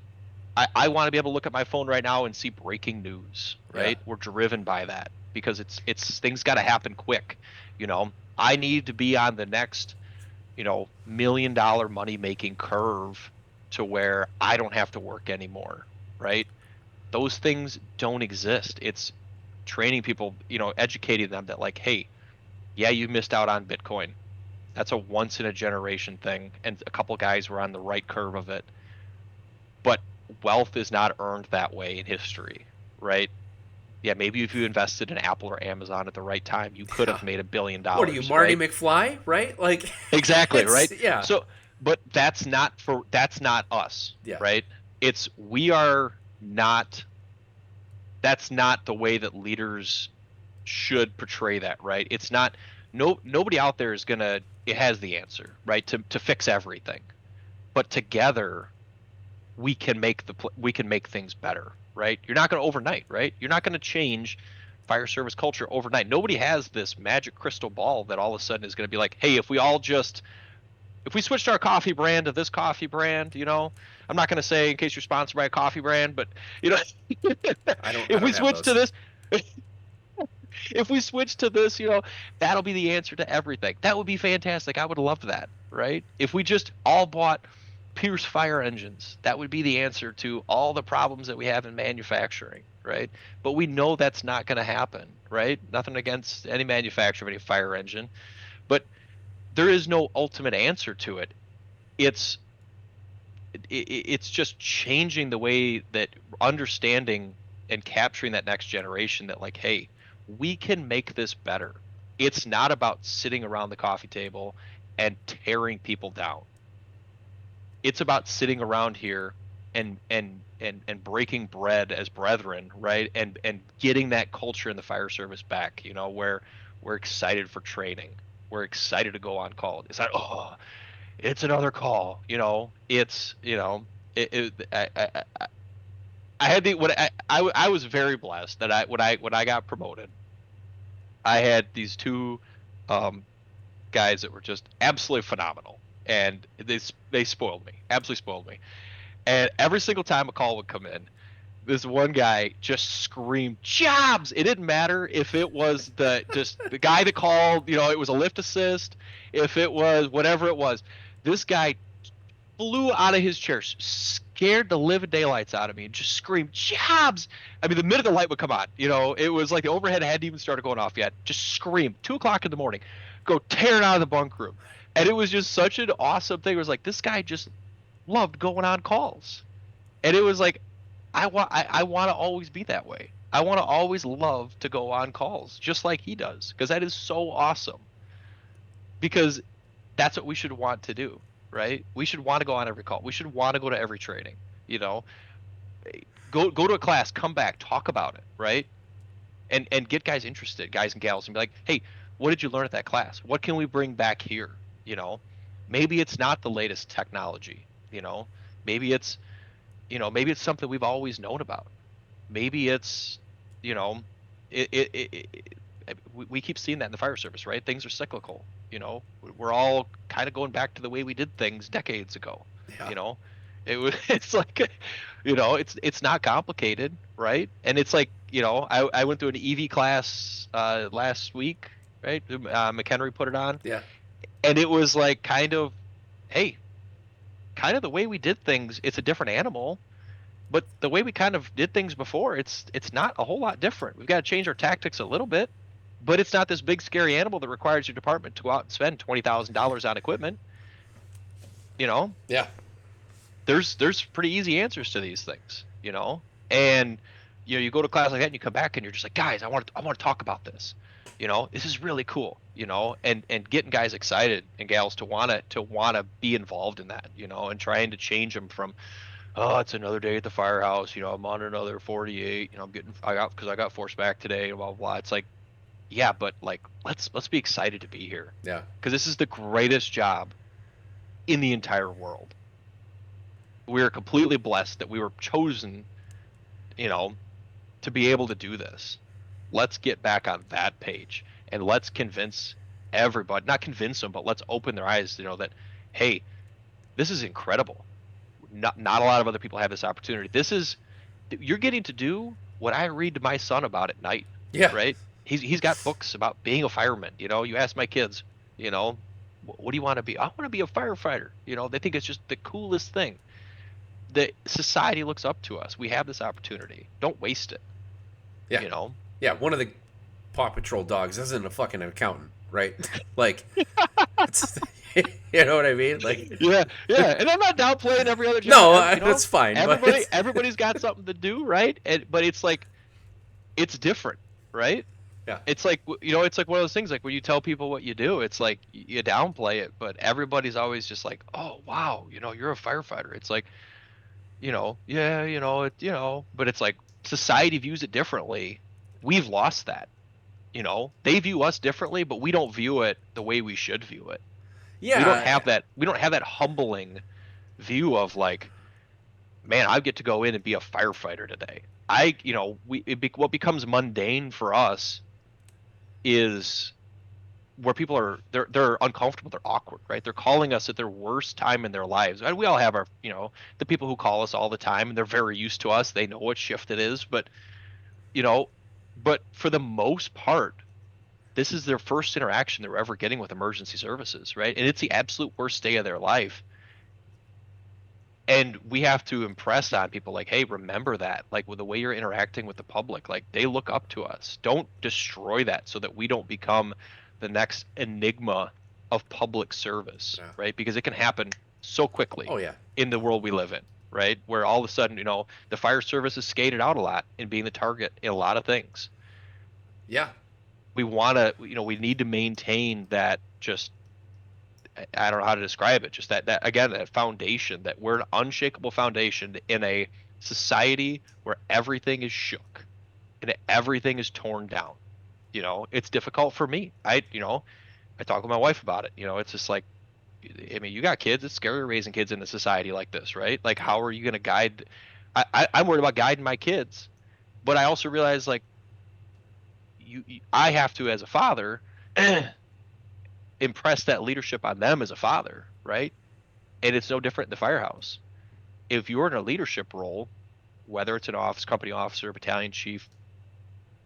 I want to be able to look at my phone right now and see breaking news, Yeah. right? We're driven by that because it's things got to happen quick. I need to be on the next, $1 million money making curve to where I don't have to work anymore, right? Those things don't exist. It's training people, educating them that like, hey, yeah, you missed out on Bitcoin. That's a once in a generation thing, and a couple guys were on the right curve of it. But wealth is not earned that way in history, right? Yeah, maybe if you invested in Apple or Amazon at the right time, you could Yeah. have made $1 billion, What are you, Marty right? McFly? Right? Like, Exactly, it's right? yeah, So, but that's not us, yeah, right? It's we are not That's not the way that leaders should portray that, right? It's not nobody out there is gonna it has the answer, right? To fix everything. But together we can make things better, right? You're not going to overnight, right? You're not going to change fire service culture overnight. Nobody has this magic crystal ball that all of a sudden is going to be like, hey, if we switched our coffee brand to this coffee brand, I'm not going to say in case you're sponsored by a coffee brand, but you know, I if we don't have switch to those. this, if we switch to this, that'll be the answer to everything. That would be fantastic. I would love that, right? If we just all bought Pierce fire engines, that would be the answer to all the problems that we have in manufacturing, right? But we know that's not going to happen, right? Nothing against any manufacturer of any fire engine, but there is no ultimate answer to it. It's it's just changing the way that understanding and capturing that next generation that like, hey, we can make this better. It's not about sitting around the coffee table and tearing people down. It's about sitting around here and breaking bread as brethren, right? And getting that culture in the fire service back, where we're excited for training. We're excited to go on call. It's not, oh, it's another call. It's I had the what I was very blessed that when I got promoted, I had these two um, guys that were just absolutely phenomenal, and they spoiled me, absolutely spoiled me. And every single time a call would come in, this one guy just screamed jobs. It didn't matter if it was the guy that called, it was a lift assist, if it was whatever it was. This guy flew out of his chair, scared the living daylights out of me, and just screamed jobs. I mean, the minute the light would come on, it was like the overhead hadn't even started going off yet. Just scream, 2 o'clock in the morning, go tearing out of the bunk room. And it was just such an awesome thing. It was like this guy just loved going on calls. And it was like I want to always be that way. I want to always love to go on calls just like he does, because that is so awesome. Because that's what we should want to do, right? We should want to go on every call. We should want to go to every training, you know. Go to a class, come back, talk about it, right? And get guys interested, guys and gals, and be like, "Hey, what did you learn at that class? What can we bring back here?" You know, maybe it's not the latest technology, you know. Maybe maybe it's something we've always known about. Maybe it's, you know, we keep seeing that in the fire service, right? Things are cyclical. We're all kind of going back to the way we did things decades ago. Yeah. You know, it's like, it's not complicated, right? And it's like, I went through an EV class last week, right? McHenry put it on, Yeah. and it was like hey, kind of the way we did things. It's a different animal, but the way we kind of did things before, it's not a whole lot different. We've got to change our tactics a little bit, but it's not this big scary animal that requires your department to go out and spend $20,000 on equipment. You know, Yeah. there's pretty easy answers to these things. And you go to class like that and you come back and you're just like, guys, I want to talk about this. This is really cool. And getting guys excited and gals to wanna be involved in that. And trying to change them from, oh, it's another day at the firehouse. I'm on another 48. Because I got forced back today. Blah blah blah. It's like, yeah, but like, let's be excited to be here, Yeah. because this is the greatest job in the entire world. We are completely blessed that we were chosen, you know, to be able to do this. Let's get back on that page and let's convince everybody, not convince them, but let's open their eyes, that, hey, this is incredible. not a lot of other people have this opportunity. You're getting to do what I read to my son about at night, Yeah. right? He's got books about being a fireman. You ask my kids, what do you want to be? I want to be a firefighter. They think it's just the coolest thing. The society looks up to us. We have this opportunity. Don't waste it. Yeah. You know? Yeah. One of the Paw Patrol dogs isn't a fucking accountant, right? Like, it's, you know what I mean? Like, Yeah, yeah. And I'm not downplaying every other no, job. that's fine. Everybody's got something to do, right? But it's like, it's different, right? Yeah. It's like, it's like one of those things, like when you tell people what you do, it's like you downplay it, but everybody's always just like, oh, wow, you're a firefighter. It's like, yeah, but it's like society views it differently. We've lost that. They view us differently, but we don't view it the way we should view it. Yeah. We don't have that humbling view of like, man, I get to go in and be a firefighter today. What becomes mundane for us is where people they're uncomfortable, they're awkward, right? They're calling us at their worst time in their lives. And we all have our, the people who call us all the time, and they're very used to us. They know what shift it is, but for the most part, this is their first interaction they're ever getting with emergency services, right? And it's the absolute worst day of their life. And we have to impress on people like, hey, remember that, like with the way you're interacting with the public, like they look up to us. Don't destroy that so that we don't become the next enigma of public service, right? Because it can happen so quickly in the world we live in, right? Where all of a sudden, the fire service is skated out a lot in being the target in a lot of things. Yeah. We want to, we need to maintain that just, I don't know how to describe it. Just that again, that foundation, that we're an unshakable foundation in a society where everything is shook and everything is torn down. It's difficult for me. I talk with my wife about it. It's just like, I mean, you got kids. It's scary raising kids in a society like this, right? Like, how are you going to guide? I'm worried about guiding my kids, but I also realize like, I have to, as a father, impress that leadership on them as a father, right? And it's no different in the firehouse. If you're in a leadership role, whether it's an company officer, battalion chief,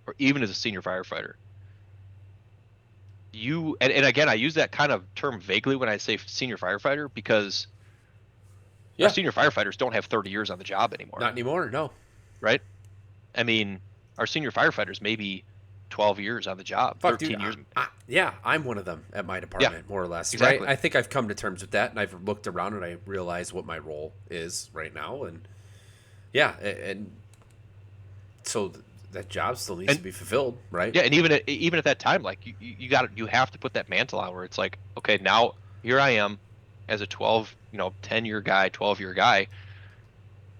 or even as a senior firefighter, and again, I use that kind of term vaguely when I say senior firefighter, because our senior firefighters don't have 30 years on the job anymore. Not anymore, no. Right? I mean, our senior firefighters maybe 12 years on the job, 13 years. I'm one of them at my department, more or less. Exactly. Right? I think I've come to terms with that, and I've looked around and I realize what my role is right now, and and so that job still needs to be fulfilled, right? Yeah, and even at that time, like you have to put that mantle on where it's like, okay, now here I am as a 10-year guy, 12-year guy.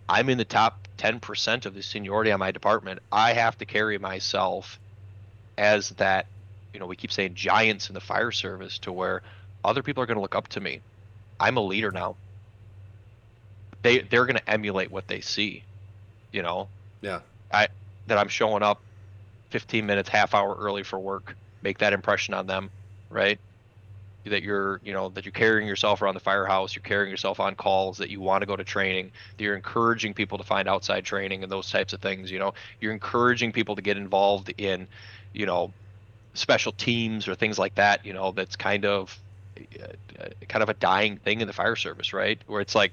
I'm in the top 10% of the seniority on my department. I have to carry myself as that, we keep saying giants in the fire service, to where other people are going to look up to me. I'm a leader now. They're going to emulate what they see, Yeah. That I'm showing up 15 minutes, half hour early for work, make that impression on them, right? That you're carrying yourself around the firehouse, you're carrying yourself on calls, that you want to go to training, that you're encouraging people to find outside training and those types of things. You're encouraging people to get involved in, special teams or things like that. That's kind of a dying thing in the fire service, right? Where it's like,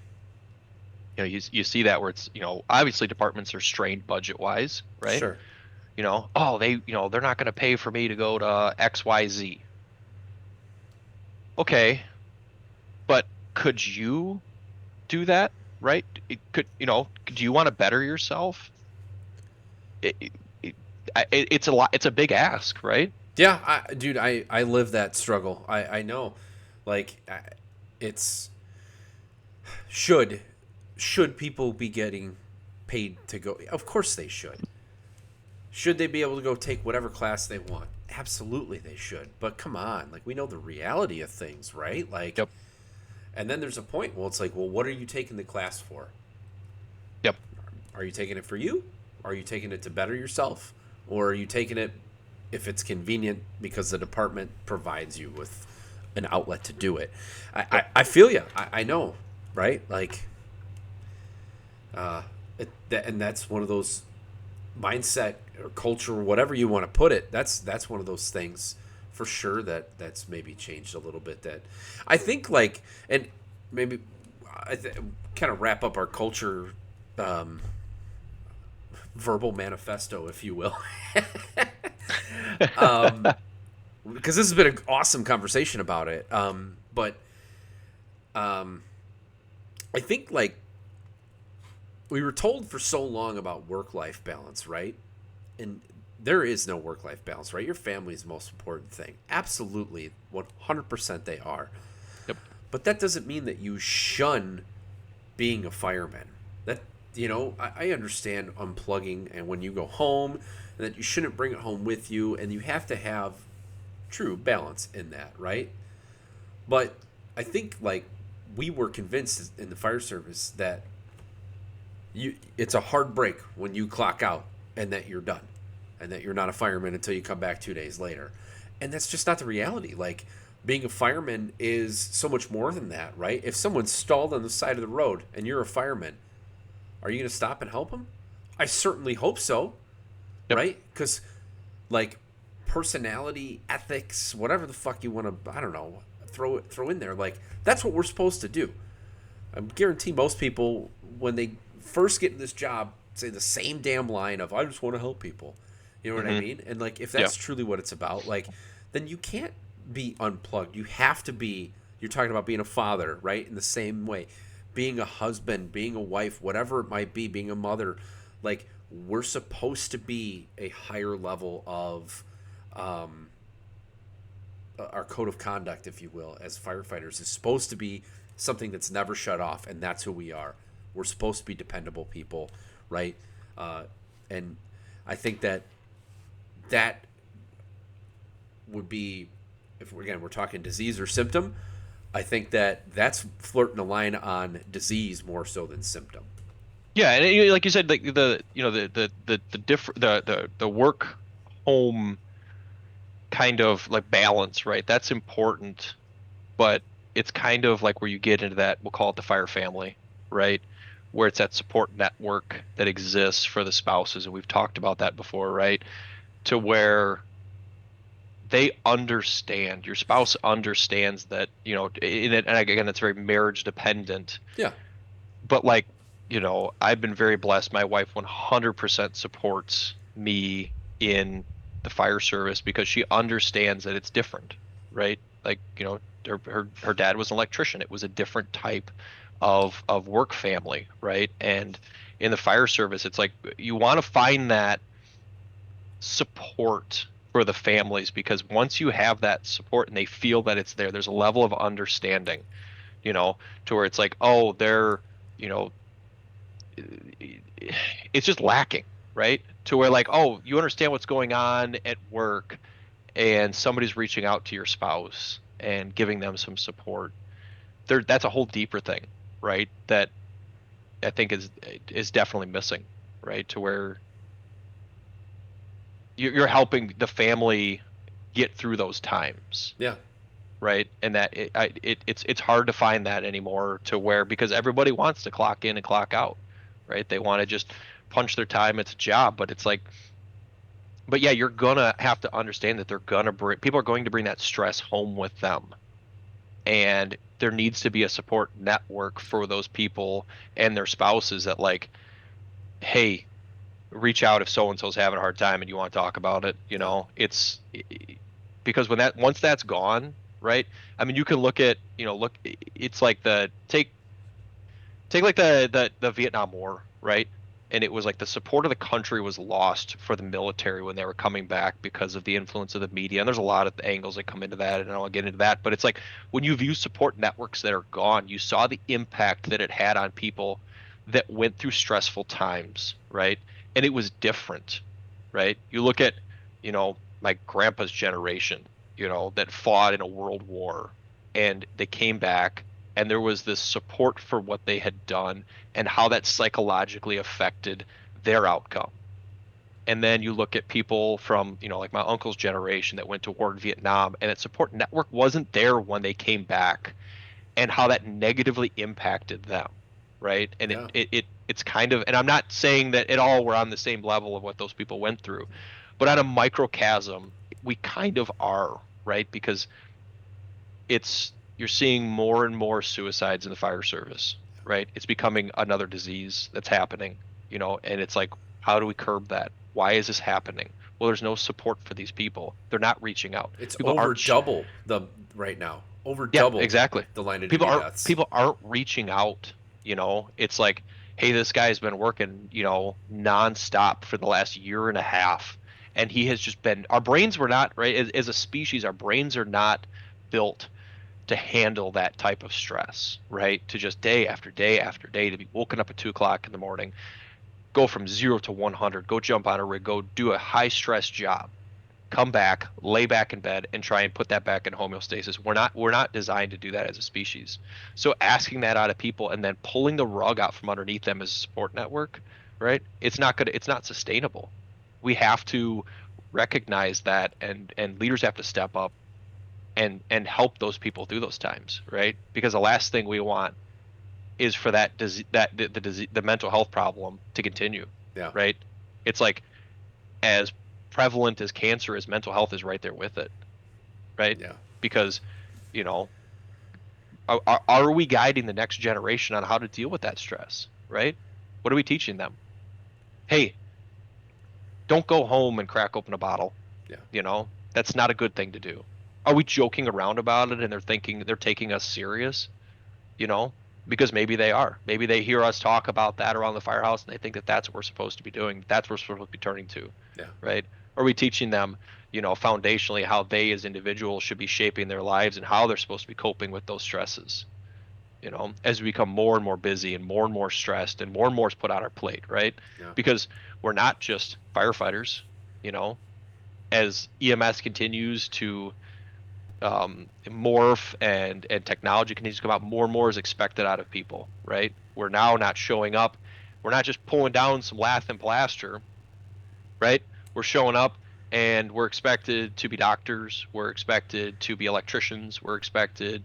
you see that where it's, obviously departments are strained budget wise, right? Sure. They're not going to pay for me to go to XYZ. Okay, but could you do that, right? Do you want to better yourself? It's a lot. It's a big ask, right? Yeah, I live that struggle. I know, like, it's should people be getting paid to go? Of course they should. Should they be able to go take whatever class they want? Absolutely they should. But come on, like, we know the reality of things, right? Like, yep. And then there's a point where it's like, well, what are you taking the class for? Yep. Are you taking it for you? Are you taking it to better yourself? Or are you taking it if it's convenient because the department provides you with an outlet to do it? I feel you. I know, right? Like, And that's one of those mindset or culture, whatever you want to put it. That's one of those things for sure that's maybe changed a little bit. That I think like, and maybe kind of wrap up our culture um, verbal manifesto, if you will. Because this has been an awesome conversation about it. But I think like we were told for so long about work-life balance, right? And there is no work-life balance, right? Your family is the most important thing. Absolutely, 100% they are. Yep. But that doesn't mean that you shun being a fireman. That I understand unplugging and when you go home, and that you shouldn't bring it home with you, and you have to have true balance in that, right? But I think like we were convinced in the fire service that it's a hard break when you clock out and that you're done and that you're not a fireman until you come back 2 days later. And that's just not the reality. Like being a fireman is so much more than that, right? If someone's stalled on the side of the road and you're a fireman, are you going to stop and help them? I certainly hope so, Yep. right? Because like personality, ethics, whatever the fuck you want to, I don't know, throw in there. Like that's what we're supposed to do. I guarantee most people when they first get in this job say the same damn line of "I just want to help people." You know what I Mm-hmm. mean? And like if Yeah. that's truly what it's about, like then you can't be unplugged. You have to be. You're talking about being a father, right? In the same way, being a husband, being a wife, whatever it might be, being a mother. Like we're supposed to be a higher level of um, our code of conduct, if you will, as firefighters is supposed to be something that's never shut off, and that's who we are. We're supposed to be dependable people, right? And I think that would be, if we're talking disease or symptom, I think that's flirting the line on disease more so than symptom. Yeah, and like you said, like the different the work home kind of like balance, right? That's important, but it's kind of like where you get into that, we'll call it the fire family, right? Where it's that support network that exists for the spouses, and we've talked about that before, right? To where they understand, your spouse understands that, and again, it's very marriage dependent, Yeah, but like, I've been very blessed. My wife 100% supports me in the fire service because she understands that it's different, right? Like, her dad was an electrician. It was a different type of work family, right? And in the fire service, it's like you want to find that support for the families because once you have that support and they feel that it's there, there's a level of understanding, to where it's like, oh, they're, you know, it's just lacking, right? To where like, oh, you understand what's going on at work and somebody's reaching out to your spouse and giving them some support. That's a whole deeper thing, right? That I think is definitely missing, right? To where you're helping the family get through those times, yeah, right? And that it's hard to find that anymore to where because everybody wants to clock in and clock out, right? They want to just punch their time. It's a job, but it's like, but yeah, you're gonna have to understand that people are going to bring that stress home with them, and there needs to be a support network for those people and their spouses that like, hey, reach out if so and so's having a hard time and you want to talk about it. yeah, It's because once that's gone, right? I mean, you can look at, it's like take like the Vietnam War, right? And it was like the support of the country was lost for the military when they were coming back because of the influence of the media. And there's a lot of angles that come into that, and I don't want to get into that. But it's like when you view support networks that are gone, you saw the impact that it had on people that went through stressful times, right? And it was different, right? You look at, my grandpa's generation, that fought in a world war and they came back and there was this support for what they had done and how that psychologically affected their outcome. And then you look at people from, like my uncle's generation that went to war in Vietnam, and that support network wasn't there when they came back, and how that negatively impacted them, right? And Yeah. it's kind of, and I'm not saying that at all we're on the same level of what those people went through, but on a microcosm, we kind of are, right? Because you're seeing more and more suicides in the fire service, right? It's becoming another disease that's happening, and it's like, how do we curb that? Why is this happening? Well, there's no support for these people. They're not reaching out. It's People over aren't double the right now. Over Yeah, double exactly. the line of People duty aren't deaths. people aren't reaching out, It's like, hey, this guy's been working, nonstop for the last year and a half, and he has just been our brains were not, right, as a species, our brains are not built to handle that type of stress, right? To just day after day after day to be woken up at 2 o'clock in the morning, go from 0 to 100, go jump on a rig, go do a high stress job, come back, lay back in bed, and try and put that back in homeostasis. We're not designed to do that as a species. So asking that out of people and then pulling the rug out from underneath them as a support network, right? It's not sustainable. We have to recognize that, and leaders have to step up and help those people through those times, right? Because the last thing we want is for that disease, the mental health problem to continue, Yeah. right? It's like, as prevalent as cancer is, mental health is right there with it, right? Yeah. Because, you know, are we guiding the next generation on how to deal with that stress, right? What are we teaching them? Hey, don't go home and crack open a bottle. Yeah. That's not a good thing to do. Are we joking around about it and they're taking us serious, you know? Because maybe they are. Maybe they hear us talk about that around the firehouse and they think that that's what we're supposed to be doing. That's what we're supposed to be turning to, Yeah. right? Are we teaching them, foundationally how they as individuals should be shaping their lives and how they're supposed to be coping with those stresses, as we become more and more busy and more stressed and more is put on our plate, right? Yeah. Because we're not just firefighters, you know, as EMS continues to morph and technology continues to come out, more and more is expected out of people, right? We're now not showing up. We're not just pulling down some lath and plaster, right? We're showing up and we're expected to be doctors. We're expected to be electricians. We're expected,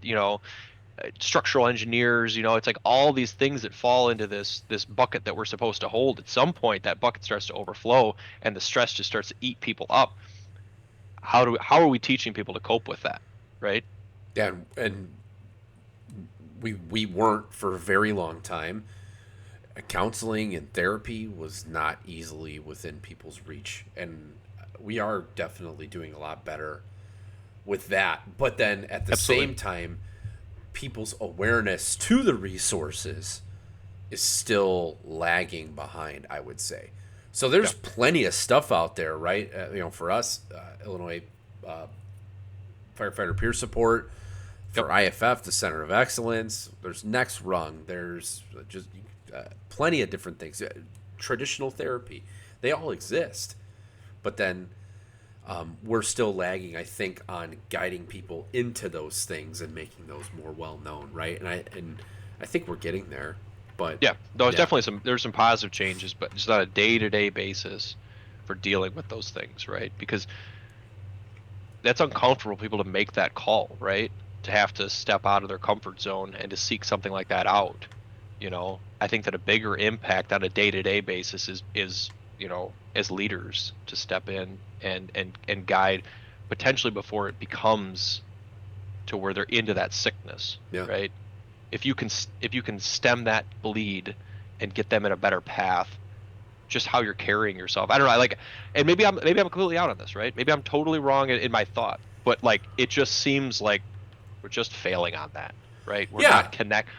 structural engineers. It's like all these things that fall into this bucket that we're supposed to hold. At some point, that bucket starts to overflow and the stress just starts to eat people up. How are we teaching people to cope with that, right? Yeah. And we weren't for a very long time. Counseling and therapy was not easily within people's reach, and we are definitely doing a lot better with that. But then at the Absolutely. same time, people's awareness to the resources is still lagging behind, I would say. So there's Yeah. plenty of stuff out there, right? For us, Illinois firefighter peer support, Yep. for IFF, the Center of Excellence. There's Next Rung. There's just plenty of different things. Traditional therapy, they all exist, but then we're still lagging, I think, on guiding people into those things and making those more well known, right? And I think we're getting there, but Yeah. There's yeah, definitely there's some positive changes, but just on a day-to-day basis for dealing with those things, right? Because that's uncomfortable for people to make that call, right? To have to step out of their comfort zone and to seek something like that out. I think that a bigger impact on a day-to-day basis is as leaders to step in and guide, potentially before it becomes to where they're into that sickness, yeah, right? If you can stem that bleed and get them in a better path, just how you're carrying yourself. I don't know. And maybe I'm completely out on this, right? Maybe I'm totally wrong in my thought, but like it just seems like we're just failing on that, right? yeah.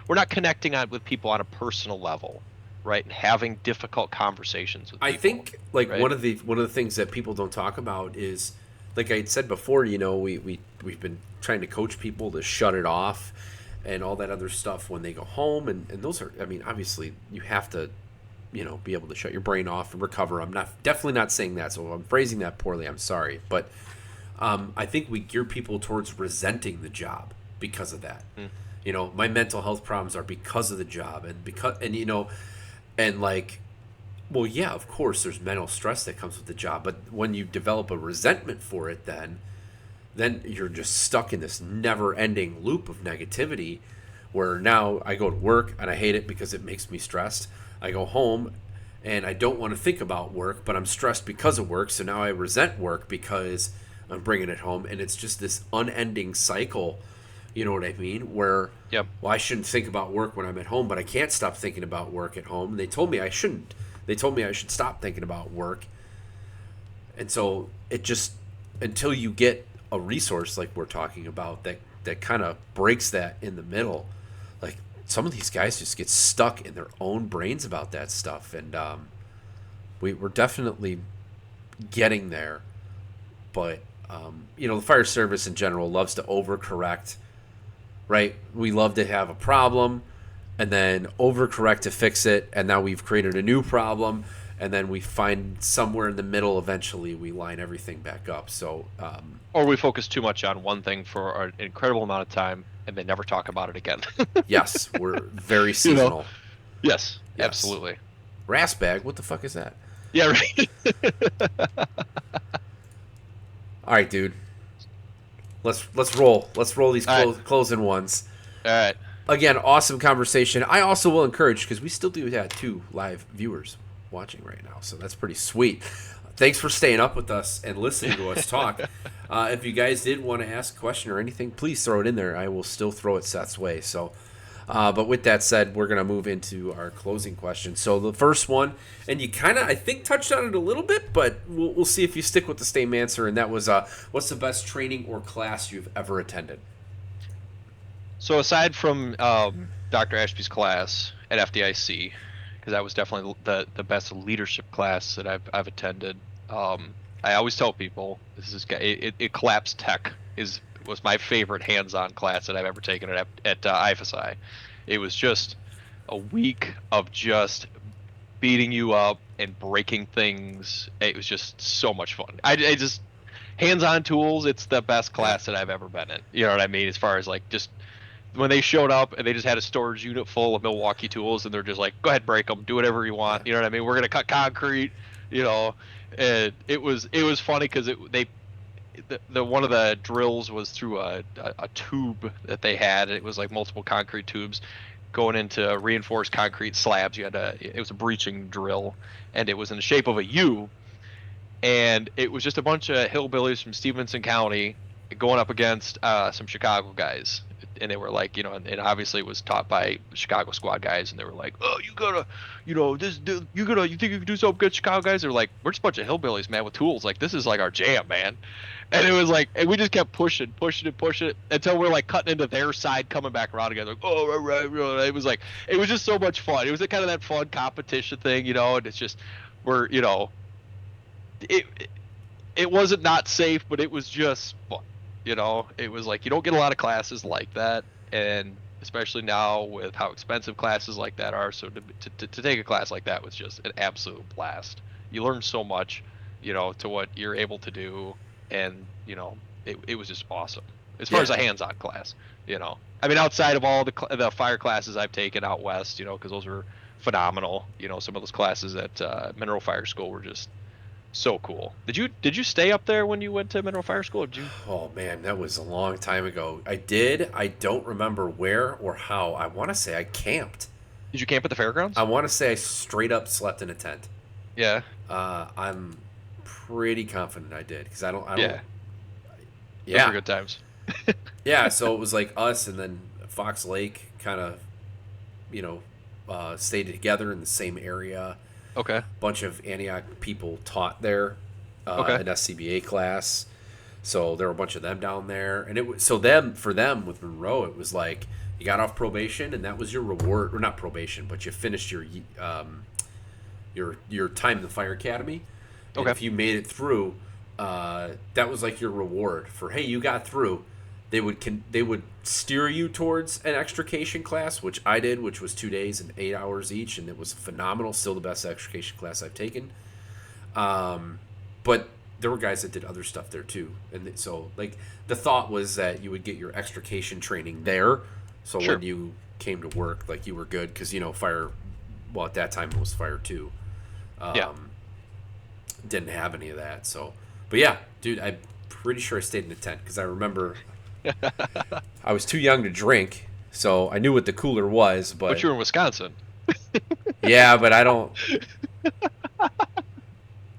We're not connecting on with people on a personal level, right? And having difficult conversations with I people, think like right? one of the things that people don't talk about is, like I said before, we've been trying to coach people to shut it off and all that other stuff when they go home, and those are, I mean, obviously you have to be able to shut your brain off and recover. I'm definitely not saying that, so I'm phrasing that poorly, I'm sorry, but I think we gear people towards resenting the job because of that. Mm. My mental health problems are because of the job, and like, well, yeah, of course there's mental stress that comes with the job, but when you develop a resentment for it, then you're just stuck in this never-ending loop of negativity. Where now I go to work and I hate it because it makes me stressed. I go home and I don't want to think about work, but I'm stressed because of work. So now I resent work because I'm bringing it home, and it's just this unending cycle. You know what I mean? Where, Yep. well, I shouldn't think about work when I'm at home, but I can't stop thinking about work at home. They told me I shouldn't. They told me I should stop thinking about work. And so it just, until you get a resource like we're talking about that kind of breaks that in the middle, like some of these guys just get stuck in their own brains about that stuff. And we're definitely getting there. But, the fire service in general loves to overcorrect, right? We love to have a problem and then overcorrect to fix it. And now we've created a new problem. And then we find somewhere in the middle, eventually we line everything back up. So, Or we focus too much on one thing for an incredible amount of time and then never talk about it again. yes, we're very seasonal. Yes, Yes. absolutely. Raspbag, what the fuck is that? Yeah, right. All right, dude. Let's roll. Let's roll these All right. closing ones. All right. Again, awesome conversation. I also will encourage, because we still do have 2 live viewers watching right now, so that's pretty sweet. Thanks for staying up with us and listening to us talk. If you guys did want to ask a question or anything, please throw it in there. I will still throw it Seth's way. So, but with that said, we're going to move into our closing question. So the first one, and you kind of, I think, touched on it a little bit, but we'll see if you stick with the same answer, and that was, what's the best training or class you've ever attended? So aside from Dr. Ashby's class at FDIC, because that was definitely the best leadership class that I've attended. I always tell people it collapse tech was my favorite hands-on class that I've ever taken at IFSI. It was just a week of just beating you up and breaking things. It was just so much fun. I just hands-on tools. It's the best class that I've ever been in. You know what I mean? As far as like just when they showed up and they just had a storage unit full of Milwaukee tools and they're just like, go ahead, break them, do whatever you want. You know what I mean? We're gonna cut concrete. And it was funny because the one of the drills was through a tube that they had. It was like multiple concrete tubes going into reinforced concrete slabs. It was a breaching drill, and it was in the shape of a U. And it was just a bunch of hillbillies from Stevenson County going up against some Chicago guys. And they were like, and obviously it was taught by Chicago squad guys, and they were like, oh, you gotta, you think you can do something good, Chicago guys? They're like, we're just a bunch of hillbillies, man, with tools. Like, this is like our jam, man. And it was like, and we just kept pushing it until we're like cutting into their side, coming back around again. Like, oh, right. It was like, it was just so much fun. It was kind of that fun competition thing, and it's just, it wasn't not safe, but it was just fun. It was like you don't get a lot of classes like that, and especially now with how expensive classes like that are. So to take a class like that was just an absolute blast. You learn so much, to what you're able to do, and it was just awesome as far as a hands-on class. I mean, outside of all the fire classes I've taken out west, because those were phenomenal. Some of those classes at Mineral Fire School were just so cool. Did you stay up there when you went to Mineral Fire School? Or did you? Oh man, that was a long time ago. I did. I don't remember where or how. I want to say I camped. Did you camp at the fairgrounds? I want to say I straight up slept in a tent. Yeah. I'm pretty confident I did because I don't. Yeah. Yeah. Those were good times. Yeah. So it was like us and then Fox Lake kind of, stayed together in the same area. Okay. Bunch of Antioch people taught there, an SCBA class, so there were a bunch of them down there, and for them with Monroe, it was like you got off probation, and that was your reward, or not probation, but you finished your time in the fire academy. And if you made it through, that was like your reward for, hey, you got through. They would steer you towards an extrication class, which I did, which was 2 days and 8 hours each, and it was phenomenal. Still the best extrication class I've taken. But there were guys that did other stuff there too, and so like the thought was that you would get your extrication training there, so when you came to work, like you were good because fire. Well, at that time it was fire too. Didn't have any of that, so. But yeah, dude, I'm pretty sure I stayed in a tent because I remember. I was too young to drink, So I knew what the cooler was, But but you're in Wisconsin. yeah, but I don't.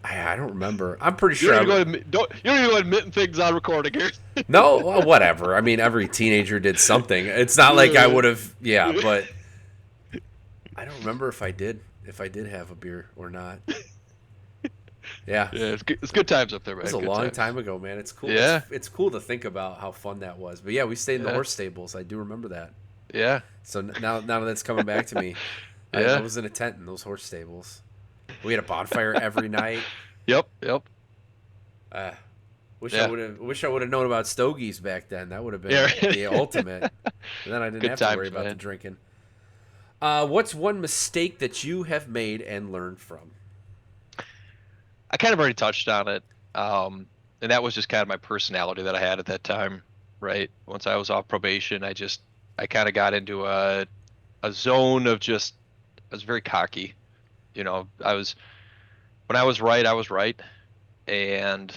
I don't remember. I'm pretty You don't sure need to go admit, don't you don't need to go admitting things on recording here. no, well, whatever. I mean, every teenager did something. It's not like I would have. Yeah, but I don't remember if I did have a beer or not. Yeah, Yeah, it's good times up there, it was man. a Good long times. time ago, man. It's cool. Yeah, It's cool to think about how fun that was. But yeah, we stayed in the yeah, horse stables. I do remember that. yeah, So now that's coming back to me. I yeah. was in a tent in those horse stables. We had a bonfire every night. Yep, yep. Uh, Yeah, wish I would have known about stogies back then. That would have yeah. been the ultimate. And then I didn't Good have to worry times, about the man. drinking. What's one mistake that you have made and learned from? I kind of already touched on it, and that was just kind of my personality that I had at that time, right? Once I was off probation, I kind of got into a zone of just I was very cocky. I was when I was right, and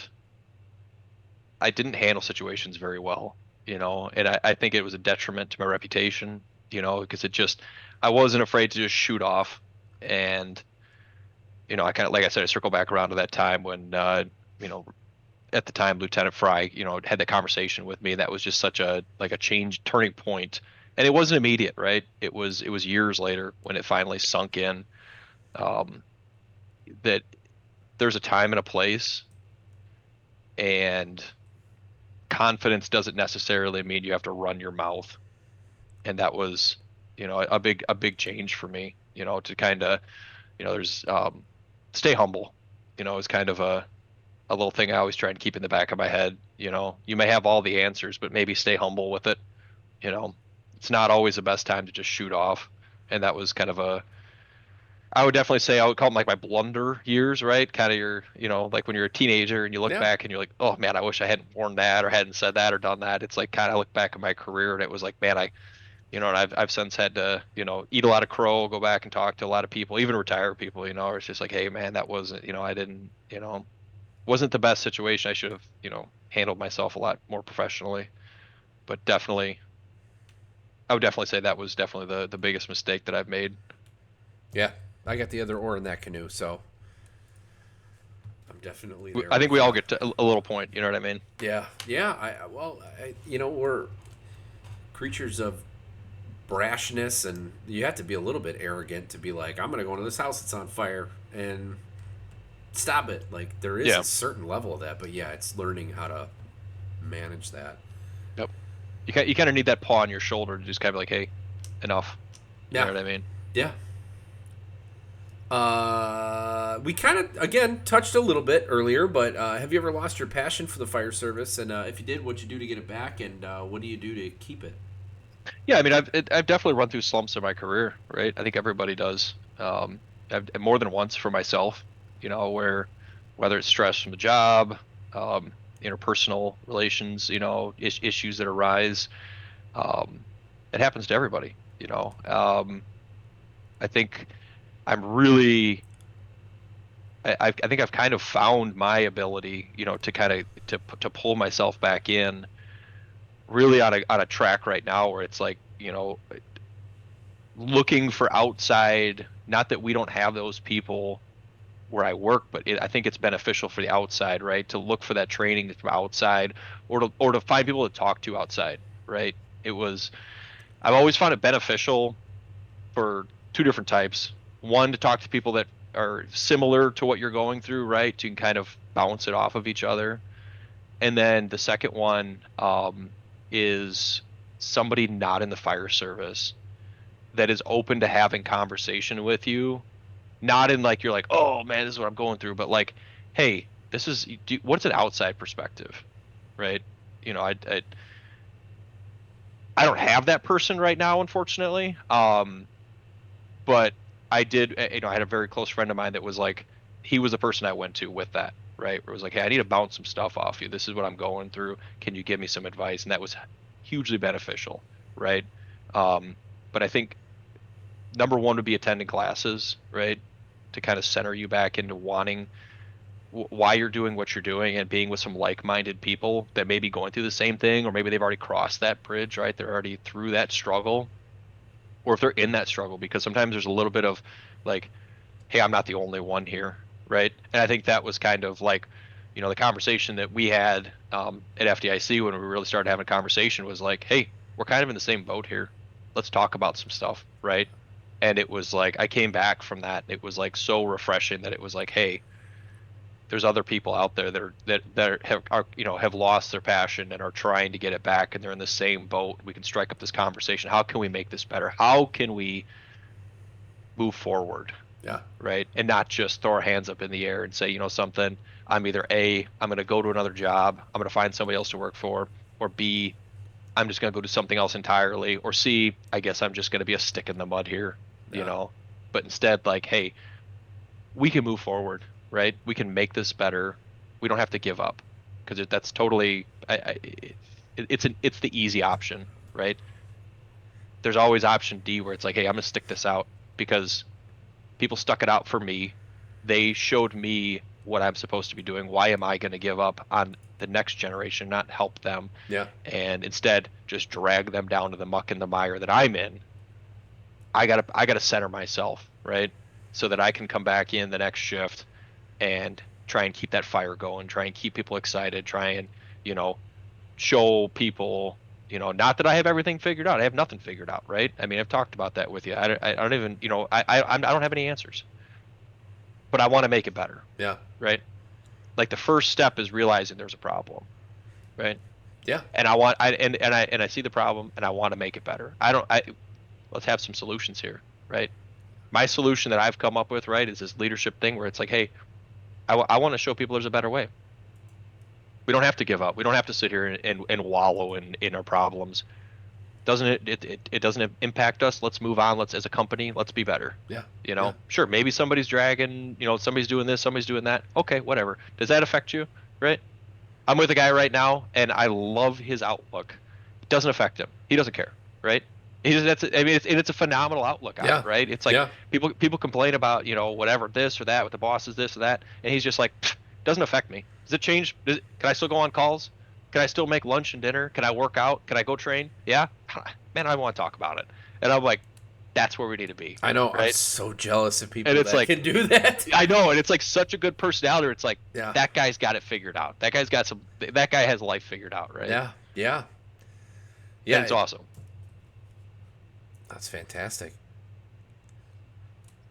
I didn't handle situations very well, and I think it was a detriment to my reputation, because I wasn't afraid to just shoot off. And, I kind of, like I said, I circle back around to that time when, you know, at the time, Lieutenant Fry, had that conversation with me. That was just such like a change, turning point. And it wasn't immediate, right? It was years later when it finally sunk in, um, that there's a time and a place, and confidence doesn't necessarily mean you have to run your mouth. And that was, a big change for me, to kind of, there's stay humble, is kind of a little thing I always try and keep in the back of my head. You may have all the answers, but maybe stay humble with it. you know it's not always the best time to just shoot off. And that was kind of I would definitely say I would call them like my blunder years, right? Kind of like when you're a teenager and you look Yeah, back and you're like, oh man, I wish I hadn't worn that or hadn't said that or done that. It's like kind of look back at my career and it was like, man, and I've since had to, eat a lot of crow, go back and talk to a lot of people, even retired people, or it's just like, hey man, that wasn't, I didn't, wasn't the best situation. I should have, handled myself a lot more professionally. But definitely, I would definitely say that was definitely the biggest mistake that I've made. yeah. I got the other oar in that canoe, so I'm definitely there I think with we all you. get to a little point. You know what I mean? Yeah, yeah. We're creatures of brashness, and you have to be a little bit arrogant to be like, I'm gonna go into this house that's on fire and stop it. Like there is a Yeah. certain level of that, but yeah, it's learning how to manage that. Yep. You kind of need that paw on your shoulder to just kind of like, hey, enough. You know Yeah, what I mean? yeah. We kind of again touched a little bit earlier, but have you ever lost your passion for the fire service? And if you did, what'd you do to get it back? And what do you do to keep it? Yeah, I mean, I've definitely run through slumps in my career, right? I think everybody does. I've more than once for myself, where whether it's stress from the job, um, interpersonal relations, issues that arise, um, it happens to everybody. I think I'm really, I think I've kind of found my ability, to kind of to pull myself back in, really on a track right now where it's like, looking for outside. Not that we don't have those people where I work, but I think it's beneficial for the outside, right? To look for that training from outside, or to find people to talk to outside, right? It was I've always found it beneficial for two different types. One, to talk to people that are similar to what you're going through, right? You can kind of bounce it off of each other. And then the second one, is somebody not in the fire service that is open to having conversation with you. Not in like you're like, oh man, this is what I'm going through, but like, hey, what's an outside perspective, right? You know, I don't have that person right now, unfortunately. But I did, I had a very close friend of mine that was like, he was the person I went to with that, right? Where it was like, hey, I need to bounce some stuff off you. This is what I'm going through. Can you give me some advice? And that was hugely beneficial, right? Um, but I think number one would be attending classes, right? To kind of center you back into wanting why you're doing what you're doing and being with some like-minded people that may be going through the same thing, or maybe they've already crossed that bridge, right? They're already through that struggle, or if they're in that struggle, because sometimes there's a little bit of like, hey, I'm not the only one here, right? And I think that was kind of like, the conversation that we had at FDIC when we really started having a conversation was like, hey, we're kind of in the same boat here. Let's talk about some stuff, right? And it was like I came back from that. It was like so refreshing that it was like, hey, there's other people out there that have lost their passion and are trying to get it back, and they're in the same boat. We can strike up this conversation. How can we make this better? How can we move forward? Yeah. Right? And not just throw our hands up in the air and say, something, I'm either A, I'm going to go to another job, I'm going to find somebody else to work for, or B, I'm just going to go do something else entirely, or C, I guess I'm just going to be a stick in the mud here, Yeah. But instead, like, hey, we can move forward, right? We can make this better. We don't have to give up because that's totally, it's the easy option, right? There's always option D where it's like, hey, I'm going to stick this out because people stuck it out for me. They showed me what I'm supposed to be doing. Why am I going to give up on the next generation, not help them? Yeah. And instead just drag them down to the muck and the mire that I'm in. I gotta center myself, right? So that I can come back in the next shift and try and keep that fire going, try and keep people excited, try and, you know, show people, not that I have everything figured out. I have nothing figured out, right? I mean, I've talked about that with you. I don't even, I don't have any answers, but I want to make it better, Yeah. right? Like the first step is realizing there's a problem, right? Yeah. And I see the problem and I want to make it better. Let's have some solutions here, right? My solution that I've come up with, right, is this leadership thing where it's like, hey, I want to show people there's a better way. We don't have to give up. We don't have to sit here and wallow in our problems. It doesn't impact us. Let's move on. As a company, let's be better. Yeah. Sure, maybe somebody's dragging, somebody's doing this, somebody's doing that. Okay, whatever. Does that affect you? Right? I'm with a guy right now and I love his outlook. It doesn't affect him. He doesn't care, right? It's a phenomenal outlook on Yeah. it, right? It's like Yeah. people complain about, whatever, this or that with the bosses, this or that, and he's just like, doesn't affect me. Does it change? Can I still go on calls? Can I still make lunch and dinner? Can I work out? Can I go train? Yeah, man, I want to talk about it. And I'm like, that's where we need to be, I know. I'm right? so jealous of people And it's that like, can do that. I know, and it's like such a good personality. It's like Yeah. that guy's got it figured out. That guy has life figured out, right? Yeah. Yeah. And Yeah. it's awesome. That's fantastic.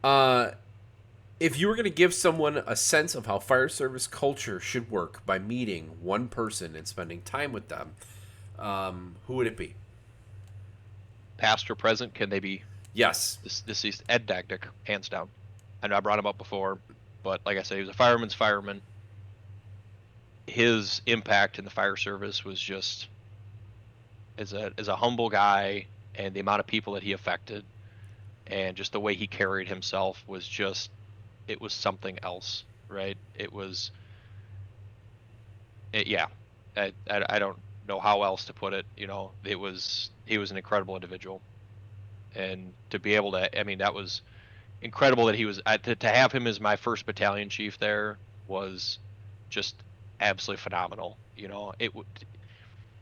If you were going to give someone a sense of how fire service culture should work by meeting one person and spending time with them, who would it be? Past or present, can they be Yes. deceased? Ed Dagdick, hands down. I know I brought him up before, but like I said, he was a fireman's fireman. His impact in the fire service was just as a humble guy, and the amount of people that he affected, and just the way he carried himself was just, it was something else, right? Yeah. I don't know how else to put it. He was an incredible individual, and to be able to, I mean, that was incredible that he was to have him as my first battalion chief there was just absolutely phenomenal.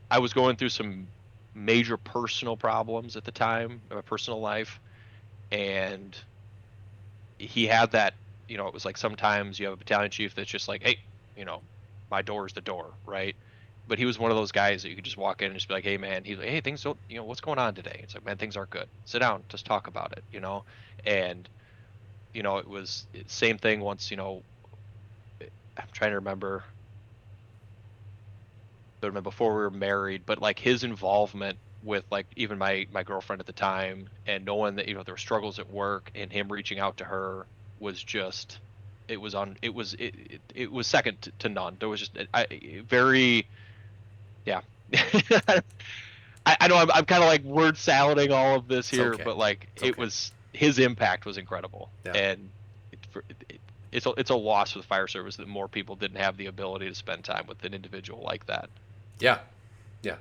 I was going through some major personal problems at the time in my personal life, and he had that. It was like sometimes you have a battalion chief that's just like, hey, my door is the door, right? But he was one of those guys that you could just walk in and just be like, hey man, he's like, hey, things don't, what's going on today? It's like, man, things aren't good. Sit down, just talk about it, and it was same thing once. I'm trying to remember before we were married, but like his involvement with like even my girlfriend at the time, and knowing that there were struggles at work, and him reaching out to her was just, it was second to none. There was just very, yeah. I know I'm kind of like word salading all of this here, okay. but like okay. His impact was incredible, Yeah. and it's a loss for the fire service that more people didn't have the ability to spend time with an individual like that. Yeah. Yeah.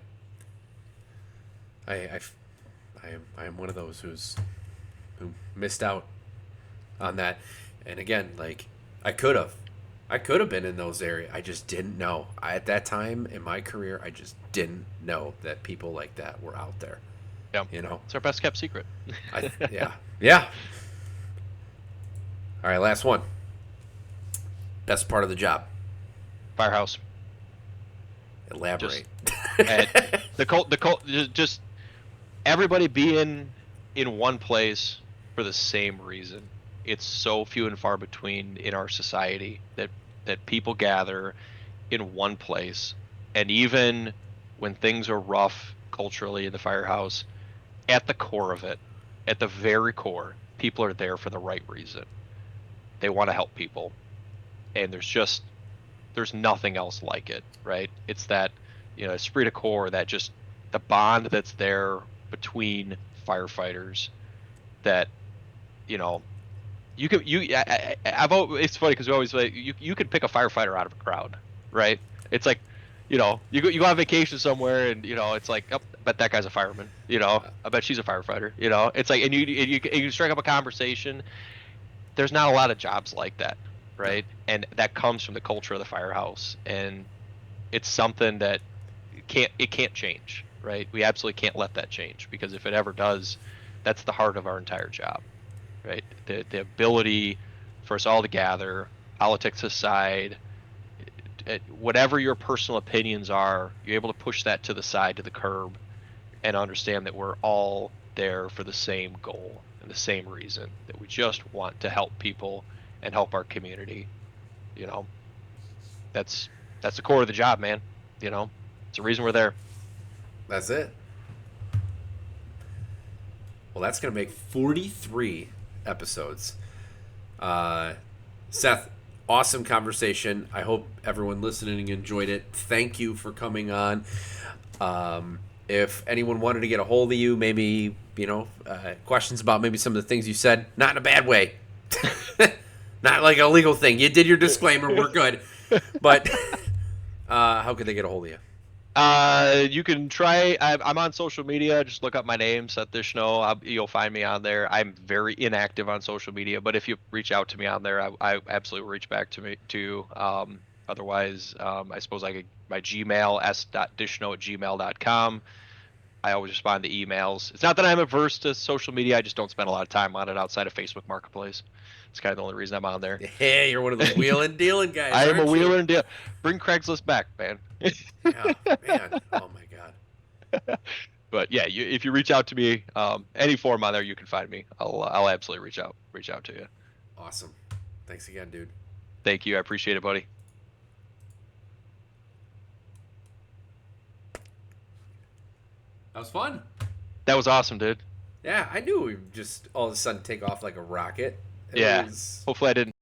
I am one of those who missed out on that. And again, like I could have, I could have been in those areas. I just didn't know. At that time in my career, I just didn't know that people like that were out there. Yeah, You know, it's our best kept secret. yeah, yeah. All right, last one. Best part of the job. Firehouse. Elaborate. Just everybody being in one place for the same reason. It's so few and far between in our society that people gather in one place, and even when things are rough culturally in the firehouse, at the core of it, at the very core, people are there for the right reason. They want to help people, and there's nothing else like it, right? It's that, esprit de corps, that just the bond that's there between firefighters, that, you know, you could it's funny because we always say you could pick a firefighter out of a crowd, right? It's like, you go on vacation somewhere, and it's like, oh, I bet that guy's a fireman, I bet she's a firefighter, it's like, and you strike up a conversation. There's not a lot of jobs like that, right? And that comes from the culture of the firehouse, and it's something that it can't change, right? We absolutely can't let that change, because if it ever does, that's the heart of our entire job, right? The ability for us all to gather, politics aside, whatever your personal opinions are, you're able to push that to the side, to the curb, and understand that we're all there for the same goal and the same reason, that we just want to help people and help our community. You know, that's the core of the job, man. It's the reason we're there. That's it. Well, that's going to make 43 episodes. Seth, awesome conversation. I hope everyone listening enjoyed it. Thank you for coming on. If anyone wanted to get a hold of you, maybe, questions about maybe some of the things you said, not in a bad way. Not like a legal thing. You did your disclaimer. We're good. But how could they get a hold of you? You can try. I'm on social media. Just look up my name, Seth Dishno. You'll find me on there. I'm very inactive on social media, but if you reach out to me on there, I absolutely will reach back to me too. Otherwise, I suppose my Gmail, s.dishno@gmail.com. I always respond to emails. It's not that I'm averse to social media. I just don't spend a lot of time on it outside of Facebook Marketplace. It's kind of the only reason I'm on there. Yeah, you're one of those wheeling dealing guys. I am a wheeler you? and deal. Bring Craigslist back, man. Yeah, man. Oh my god. But yeah, if you reach out to me, any form on there, you can find me. I'll absolutely reach out to you. Awesome. Thanks again, dude. Thank you. I appreciate it, buddy. That was fun. That was awesome, dude. Yeah, I knew we would just all of a sudden take off like a rocket. Yeah. Hopefully I didn't